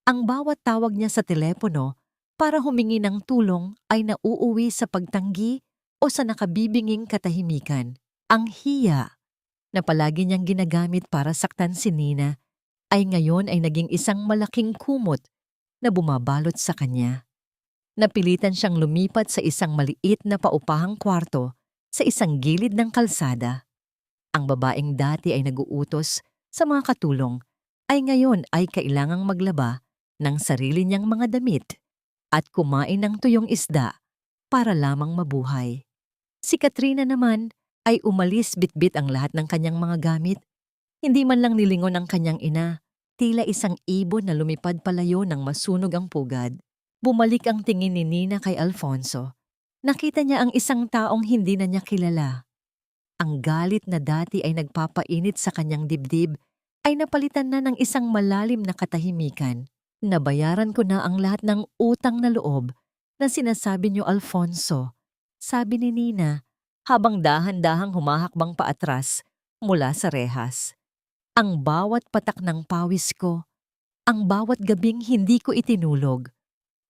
Ang bawat tawag niya sa telepono para humingi ng tulong ay nauuwi sa pagtanggi o sa nakabibinging katahimikan. Ang hiya na palagi niyang ginagamit para saktan si Nina ay ngayon ay naging isang malaking kumot na bumabalot sa kanya. Napilitan siyang lumipat sa isang maliit na paupahang kwarto sa isang gilid ng kalsada. Ang babaeng dati ay naguutos sa mga katulong ay ngayon ay kailangang maglaba ng sarili niyang mga damit at kumain ng tuyong isda para lamang mabuhay. Si Katrina naman ay umalis bitbit ang lahat ng kanyang mga gamit. Hindi man lang nilingon ang kanyang ina, tila isang ibon na lumipad palayo nang masunog ang pugad. Bumalik ang tingin ni Nina kay Alfonso. Nakita niya ang isang taong hindi na niya kilala. Ang galit na dati ay nagpapainit sa kanyang dibdib ay napalitan na ng isang malalim na katahimikan. Nabayaran ko na ang lahat ng utang na loob na sinasabi niyo, Alfonso, sabi ni Nina habang dahan-dahang humahakbang paatras mula sa rehas. Ang bawat patak ng pawis ko, ang bawat gabing hindi ko itinulog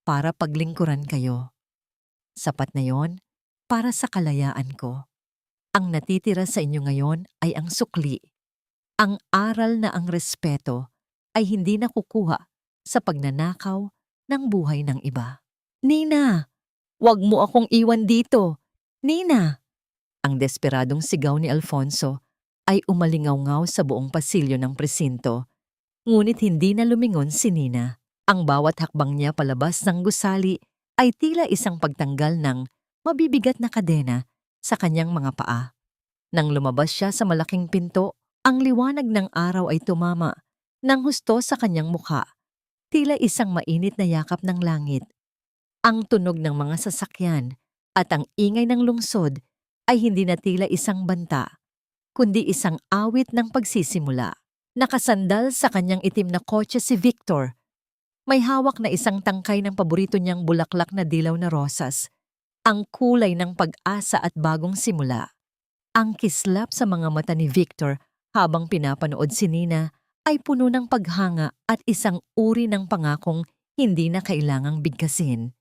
para paglingkuran kayo. Sapat na yon para sa kalayaan ko. Ang natitira sa inyo ngayon ay ang sukli. Ang aral na ang respeto ay hindi nakukuha sa pagnanakaw ng buhay ng iba. Nina, wag mo akong iwan dito. Nina! Ang desperadong sigaw ni Alfonso ay umalingaw-ngaw sa buong pasilyo ng presinto. Ngunit hindi na lumingon si Nina. Ang bawat hakbang niya palabas ng gusali ay tila isang pagtanggal ng mabibigat na kadena sa kanyang mga paa. Nang lumabas siya sa malaking pinto, ang liwanag ng araw ay tumama ng husto sa kanyang mukha, tila isang mainit na yakap ng langit. Ang tunog ng mga sasakyan at ang ingay ng lungsod ay hindi na tila isang banta, kundi isang awit ng pagsisimula. Nakasandal sa kanyang itim na kotse si Victor. May hawak na isang tangkay ng paborito niyang bulaklak na dilaw na rosas, ang kulay ng pag-asa at bagong simula. Ang kislap sa mga mata ni Victor habang pinapanood si Nina ay puno ng paghanga at isang uri ng pangakong hindi na kailangang bigkasin.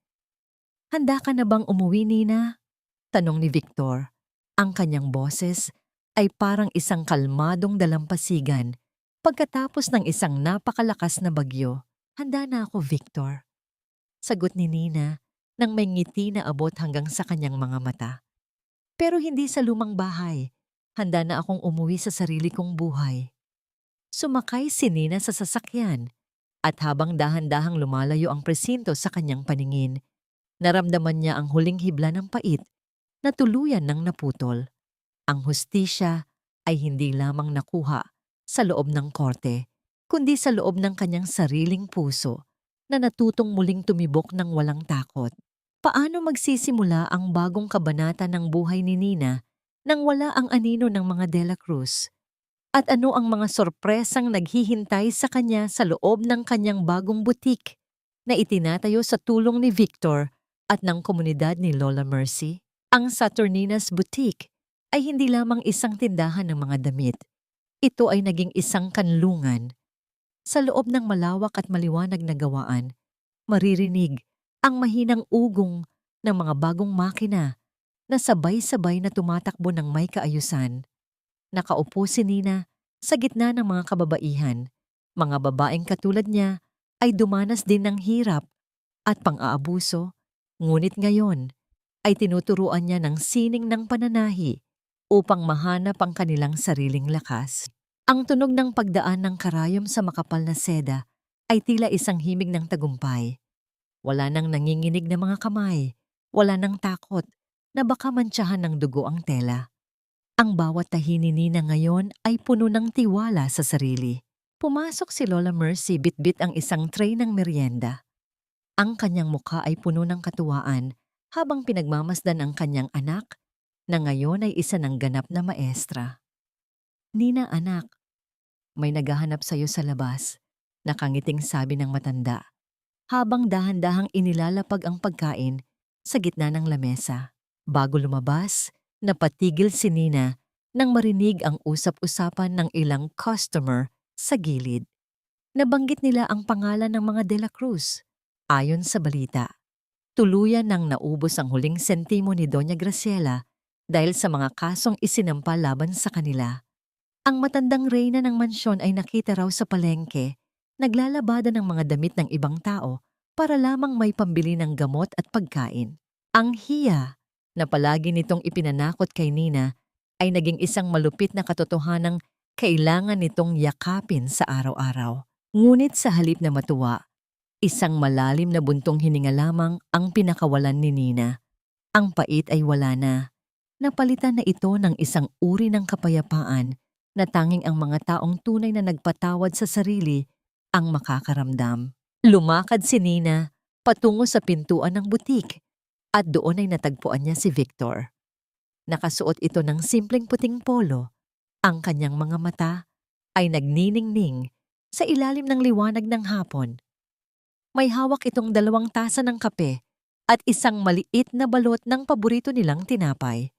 Handa ka na bang umuwi, Nina? Tanong ni Victor. Ang kanyang boses ay parang isang kalmadong dalampasigan pagkatapos ng isang napakalakas na bagyo. Handa na ako, Victor. Sagot ni Nina nang may ngiti na abot hanggang sa kanyang mga mata. Pero hindi sa lumang bahay. Handa na akong umuwi sa sarili kong buhay. Sumakay si Nina sa sasakyan at habang dahan-dahang lumalayo ang presinto sa kanyang paningin, naramdaman niya ang huling hibla ng pait na tuluyan ng naputol. Ang hustisya ay hindi lamang nakuha sa loob ng korte, kundi sa loob ng kanyang sariling puso na natutong muling tumibok ng walang takot. Paano magsisimula ang bagong kabanata ng buhay ni Nina nang wala ang anino ng mga De La Cruz? At ano ang mga sorpresang naghihintay sa kanya sa loob ng kanyang bagong butik na itinatayo sa tulong ni Victor at ng komunidad ni Lola Mercy? Ang Saturnina's Boutique ay hindi lamang isang tindahan ng mga damit. Ito ay naging isang kanlungan. Sa loob ng malawak at maliwanag na gawaan, maririnig ang mahinang ugong ng mga bagong makina na sabay-sabay na tumatakbo ng may kaayusan. Nakaupo si Nina sa gitna ng mga kababaihan. Mga babaeng katulad niya ay dumanas din ng hirap at pang-aabuso, ngunit ngayon ay tinuturuan niya ng sining ng pananahi upang mahanap ang kanilang sariling lakas. Ang tunog ng pagdaan ng karayom sa makapal na seda ay tila isang himig ng tagumpay. Wala nang nanginginig na mga kamay, wala nang takot na baka mantsahan ng dugo ang tela. Ang bawat tahi ni Nina ngayon ay puno ng tiwala sa sarili. Pumasok si Lola Mercy bitbit ang isang tray ng merienda. Ang kanyang mukha ay puno ng katuwaan habang pinagmamasdan ang kanyang anak na ngayon ay isa ng ganap na maestra. Nina, anak, may naghahanap sa'yo sa labas, nakangiting sabi ng matanda, habang dahan-dahang inilalapag ang pagkain sa gitna ng lamesa. Bago lumabas, napatigil si Nina nang marinig ang usap-usapan ng ilang customer sa gilid. Nabanggit nila ang pangalan ng mga De La Cruz. Ayon sa balita, tuluyan nang naubos ang huling sentimo ni Doña Graciela dahil sa mga kasong isinampa laban sa kanila. Ang matandang reyna ng mansyon ay nakita raw sa palengke, naglalabada ng mga damit ng ibang tao para lamang may pambili ng gamot at pagkain. Ang hiya na palagi nitong ipinanakot kay Nina ay naging isang malupit na katotohanang kailangan nitong yakapin sa araw-araw. Ngunit sa halip na matuwa, isang malalim na buntong hininga lamang ang pinakawalan ni Nina. Ang pait ay wala na. Napalitan na ito ng isang uri ng kapayapaan na tanging ang mga taong tunay na nagpatawad sa sarili ang makakaramdam. Lumakad si Nina patungo sa pintuan ng butik at doon ay natagpuan niya si Victor. Nakasuot ito ng simpleng puting polo. Ang kanyang mga mata ay nagniningning sa ilalim ng liwanag ng hapon. May hawak itong 2 tasa ng kape at isang maliit na balot ng paborito nilang tinapay.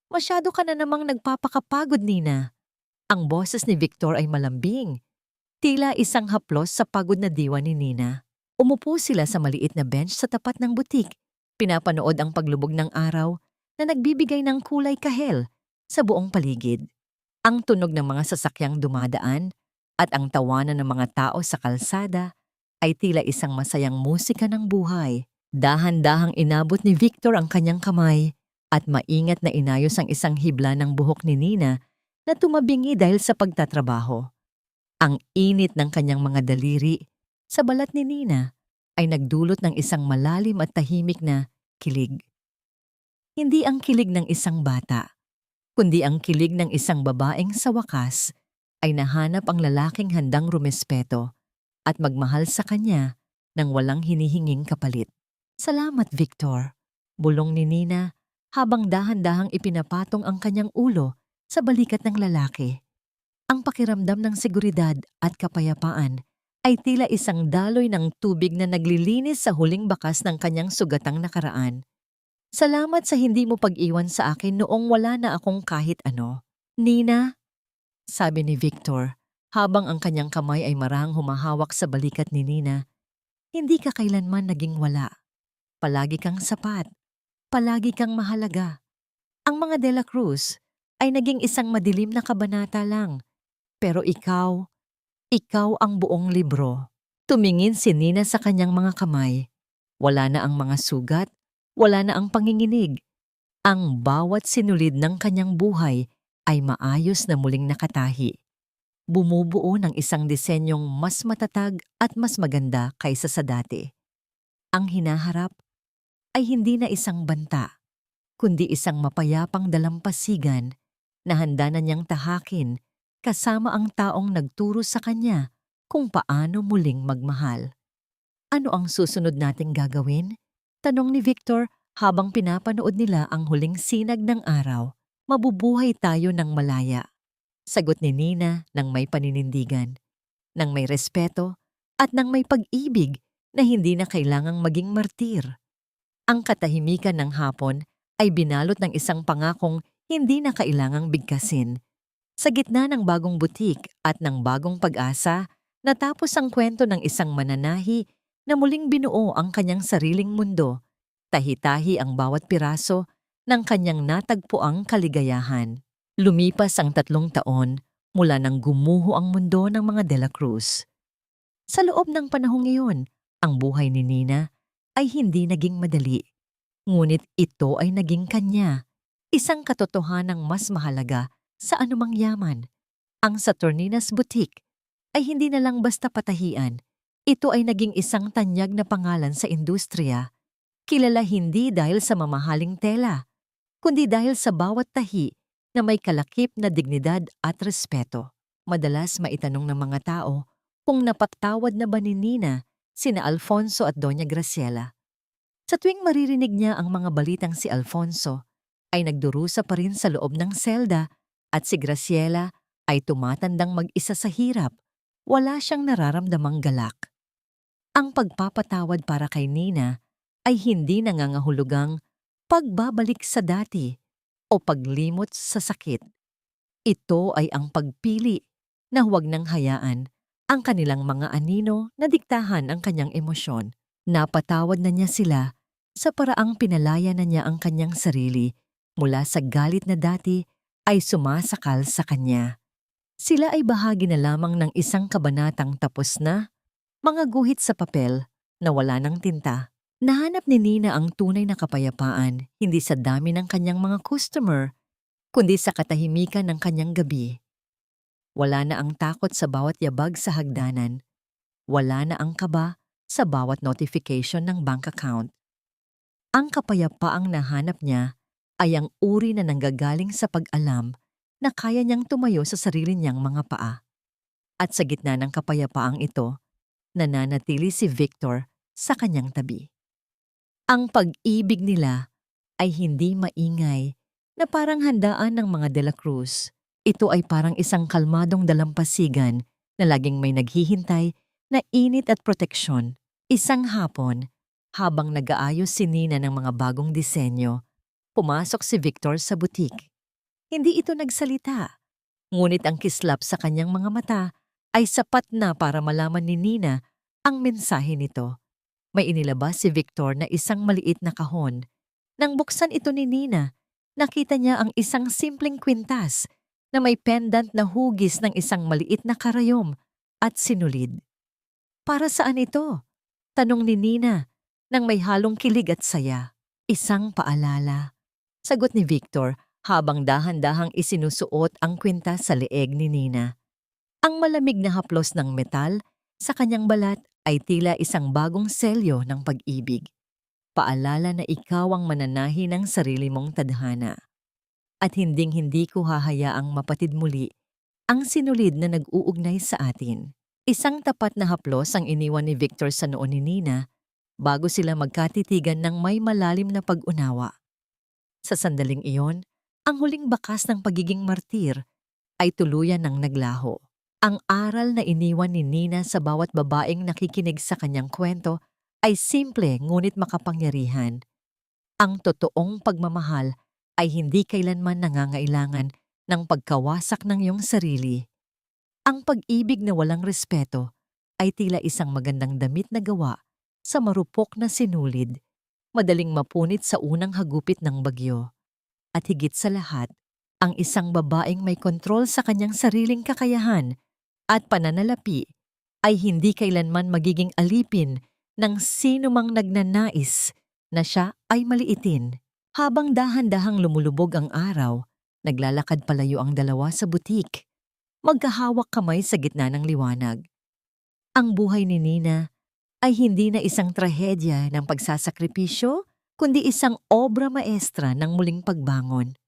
Masyado ka na namang nagpapakapagod, Nina. Ang boses ni Victor ay malambing. Tila isang haplos sa pagod na diwa ni Nina. Umupo sila sa maliit na bench sa tapat ng butik. Pinapanood ang paglubog ng araw na nagbibigay ng kulay kahel sa buong paligid. Ang tunog ng mga sasakyang dumadaan at ang tawanan ng mga tao sa kalsada ay tila isang masayang musika ng buhay. Dahan-dahang inabot ni Victor ang kanyang kamay at maingat na inayos ang isang hibla ng buhok ni Nina na tumabingi dahil sa pagtatrabaho. Ang init ng kanyang mga daliri sa balat ni Nina ay nagdulot ng isang malalim at tahimik na kilig. Hindi ang kilig ng isang bata, kundi ang kilig ng isang babaeng sa wakas ay nahanap ang lalaking handang rumespeto at magmahal sa kanya nang walang hinihinging kapalit. Salamat, Victor, bulong ni Nina habang dahan-dahang ipinapatong ang kanyang ulo sa balikat ng lalaki. Ang pakiramdam ng seguridad at kapayapaan ay tila isang daloy ng tubig na naglilinis sa huling bakas ng kanyang sugatang nakaraan. Salamat sa hindi mo pag-iwan sa akin noong wala na akong kahit ano. Nina, sabi ni Victor, habang ang kanyang kamay ay marahang humahawak sa balikat ni Nina, hindi ka kailanman naging wala. Palagi kang sapat. Palagi kang mahalaga. Ang mga De La Cruz ay naging isang madilim na kabanata lang. Pero ikaw ang buong libro. Tumingin si Nina sa kanyang mga kamay. Wala na ang mga sugat, wala na ang panginginig. Ang bawat sinulid ng kanyang buhay ay maayos na muling nakatahi. Bumubuo ng isang disenyong mas matatag at mas maganda kaysa sa dati. Ang hinaharap ay hindi na isang banta, kundi isang mapayapang dalampasigan na handa na niyang tahakin kasama ang taong nagturo sa kanya kung paano muling magmahal. Ano ang susunod nating gagawin? Tanong ni Victor habang pinapanood nila ang huling sinag ng araw. Mabubuhay tayo ng malaya. Sagot ni Nina nang may paninindigan, nang may respeto at nang may pag-ibig na hindi na kailangang maging martir. Ang katahimikan ng hapon ay binalot ng isang pangakong hindi na kailangang bigkasin. Sa gitna ng bagong butik at ng bagong pag-asa, natapos ang kwento ng isang mananahi na muling binuo ang kanyang sariling mundo. Tahi-tahi ang bawat piraso ng kanyang natagpuang kaligayahan. Lumipas ang 3 taon mula nang gumuho ang mundo ng mga De La Cruz. Sa loob ng panahong iyon, ang buhay ni Nina ay hindi naging madali. Ngunit ito ay naging kanya, isang katotohanang mas mahalaga sa anumang yaman. Ang Saturnina's Boutique ay hindi na lang basta patahian. Ito ay naging isang tanyag na pangalan sa industriya. Kilala hindi dahil sa mamahaling tela, kundi dahil sa bawat tahi na may kalakip na dignidad at respeto. Madalas maitanong ng mga tao kung napatawad na ba ni Nina sina Alfonso at Doña Graciela. Sa tuwing maririnig niya ang mga balitang si Alfonso, ay nagdurusa pa rin sa loob ng selda at si Graciela ay tumatandang mag-isa sa hirap. Wala siyang nararamdamang galak. Ang pagpapatawad para kay Nina ay hindi nangangahulugang pagbabalik sa dati o paglimot sa sakit. Ito ay ang pagpili na huwag nang hayaan ang kanilang mga anino na diktahan ang kanyang emosyon. Napatawad na niya sila sa paraang pinalaya na niya ang kanyang sarili mula sa galit na dati ay sumasakal sa kanya. Sila ay bahagi na lamang ng isang kabanatang tapos na, mga guhit sa papel na wala ng tinta. Nahanap ni Nina ang tunay na kapayapaan hindi sa dami ng kanyang mga customer, kundi sa katahimikan ng kanyang gabi. Wala na ang takot sa bawat yabag sa hagdanan. Wala na ang kaba sa bawat notification ng bank account. Ang kapayapaang nahanap niya ay ang uri na nanggagaling sa pag-alam na kaya niyang tumayo sa sarili niyang mga paa. At sa gitna ng kapayapaang ito, nananatili si Victor sa kanyang tabi. Ang pag-ibig nila ay hindi maingay na parang handaan ng mga De La Cruz. Ito ay parang isang kalmadong dalampasigan na laging may naghihintay na init at proteksyon. Isang hapon, habang nag-aayos si Nina ng mga bagong disenyo, pumasok si Victor sa butik. Hindi ito nagsalita, ngunit ang kislap sa kanyang mga mata ay sapat na para malaman ni Nina ang mensahe nito. May inilabas si Victor na isang maliit na kahon. Nang buksan ito ni Nina, nakita niya ang isang simpleng kwintas na may pendant na hugis ng isang maliit na karayom at sinulid. Para saan ito? Tanong ni Nina nang may halong kilig at saya. Isang paalala. Sagot ni Victor habang dahan-dahang isinusuot ang kwintas sa leeg ni Nina. Ang malamig na haplos ng metal sa kanyang balat ay tila isang bagong selyo ng pag-ibig. Paalala na ikaw ang mananahi ng sarili mong tadhana. At hinding-hindi ko hahayaang mapatid muli ang sinulid na nag-uugnay sa atin. Isang tapat na haplos ang iniwan ni Victor sa noo ni Nina bago sila magkatitigan ng may malalim na pag-unawa. Sa sandaling iyon, ang huling bakas ng pagiging martir ay tuluyan ng naglaho. Ang aral na iniwan ni Nina sa bawat babaeng nakikinig sa kanyang kwento ay simple ngunit makapangyarihan. Ang totoong pagmamahal ay hindi kailanman nangangailangan ng pagkawasak ng iyong sarili. Ang pag-ibig na walang respeto ay tila isang magandang damit na gawa sa marupok na sinulid, madaling mapunit sa unang hagupit ng bagyo. At higit sa lahat, ang isang babaeng may kontrol sa kanyang sariling kakayahan at pananalapi ay hindi kailanman magiging alipin ng sino mang nagnanais na siya ay maliitin. Habang dahan-dahang lumulubog ang araw, naglalakad palayo ang dalawa sa butik. Magkahawak kamay sa gitna ng liwanag. Ang buhay ni Nina ay hindi na isang trahedya ng pagsasakripisyo, kundi isang obra maestra ng muling pagbangon.